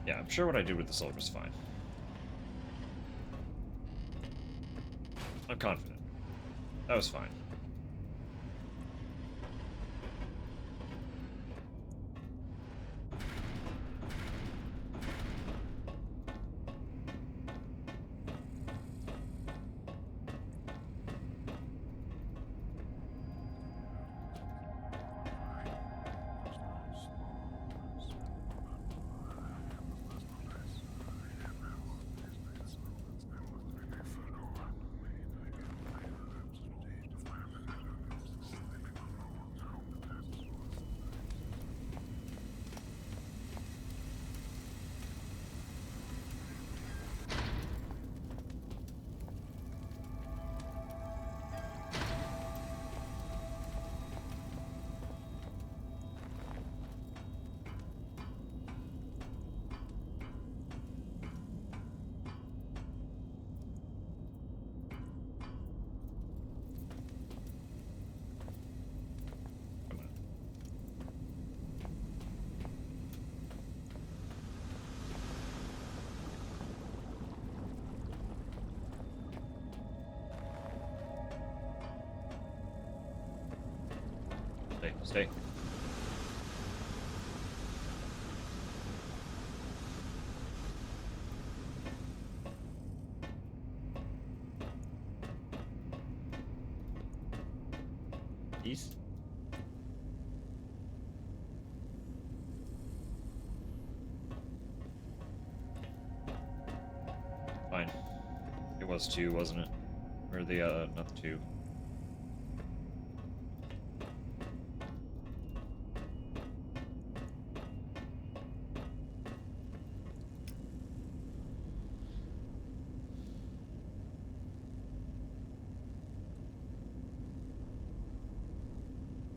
Yeah, I'm sure what I did with the silver was fine. I'm confident. That was fine. Come on. Stay, stay. East. was 2, wasn't it? Or the, not the 2.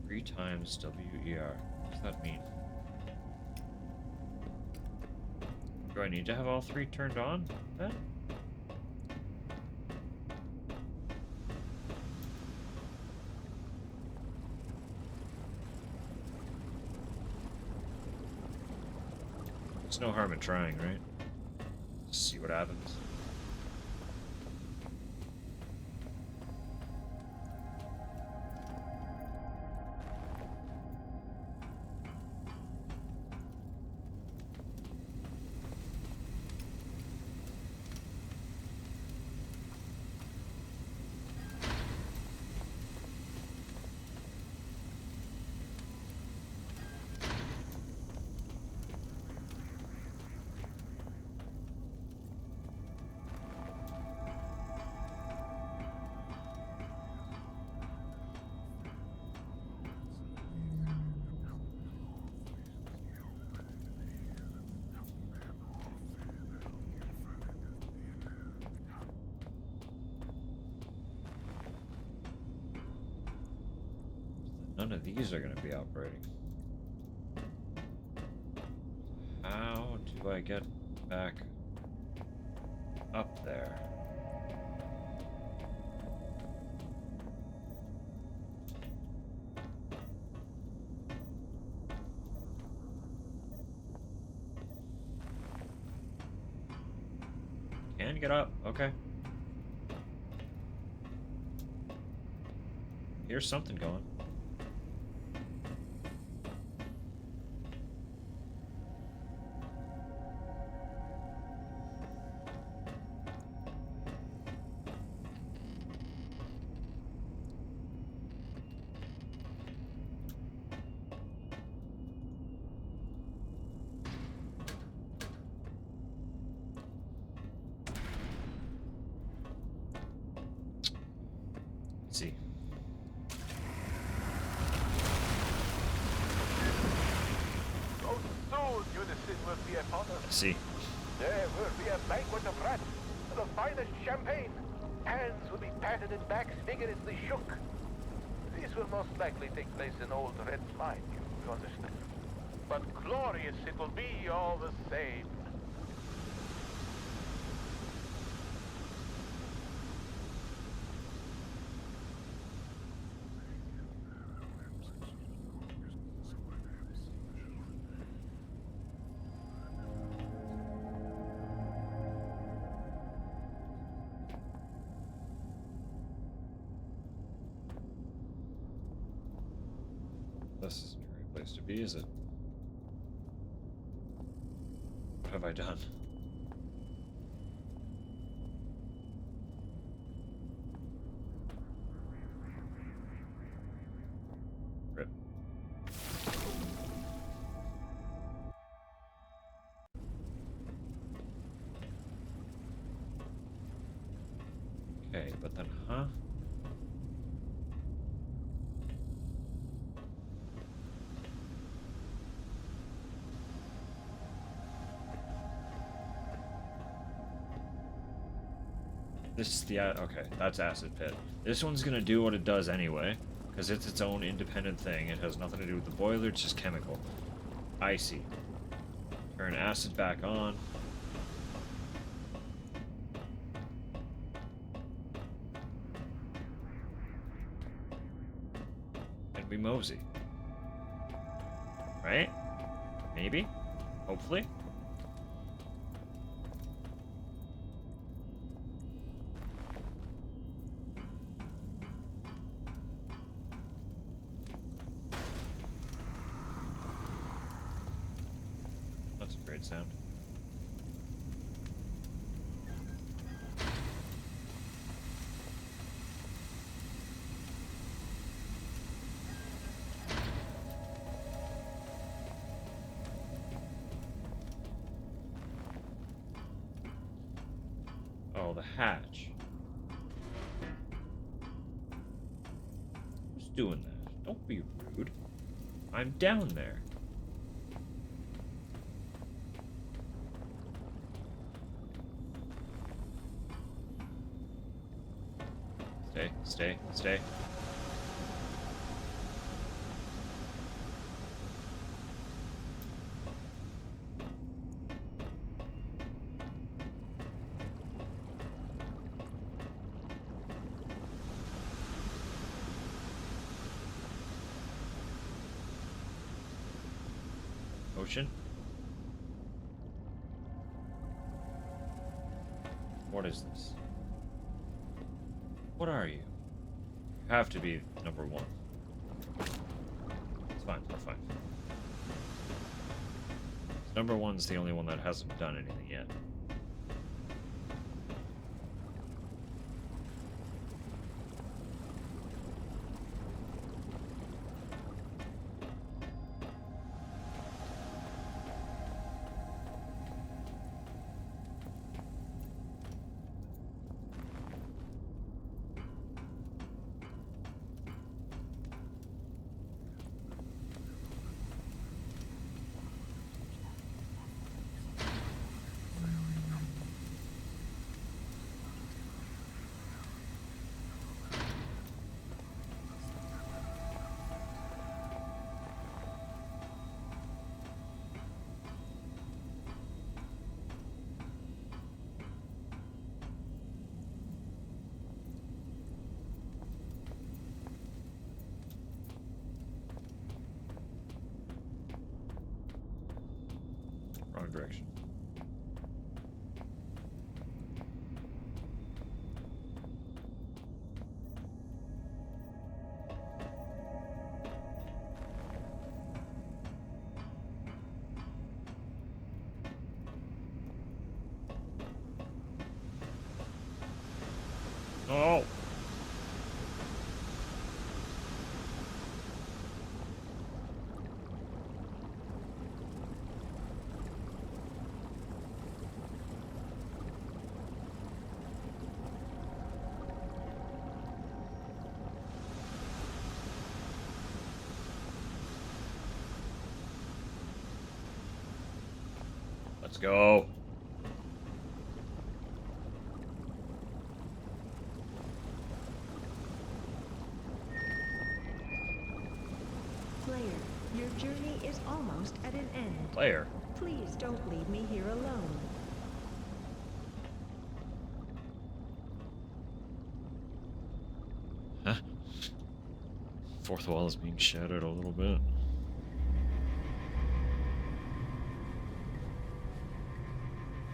Three times WER. What does that mean? Do I need to have all 3 turned on then? There's no harm in trying, right? Just see what happens. None of these are going to be operating. How do I get back up there? Can get up, okay. Here's something going. Let's see. So soon, Unison will be upon us. Let's see. There will be a banquet of rats, the finest champagne. Hands will be patted and backs vigorously shook. This will most likely take place in old Red Mine, you understand. But glorious it will be all the same. This isn't a great place to be, is it? What have I done? Rip. Okay, but then, huh? This is the, okay, that's Acid Pit. This one's gonna do what it does anyway, because it's its own independent thing. It has nothing to do with the boiler, it's just chemical. I see. Turn acid back on. And we mosey. Right? Maybe? Hopefully? That's a great sound. Oh, the hatch. doing that. Don't be rude. I'm down there. Stay, stay, stay. Ocean? What is this? What are you? You have to be number one. It's fine, we're fine. Number one's the only one that hasn't done anything yet. Wrong direction. Oh! Let's go. Player, your journey is almost at an end. Player. Please don't leave me here alone. Huh? Fourth wall is being shattered a little bit.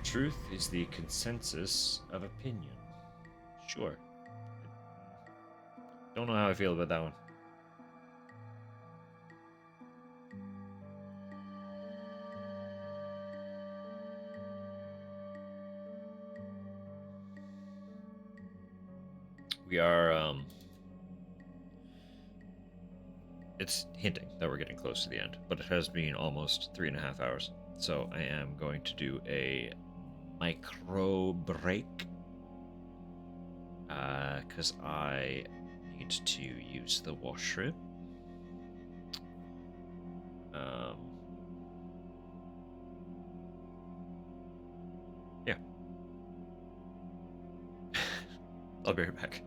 Truth is the consensus of opinion. Sure. Don't know how I feel about that one. We are, it's hinting that we're getting close to the end, but it has been almost 3.5 hours. So I am going to do a micro break, because I need to use the washroom. Yeah. I'll be right back.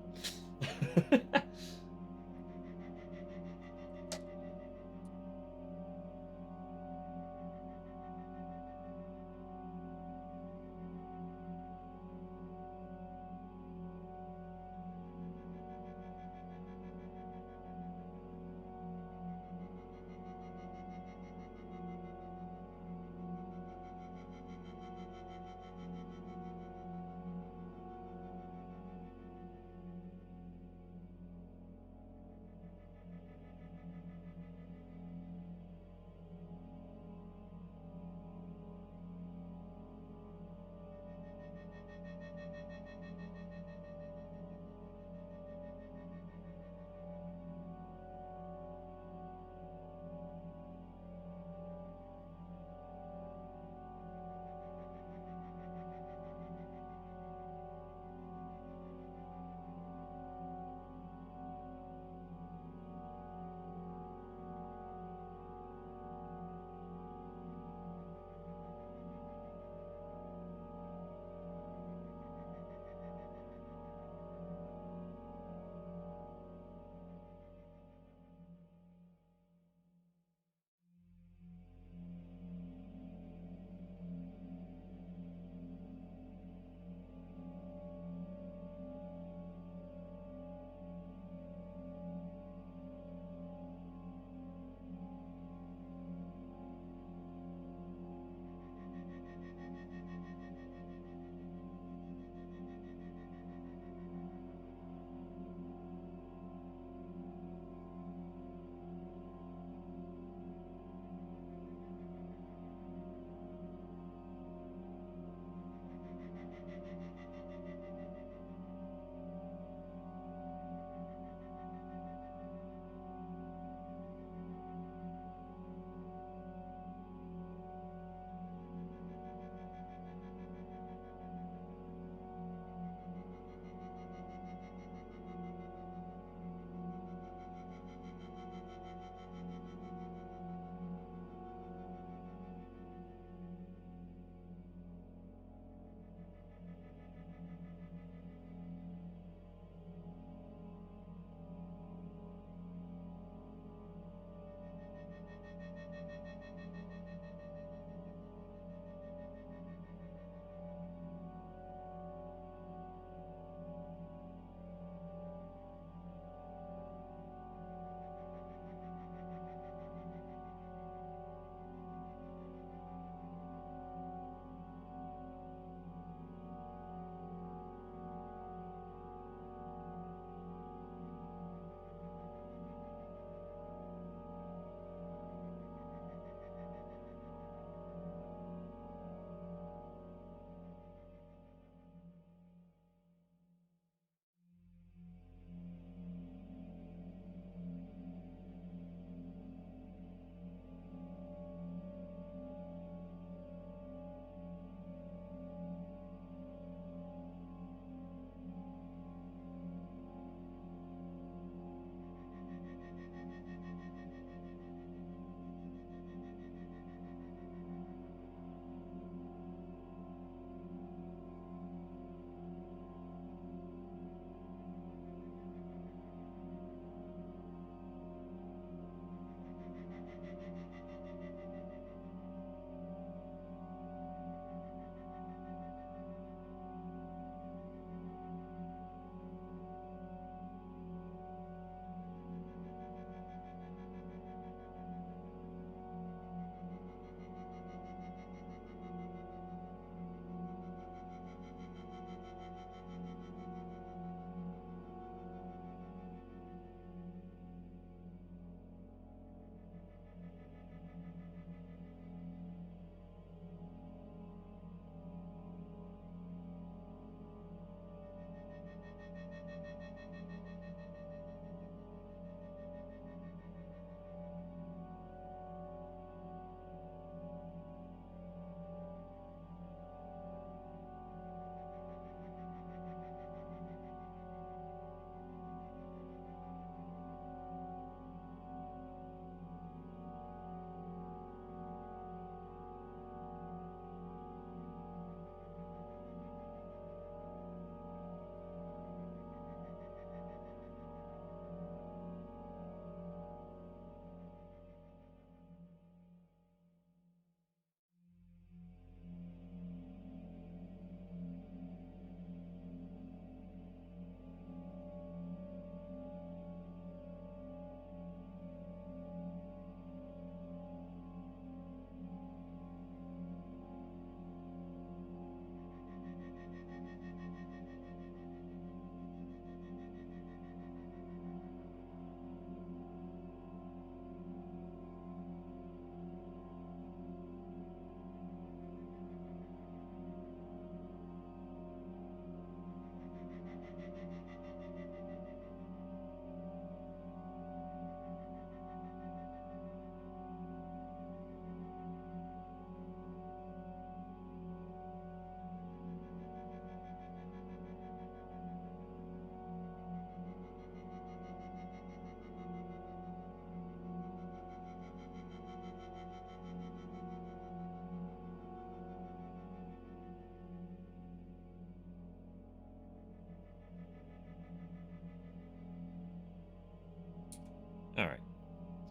Alright.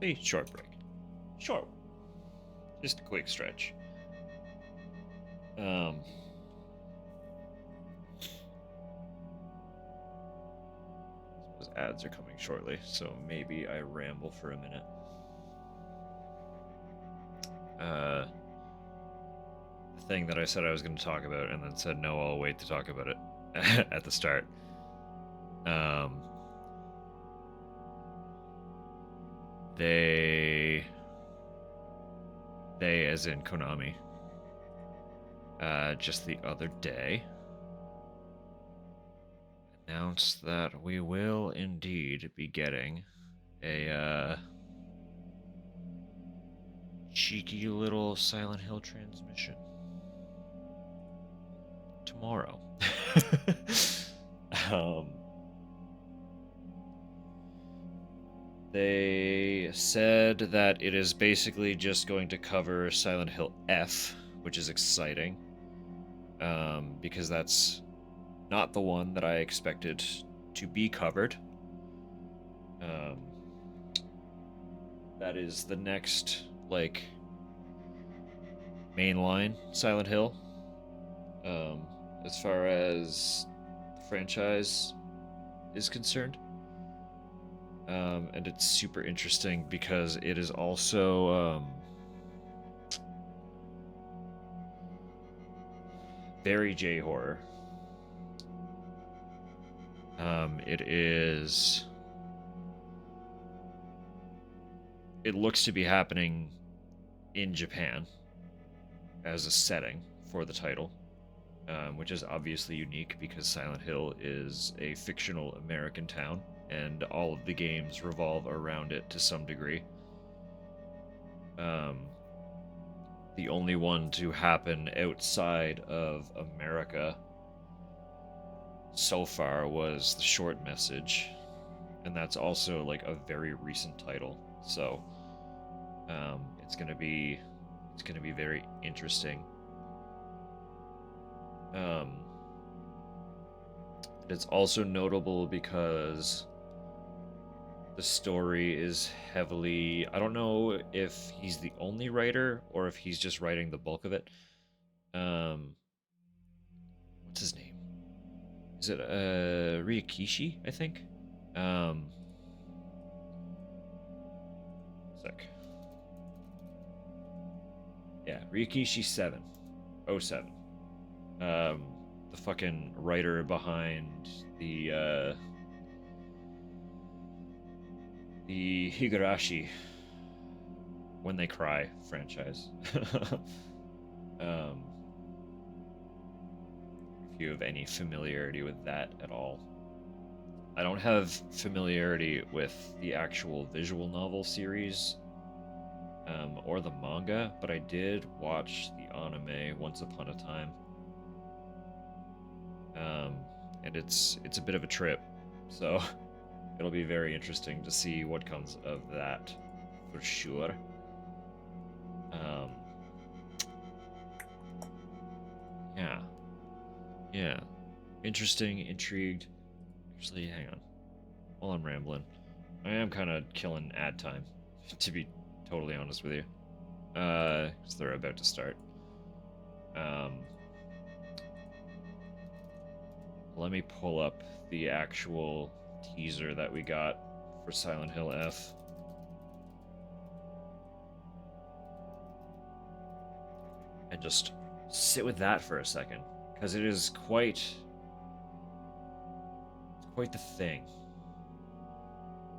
See, short break. Short one. Just a quick stretch. Suppose ads are coming shortly, so maybe I ramble for a minute. The thing that I said I was going to talk about and then said no, I'll wait to talk about it at the start. They as in Konami, just the other day announced that we will indeed be getting a cheeky little Silent Hill transmission tomorrow. They said that it is basically just going to cover Silent Hill F, which is exciting, because that's not the one that I expected to be covered. That is the next, like, mainline Silent Hill, as far as the franchise is concerned. And it's super interesting because it is also very J-horror. It looks to be happening in Japan as a setting for the title, which is obviously unique because Silent Hill is a fictional American town and all of the games revolve around it to some degree. The only one to happen outside of America so far was The Short Message, and that's also like a very recent title. So it's gonna be very interesting. It's also notable because the story is heavily, I don't know if he's the only writer or if he's just writing the bulk of it. What's his name? Is it Rikishi, I think? Sec. Yeah, Rikishi 707. The fucking writer behind the Higurashi When They Cry franchise. If you have any familiarity with that at all. I don't have familiarity with the actual visual novel series or the manga, but I did watch the anime Once Upon a Time. And it's a bit of a trip, so it'll be very interesting to see what comes of that, for sure. Yeah. Interesting, intrigued. Actually, hang on. While I'm rambling, I am kind of killing ad time, to be totally honest with you. Because they're about to start. Let me pull up the actual teaser that we got for Silent Hill F. And just sit with that for a second, because it is quite the thing.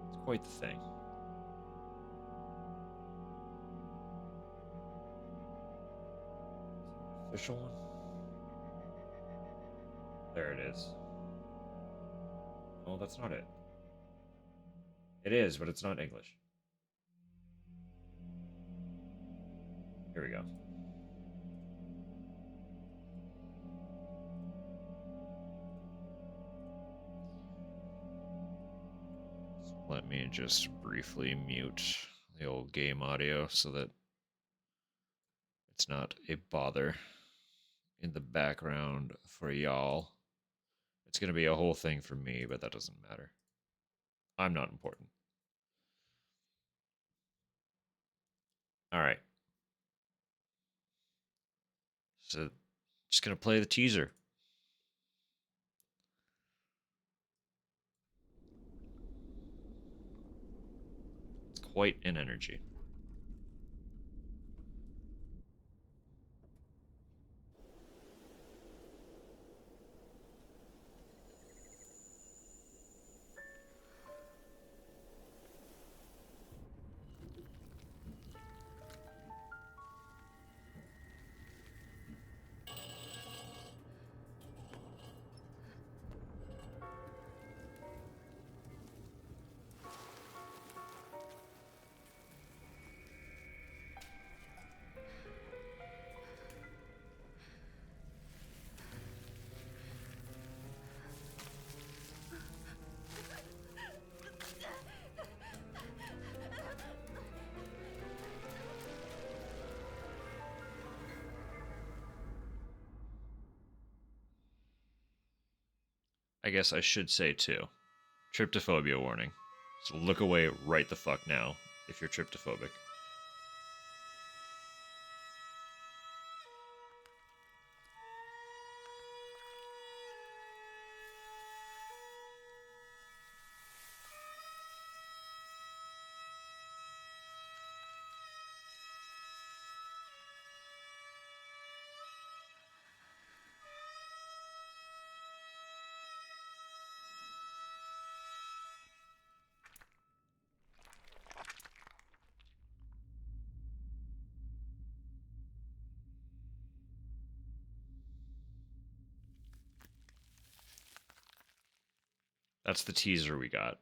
It's quite the thing. Official one? There it is. Oh, that's not it. It is, but it's not English. Here we go. So let me just briefly mute the old game audio so that it's not a bother in the background for y'all. It's going to be a whole thing for me, but that doesn't matter. I'm not important. All right. So, just gonna play the teaser. It's quite an energy. I guess I should say too. Tryptophobia warning. So look away right the fuck now if you're tryptophobic. That's the teaser we got.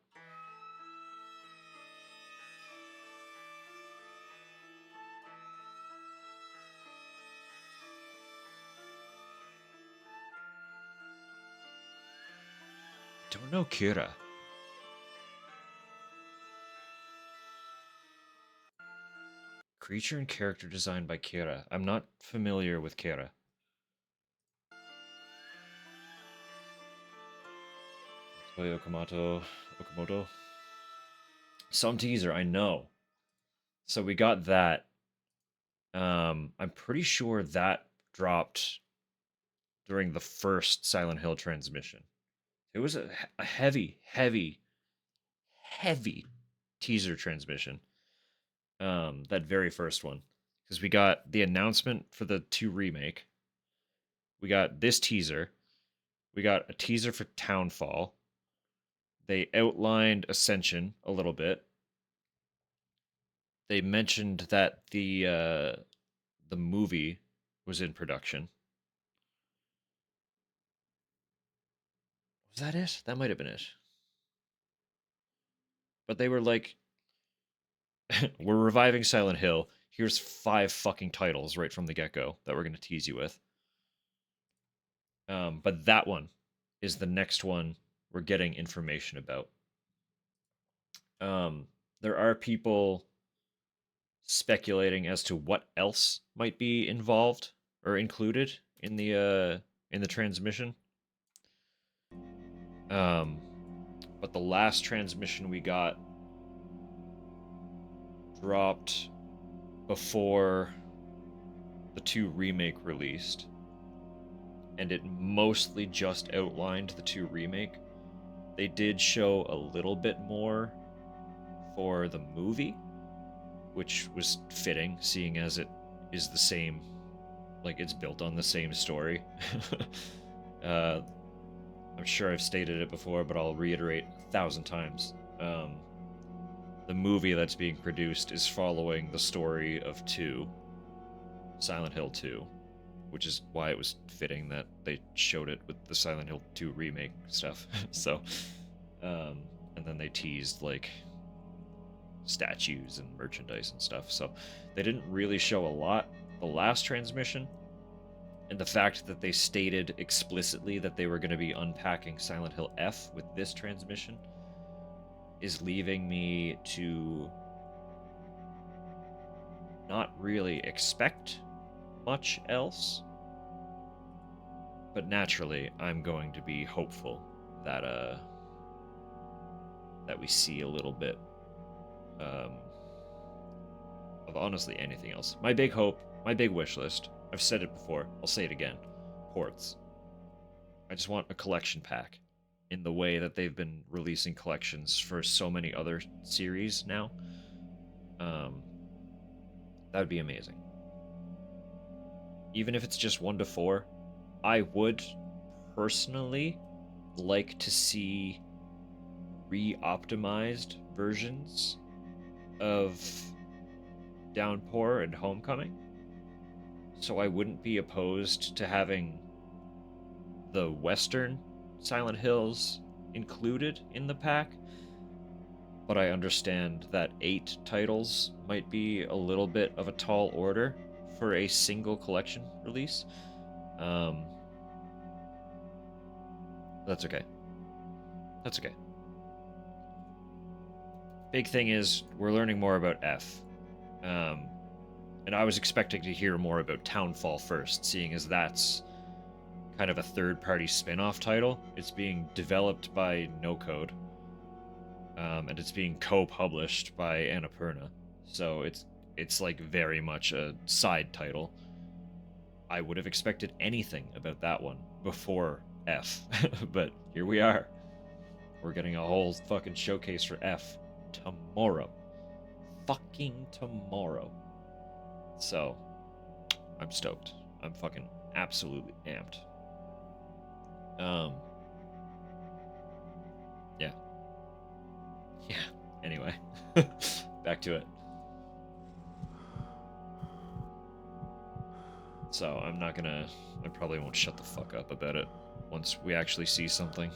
Don't know Kira. Creature and character designed by Kira. I'm not familiar with Kira. Toyo Okamoto. Some teaser, I know. So we got that. I'm pretty sure that dropped during the first Silent Hill transmission. It was a heavy, heavy, heavy teaser transmission. That very first one. Because we got the announcement for the 2 remake. We got this teaser. We got a teaser for Townfall. They outlined Ascension a little bit. They mentioned that the movie was in production. Was that it? That might have been it. But they were like, we're reviving Silent Hill. Here's 5 fucking titles right from the get-go that we're going to tease you with. But that one is the next one we're getting information about. There are people speculating as to what else might be involved or included in the transmission. But the last transmission we got dropped before the 2 remake released, and it mostly just outlined the 2 remake. They did show a little bit more for the movie, which was fitting, seeing as it is the same, like it's built on the same story. I'm sure I've stated it before, but I'll reiterate 1,000 times. The movie that's being produced is following the story of 2, Silent Hill 2, which is why it was fitting that they showed it with the Silent Hill 2 remake stuff. So, and then they teased like statues and merchandise and stuff. So they didn't really show a lot the last transmission. And the fact that they stated explicitly that they were going to be unpacking Silent Hill F with this transmission is leaving me to not really expect much else. But naturally, I'm going to be hopeful that that we see a little bit of honestly anything else. My big hope, my big wish list, I've said it before, I'll say it again. Ports. I just want a collection pack in the way that they've been releasing collections for so many other series now. That would be amazing. Even if it's just 1 to 4, I would personally like to see re-optimized versions of Downpour and Homecoming. So I wouldn't be opposed to having the Western Silent Hills included in the pack, but I understand that 8 titles might be a little bit of a tall order for a single collection release. That's okay. That's okay. Big thing is, we're learning more about F. And I was expecting to hear more about Townfall first, seeing as that's kind of a third-party spin-off title. It's being developed by No Code, and it's being co-published by Annapurna. So it's like very much a side title. I would have expected anything about that one before F, but here we are. We're getting a whole fucking showcase for F tomorrow. Fucking tomorrow. So, I'm stoked. I'm fucking absolutely amped. Yeah. Yeah, anyway. Back to it. So, I probably won't shut the fuck up about it once we actually see something.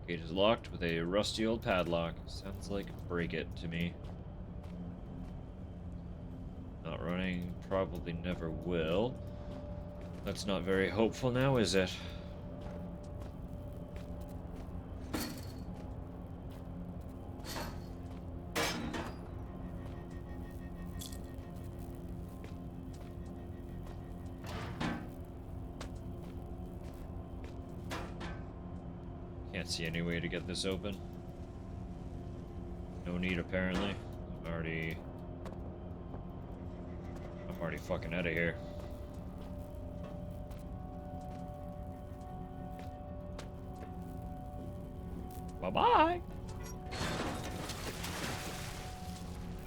Gate is locked with a rusty old padlock. Sounds like break it to me. Not running, probably never will. That's not very hopeful now, is it? Can't see any way to get this open. No need, apparently. I'm already fucking out of here. Bye-bye!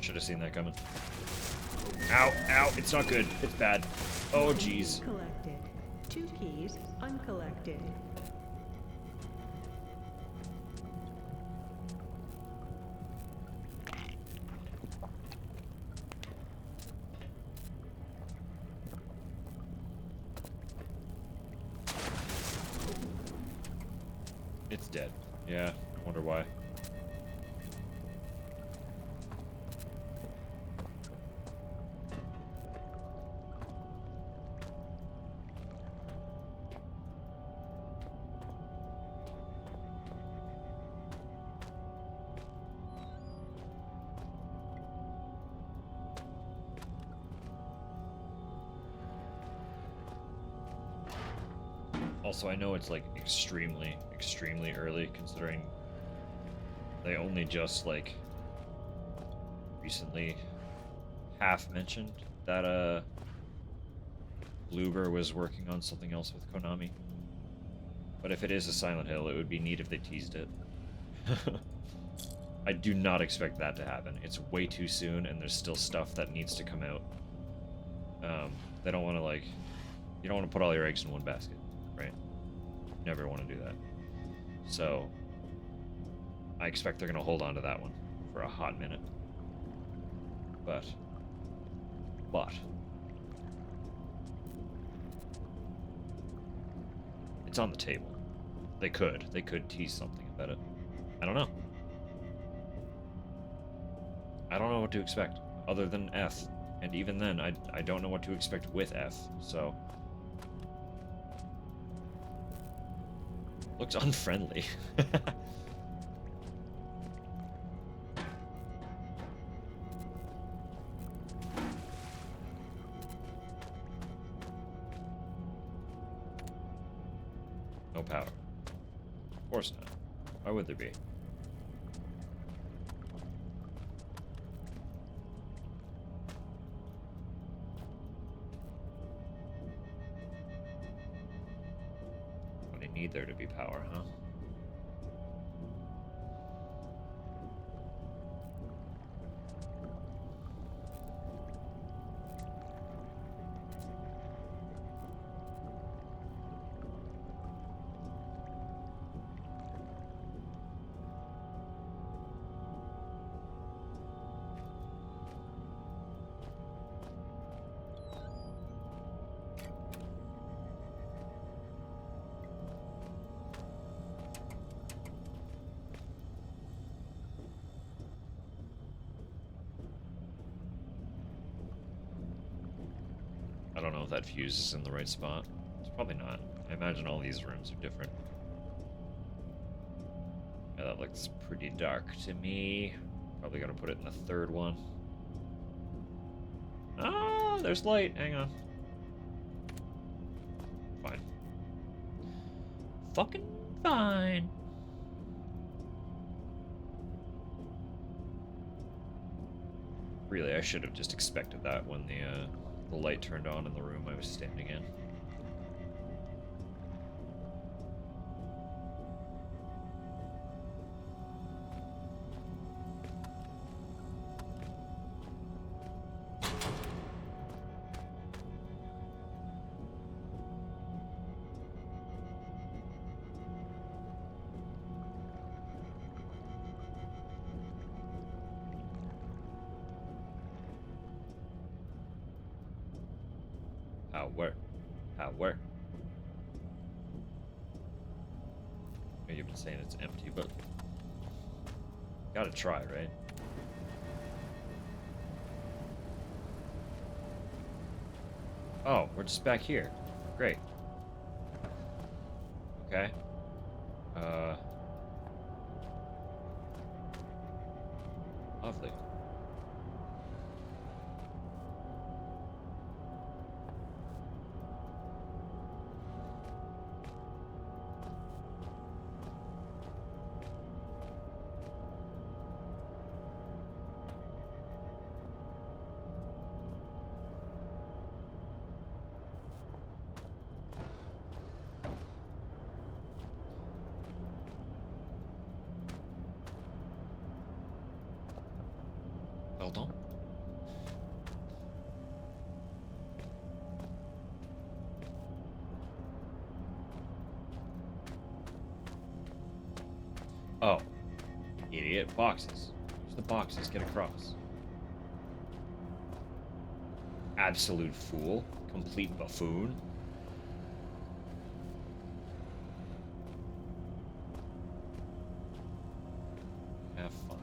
Should have seen that coming. Ow, ow, it's not good. It's bad. Oh, jeez. Collected. 2 keys uncollected. It's dead. Yeah, I wonder why. Also, I know it's like extremely early considering they only just like recently half mentioned that Bloober was working on something else with Konami. But if it is a Silent Hill, it would be neat if they teased it. I do not expect that to happen. It's way too soon and there's still stuff that needs to come out. They don't want to like, you don't want to put all your eggs in one basket, right? Never want to do that. So, I expect they're going to hold on to that one for a hot minute. But, it's on the table. They could tease something about it. I don't know. I don't know what to expect other than F. And even then, I don't know what to expect with F, so... Looks unfriendly. No power. Of course not. Why would there be? But I need there to be power, huh? I don't know if that fuse is in the right spot. It's probably not. I imagine all these rooms are different. Yeah, that looks pretty dark to me. Probably gotta put it in the third one. Ah, there's light. Hang on. Fine. Fucking fine. Really, I should have just expected that when the light turned on in the room I was standing in. Where? Where? You've been saying it's empty, but gotta try, right? Oh, we're just back here. Great. Okay. Lovely. Well done. Oh. Idiot. Boxes. Where's the boxes? Get across. Absolute fool. Complete buffoon. Have fun.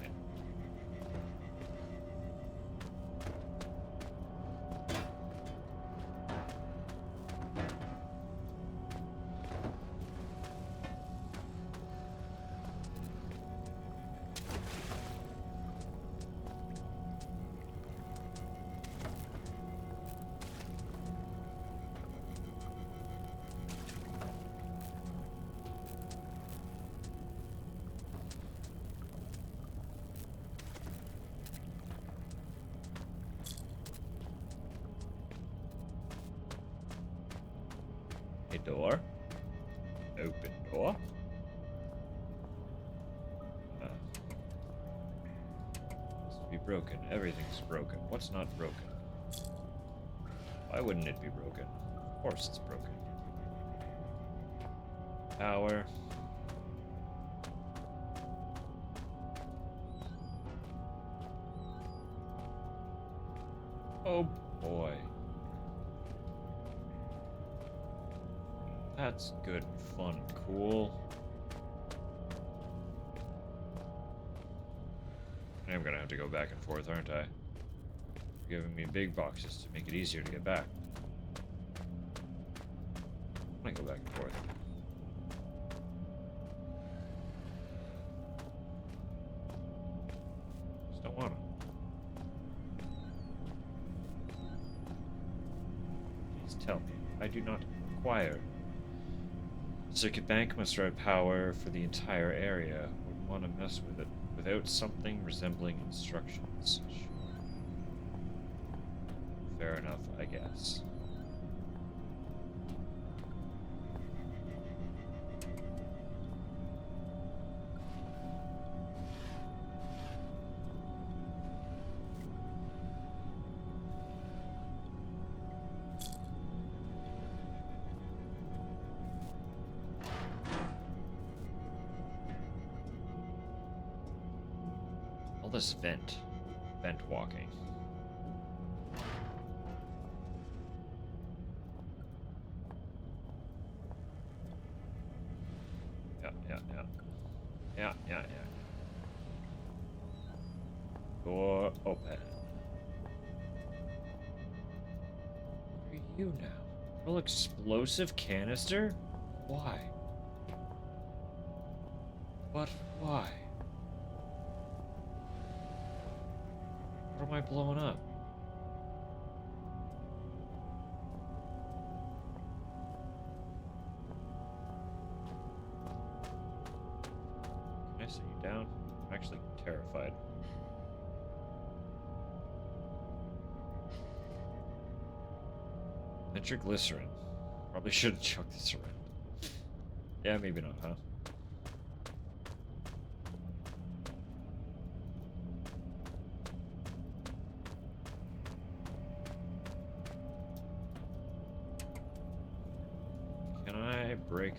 A door. Open door. Must be broken. Everything's broken. What's not broken? Why wouldn't it be broken? Of course it's broken. Power. Oh boy. That's good, fun, cool. I'm gonna have to go back and forth, aren't I? You're giving me big boxes to make it easier to get back. I might go back and forth. Just don't wanna. Please tell me I do not acquire Circuit bank must route power for the entire area. Wouldn't want to mess with it without something resembling instructions. Sure. Fair enough, I guess. All this vent walking. Yeah. Door open. Who are you now? Little explosive canister? Why? But why? What am I blowing up? Can I sit you down? I'm actually terrified. Nitroglycerin. Probably shouldn't chuck this around. Yeah, maybe not, huh? Can I break?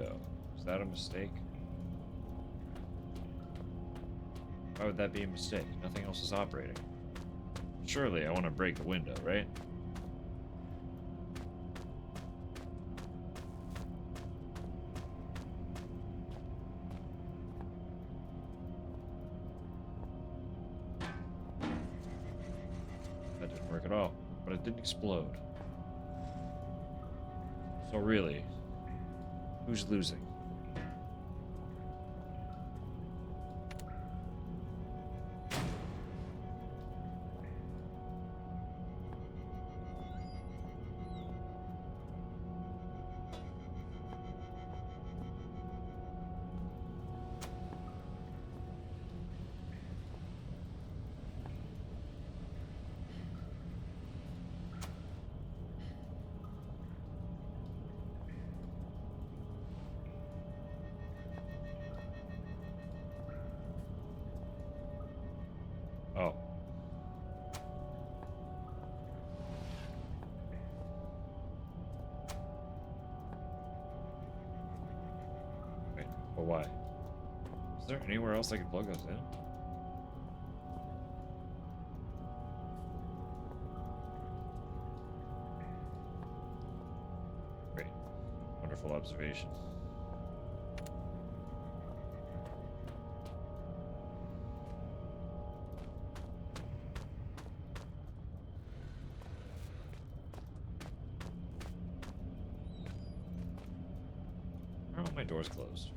No. Is that a mistake? Why would that be a mistake? Nothing else is operating. Surely I want to break the window, right? That didn't work at all, but it didn't explode. So really, who's losing? Oh. Wait, but why? Is there anywhere else I could plug those in? Great. Wonderful observation. Why are all my doors closed?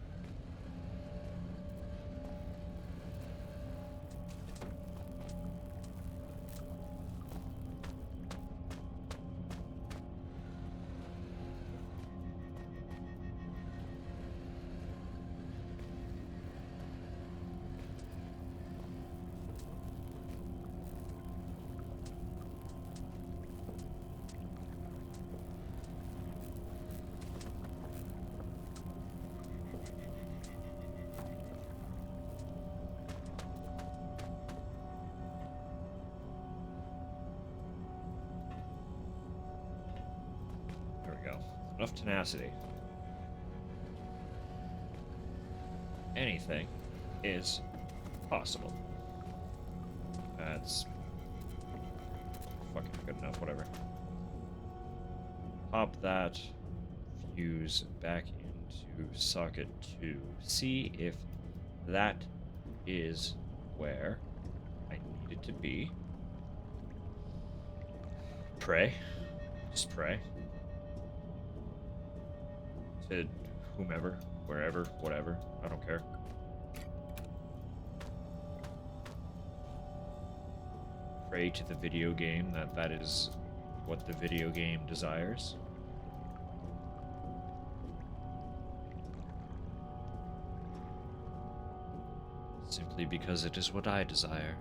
There we go. Enough tenacity. Anything is possible. That's fucking good enough, whatever. Pop that fuse back into socket 2. See if that is where I need it to be. Pray. Just pray. To whomever, wherever, whatever. I don't care. Pray to the video game that is what the video game desires. simply because it is what I desire.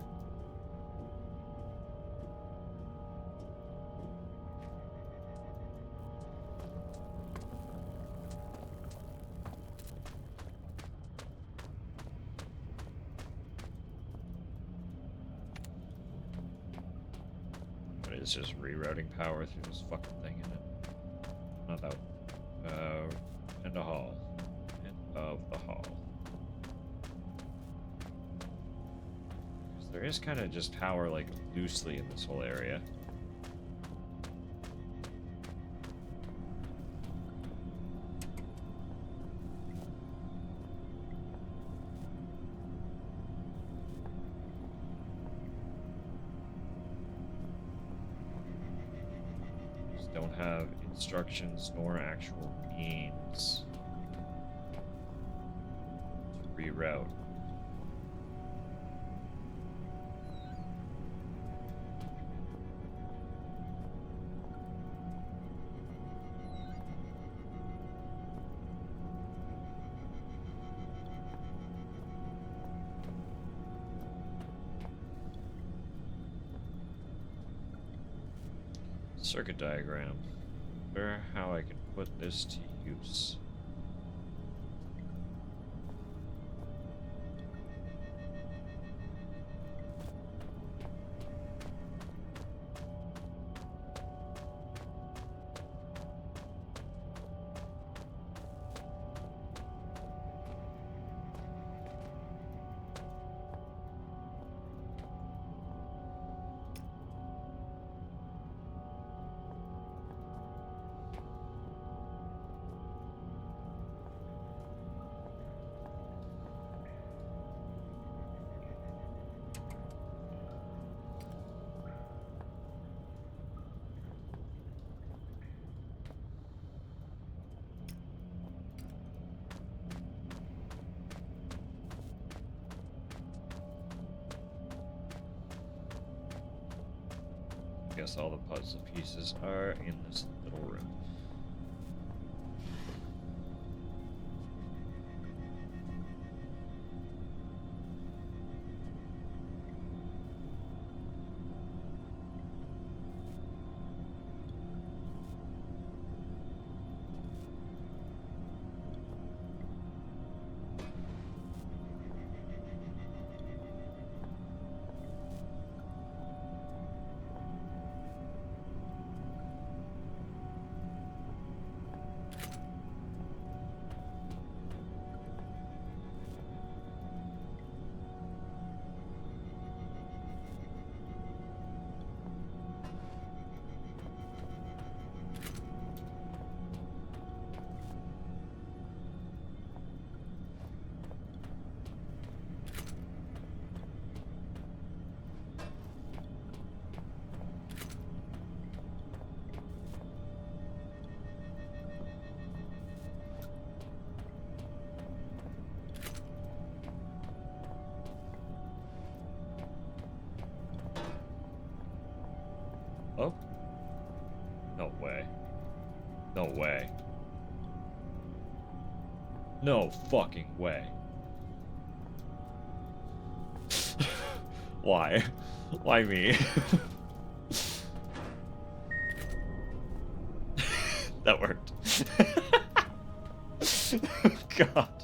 But it's just rerouting power through this fucking thing in it. Not that one. End of hall. End of the hall. There is kind of just power, like, loosely in this whole area. Just don't have instructions nor actual means to reroute. Circuit diagram. Wonder how I can put this to use. Guess all the puzzle pieces are in this little room. Oh? No way. No way. No fucking way. Why? Why me? That worked. God.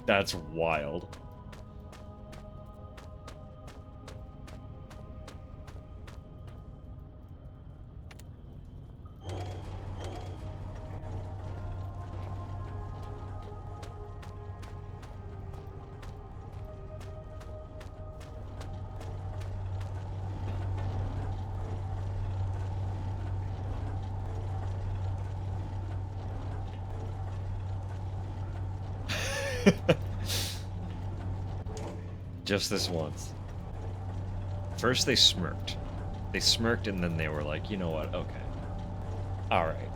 That's wild. Just this once. First they smirked. They smirked and then they were like, you know what, okay. Alright.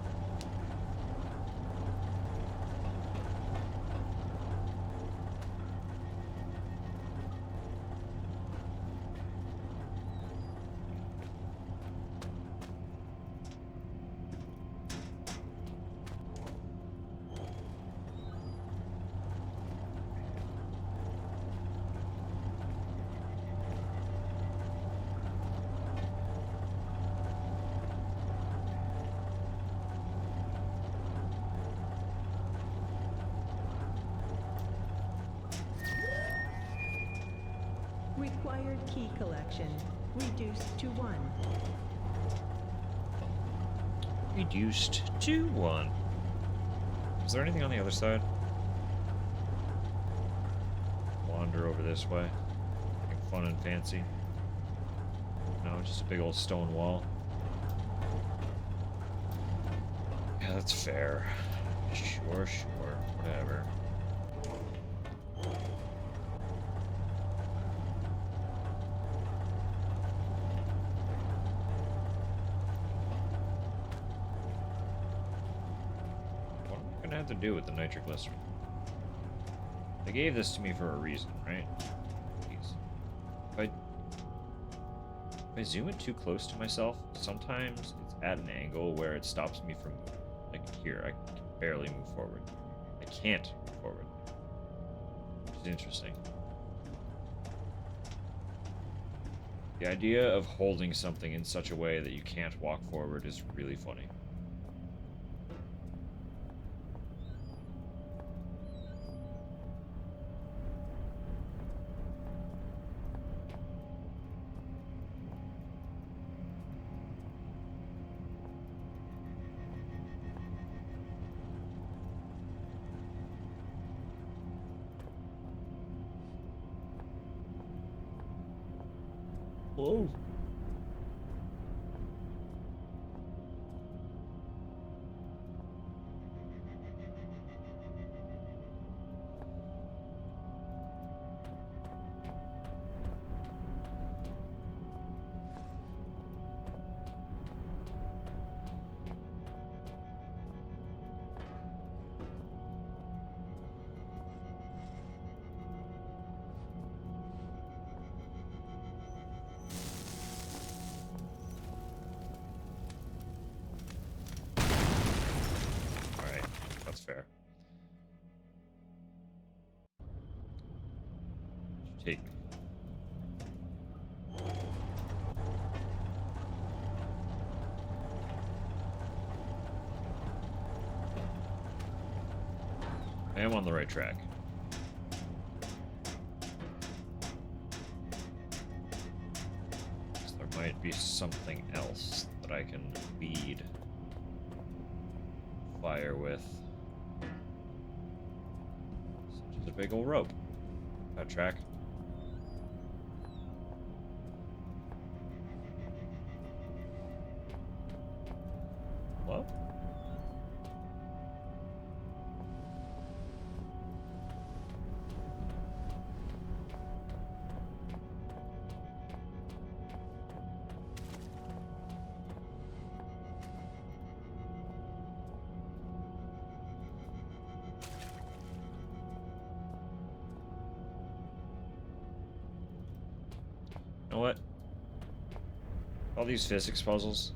Required key collection reduced to 1. Reduced to 1. Is there anything on the other side? Wander over this way. Looking fun and fancy. No, just a big old stone wall. Yeah, that's fair. Sure, whatever. What am I gonna have to do with the nitroglycerin? They gave this to me for a reason, right? Jeez. If I zoom in too close to myself, sometimes it's at an angle where it stops me from moving. Like here, I can barely move forward. I can't move forward. Which is interesting. The idea of holding something in such a way that you can't walk forward is really funny. Whoa. Alright, that's fair. Take me. I am on the right track. So there might be something else that I can lead fire with. Such as a big old rope. That track. What? You know what? All these physics puzzles,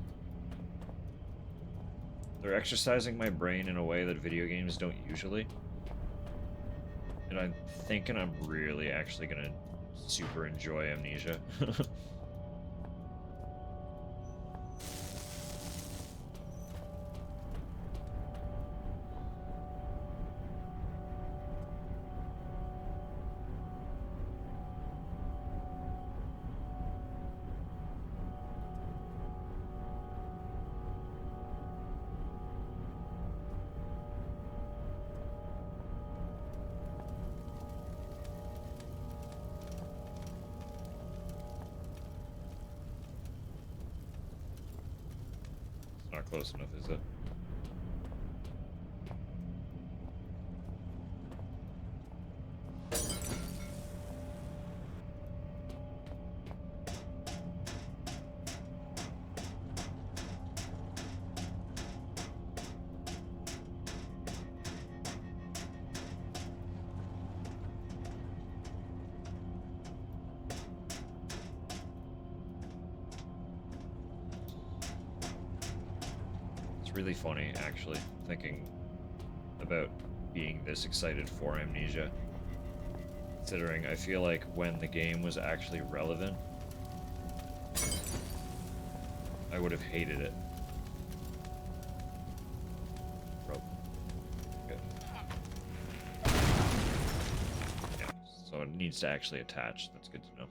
they're exercising my brain in a way that video games don't usually. And I'm thinking I'm really actually gonna super enjoy Amnesia. Not close enough, is it? Really funny, actually, thinking about being this excited for Amnesia. Considering I feel like when the game was actually relevant, I would have hated it. Rope. Good. Yeah, so it needs to actually attach. That's good to know.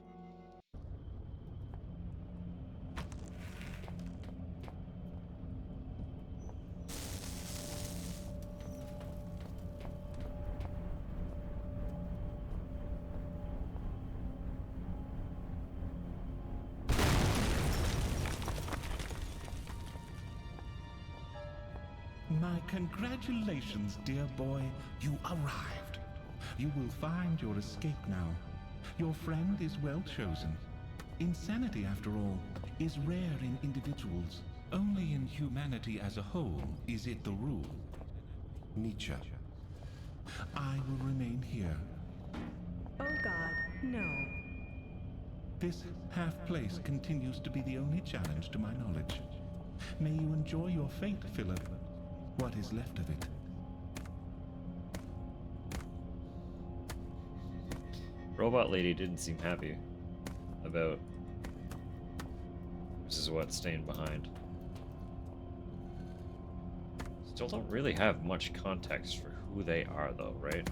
Why, congratulations, dear boy. You arrived. You will find your escape now. Your friend is well chosen. Insanity, after all, is rare in individuals. Only in humanity as a whole is it the rule. Nietzsche. I will remain here. Oh God, no. This half-place continues to be the only challenge to my knowledge. May you enjoy your fate, Philip. What is left of it. Robot lady didn't seem happy about this is what staying behind. Still don't really have much context for who they are though, right?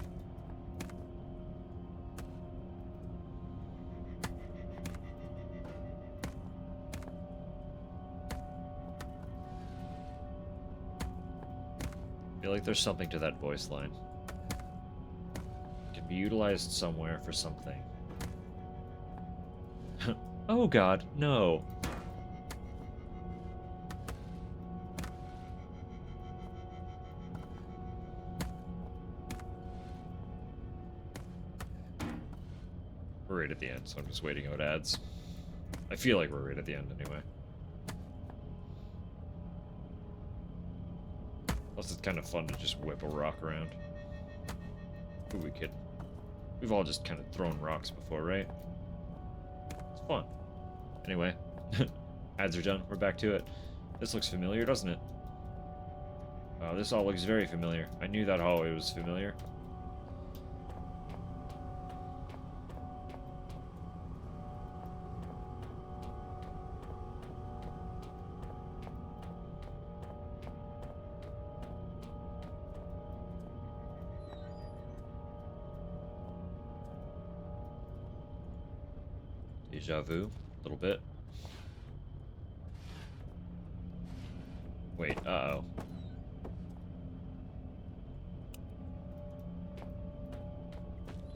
I feel like there's something to that voice line. It can be utilized somewhere for something. Oh God, no. We're right at the end, so I'm just waiting out ads. I feel like we're right at the end anyway. Plus, it's kind of fun to just whip a rock around. Who we kidding? We've all just kind of thrown rocks before, right? It's fun. Anyway, ads are done. We're back to it. This looks familiar, doesn't it? This all looks very familiar. I knew that hallway was familiar. Deja vu, a little bit. Wait, uh-oh.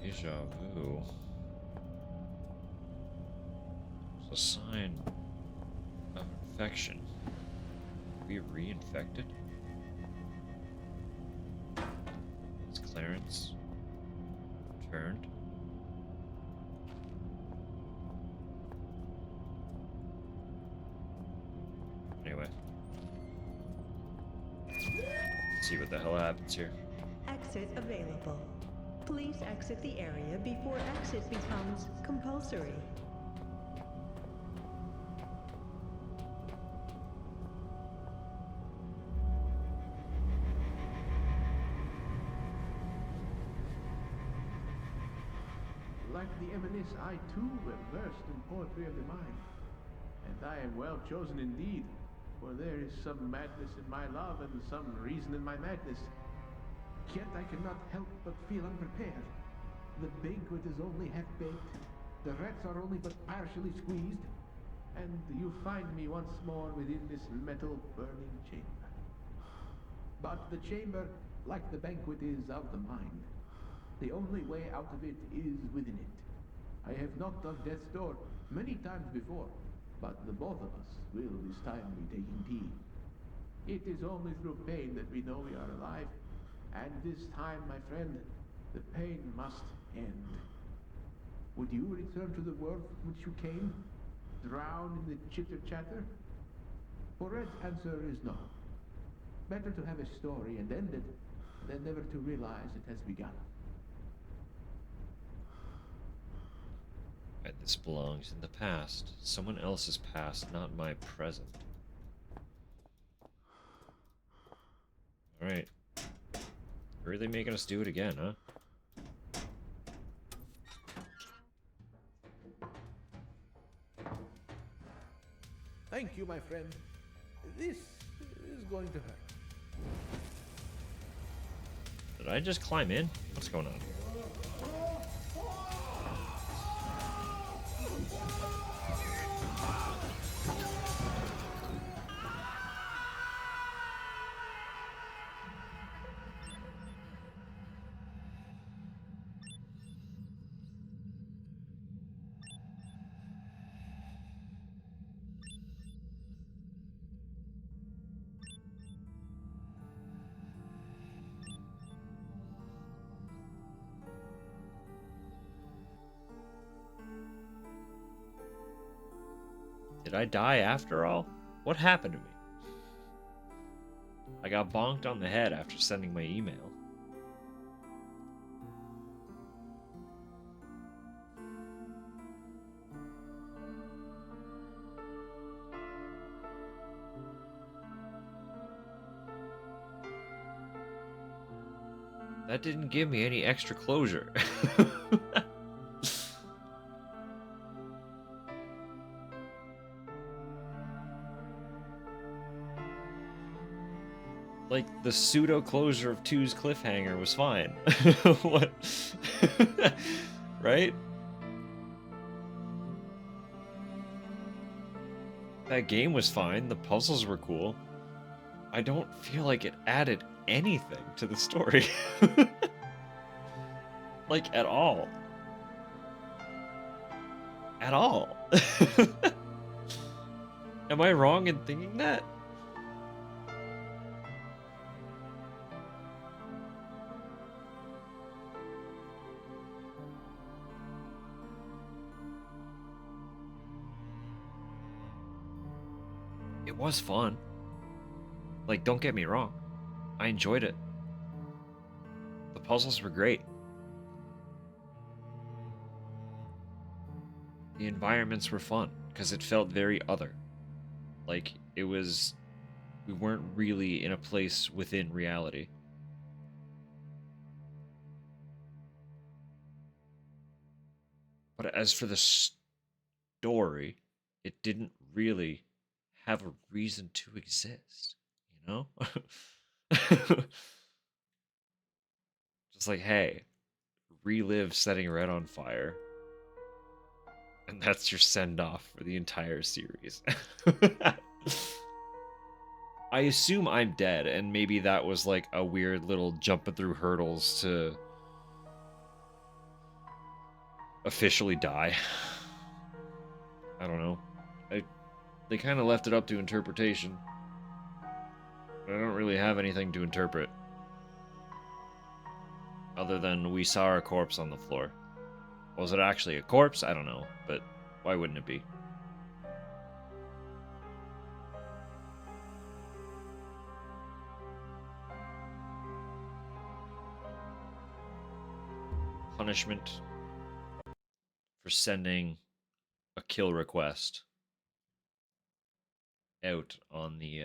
Deja vu. It's a sign of infection. Are we reinfected? It's Clarence. Returned. Anyway. Let's see what the hell happens here. Exit available. Please exit the area before exit becomes compulsory. Like the Eminis, I too am versed in poetry of the mind. And I am well chosen indeed, for there is some madness in my love and some reason in my madness. Yet I cannot help but feel unprepared. The banquet is only half-baked, the rats are only but partially squeezed, and you find me once more within this metal burning chamber. But the chamber, like the banquet, is of the mind. The only way out of it is within it. I have knocked on death's door many times before, but the both of us will this time be taking tea. It is only through pain that we know we are alive, and this time, my friend, the pain must end. Would you return to the world from which you came, drown in the chitter-chatter? For Red's answer is no. Better to have a story and end it than never to realize it has begun. This belongs in the past. Someone else's past, not my present. Alright. Really making us do it again, huh? Thank you, my friend. This is going to hurt. Did I just climb in? What's going on? I die after all? What happened to me? I got bonked on the head after sending my email. That didn't give me any extra closure. Like, the pseudo closure of 2's cliffhanger was fine. What? Right? That game was fine. The puzzles were cool. I don't feel like it added anything to the story. Like, at all. At all. Am I wrong in thinking that? It was fun. Like, don't get me wrong. I enjoyed it. The puzzles were great. The environments were fun, because it felt very other. Like, it was... We weren't really in a place within reality. But as for the story, it didn't really have a reason to exist, you know? Just like, hey, relive setting Red on fire. And that's your send-off for the entire series. I assume I'm dead, and maybe that was like a weird little jumping through hurdles to officially die. I don't know. They kind of left it up to interpretation. I don't really have anything to interpret. Other than we saw a corpse on the floor. Was it actually a corpse? I don't know, but why wouldn't it be? Punishment for sending a kill request out on the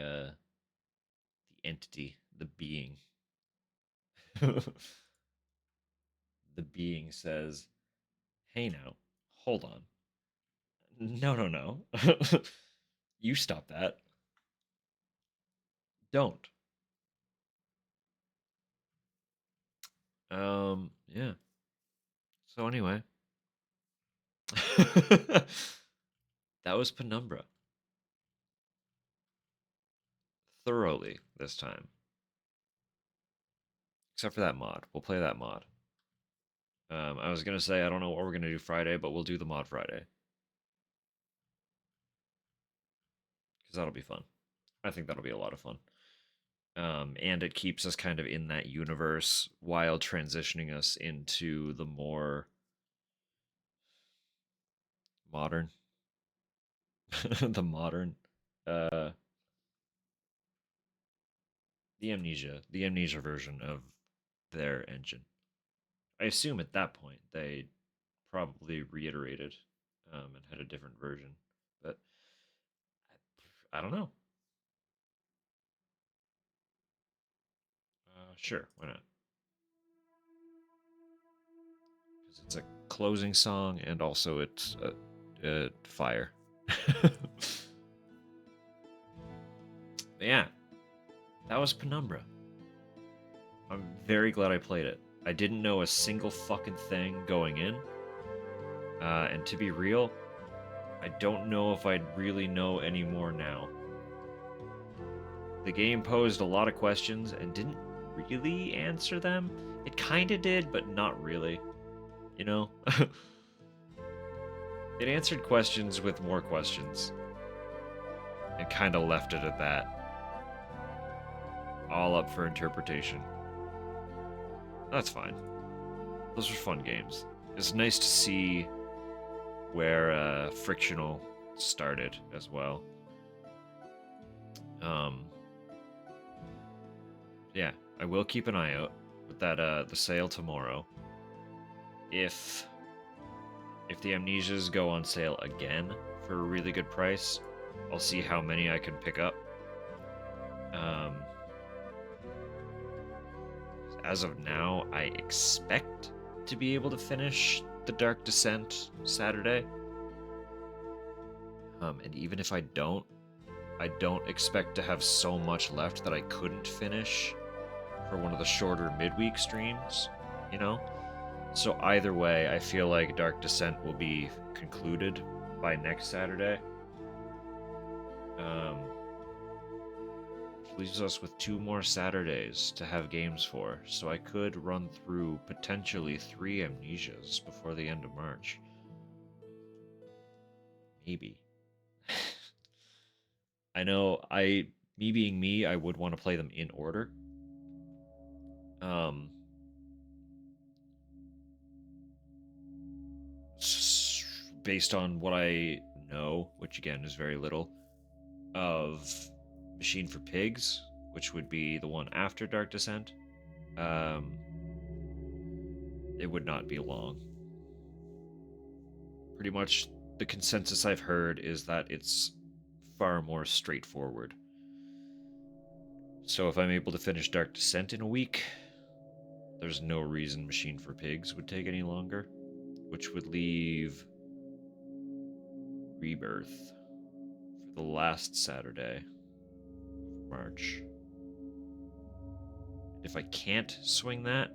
entity, the being. The being says, hey now, hold on. No. You stop that. Don't. Yeah. So anyway. That was Penumbra. Thoroughly this time. Except for that mod. We'll play that mod. I was going to say, I don't know what we're going to do Friday, but we'll do the mod Friday. Because that'll be fun. I think that'll be a lot of fun. And it keeps us kind of in that universe while transitioning us into the more modern. The modern. The Amnesia version of their engine. I assume at that point they probably reiterated and had a different version, but I don't know. Sure, why not? Because it's a closing song and also it's a fire. Yeah, that was Penumbra. I'm very glad I played it. I didn't know a single fucking thing going in. And to be real, I don't know if I'd really know any more now. The game posed a lot of questions and didn't really answer them. It kinda did, but not really. You know? It answered questions with more questions. And kinda left it at that. All up for interpretation. That's fine. Those were fun games. It's nice to see where frictional started as well. Yeah, I will keep an eye out with that the sale tomorrow. If the Amnesias go on sale again for a really good price, I'll see how many I can pick up. As of now, I expect to be able to finish the Dark Descent Saturday. And even if I don't expect to have so much left that I couldn't finish for one of the shorter midweek streams, you know? So either way, I feel like Dark Descent will be concluded by next Saturday. Which leaves us with 2 more Saturdays to have games for, so I could run through potentially 3 Amnesias before the end of March. Maybe. I know, me being me, I would want to play them in order. Based on what I know, which again is very little, of Machine for Pigs, which would be the one after Dark Descent, it would not be long. Pretty much the consensus I've heard is that it's far more straightforward. So if I'm able to finish Dark Descent in a week, there's no reason Machine for Pigs would take any longer, which would leave Rebirth for the last Saturday of March. If I can't swing that,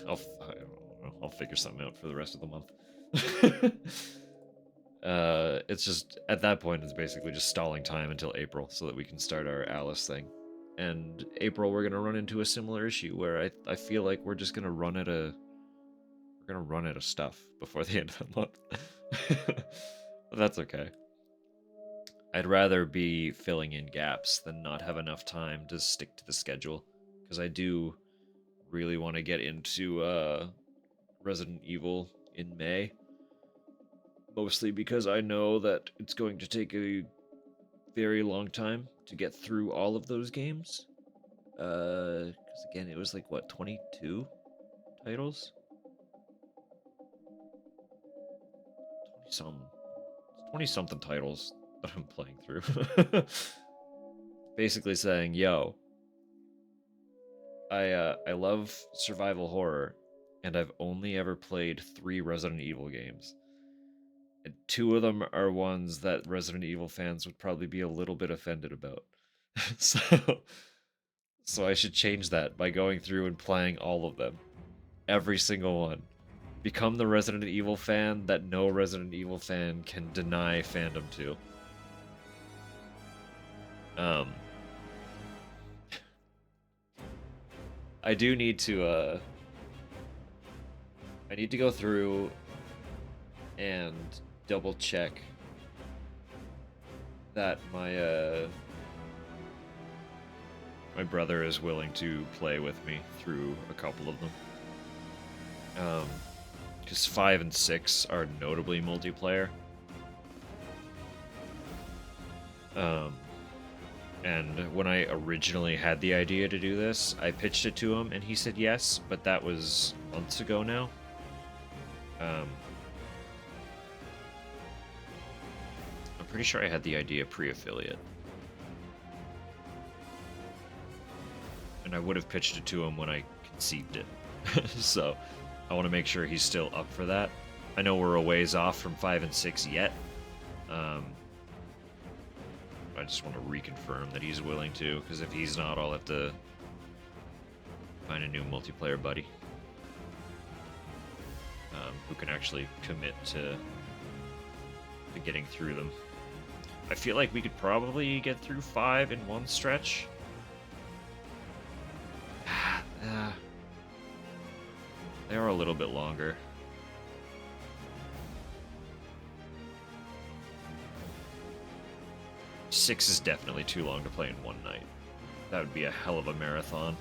I'll figure something out for the rest of the month. It's just, at that point, it's basically just stalling time until April so that we can start our Alice thing. And April, we're gonna run into a similar issue where I feel like we're just gonna run out of stuff before the end of the month. But that's okay. I'd rather be filling in gaps than not have enough time to stick to the schedule, because I do really want to get into Resident Evil in May. Mostly because I know that it's going to take a very long time to get through all of those games. Because again, it was like, what, 22 titles? 20-something titles that I'm playing through. Basically saying, yo, I love survival horror, and I've only ever played 3 Resident Evil games. And 2 of them are ones that Resident Evil fans would probably be a little bit offended about. So I should change that by going through and playing all of them. Every single one. Become the Resident Evil fan that no Resident Evil fan can deny fandom to. I do need to, I need to go through and double check that my brother is willing to play with me through a couple of them. Because 5 and 6 are notably multiplayer. And when I originally had the idea to do this, I pitched it to him and he said yes, but that was months ago now. I'm pretty sure I had the idea pre-affiliate. And I would have pitched it to him when I conceived it. So I want to make sure he's still up for that. I know we're a ways off from 5 and 6 yet. I just want to reconfirm that he's willing to, because if he's not, I'll have to find a new multiplayer buddy who can actually commit to getting through them. I feel like we could probably get through 5 in one stretch. They are a little bit longer. Six is definitely too long to play in one night. That would be a hell of a marathon.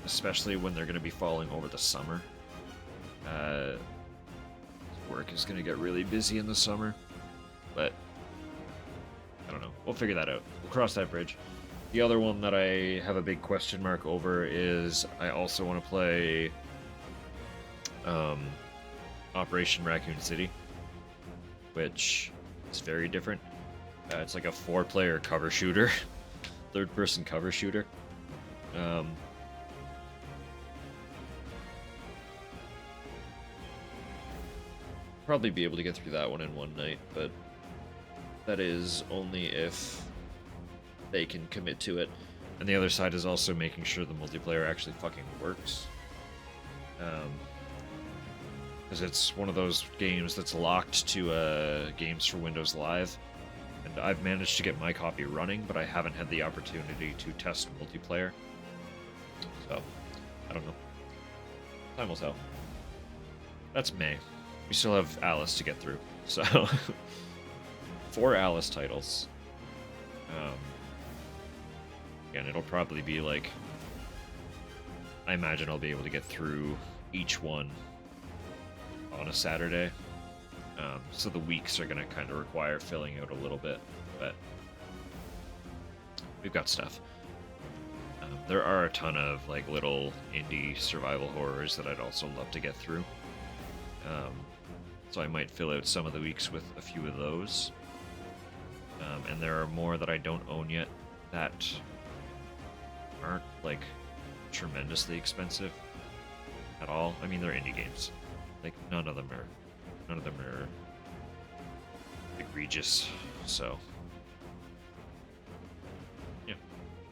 Especially when they're going to be falling over the summer. Work is gonna get really busy in the summer, but I don't know. We'll figure that out. We'll cross that bridge. The other one that I have a big question mark over is I also want to play Operation Raccoon City, which is very different. It's like a 4-player cover shooter, third-person cover shooter. Probably be able to get through that one in one night, but that is only if they can commit to it. And the other side is also making sure the multiplayer actually fucking works. Because it's one of those games that's locked to Games for Windows Live. And I've managed to get my copy running, but I haven't had the opportunity to test multiplayer. So, I don't know. Time will tell. That's May. We still have Alice to get through, so 4 Alice titles. Again, it'll probably be like, I imagine I'll be able to get through each one on a Saturday. So the weeks are going to kind of require filling out a little bit, but we've got stuff. There are a ton of like little indie survival horrors that I'd also love to get through. So I might fill out some of the weeks with a few of those. And there are more that I don't own yet that aren't like tremendously expensive at all. I mean, they're indie games. Like none of them are egregious. So yeah,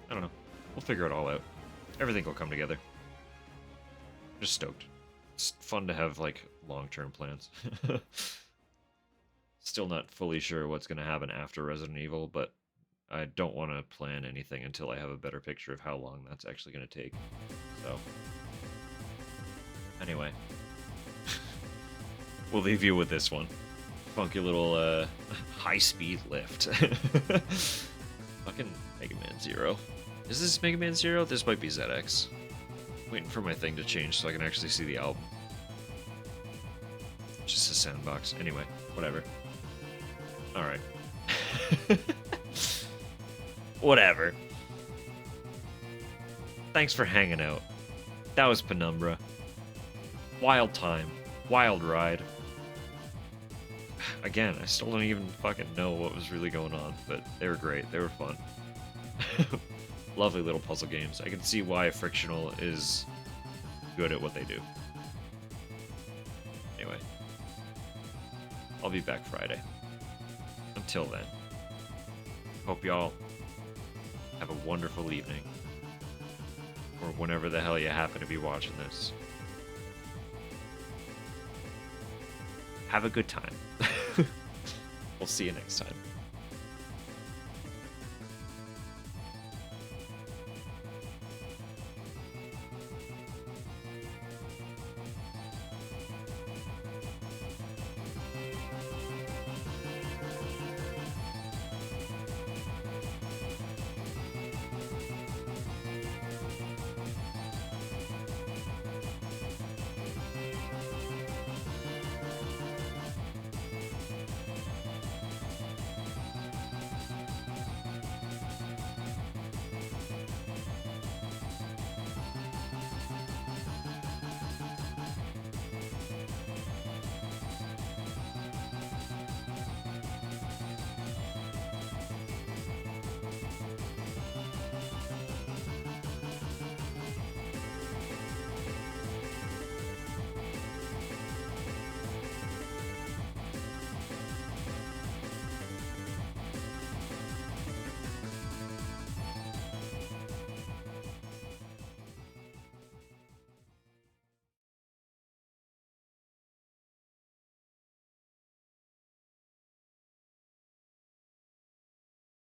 I don't know. We'll figure it all out. Everything will come together. Just stoked. It's fun to have like long-term plans. Still not fully sure what's going to happen after Resident Evil, but I don't want to plan anything until I have a better picture of how long that's actually going to take. So, anyway, we'll leave you with this one. Funky little high-speed lift. Fucking Mega Man Zero. Is this Mega Man Zero? This might be ZX. Waiting for my thing to change so I can actually see the album. Just a sandbox. Anyway, whatever. Alright. Whatever. Thanks for hanging out. That was Penumbra. Wild time. Wild ride. Again, I still don't even fucking know what was really going on, but they were great. They were fun. Lovely little puzzle games. I can see why Frictional is good at what they do. Anyway. I'll be back Friday. Until then, hope y'all have a wonderful evening. Or whenever the hell you happen to be watching this. Have a good time. We'll see you next time.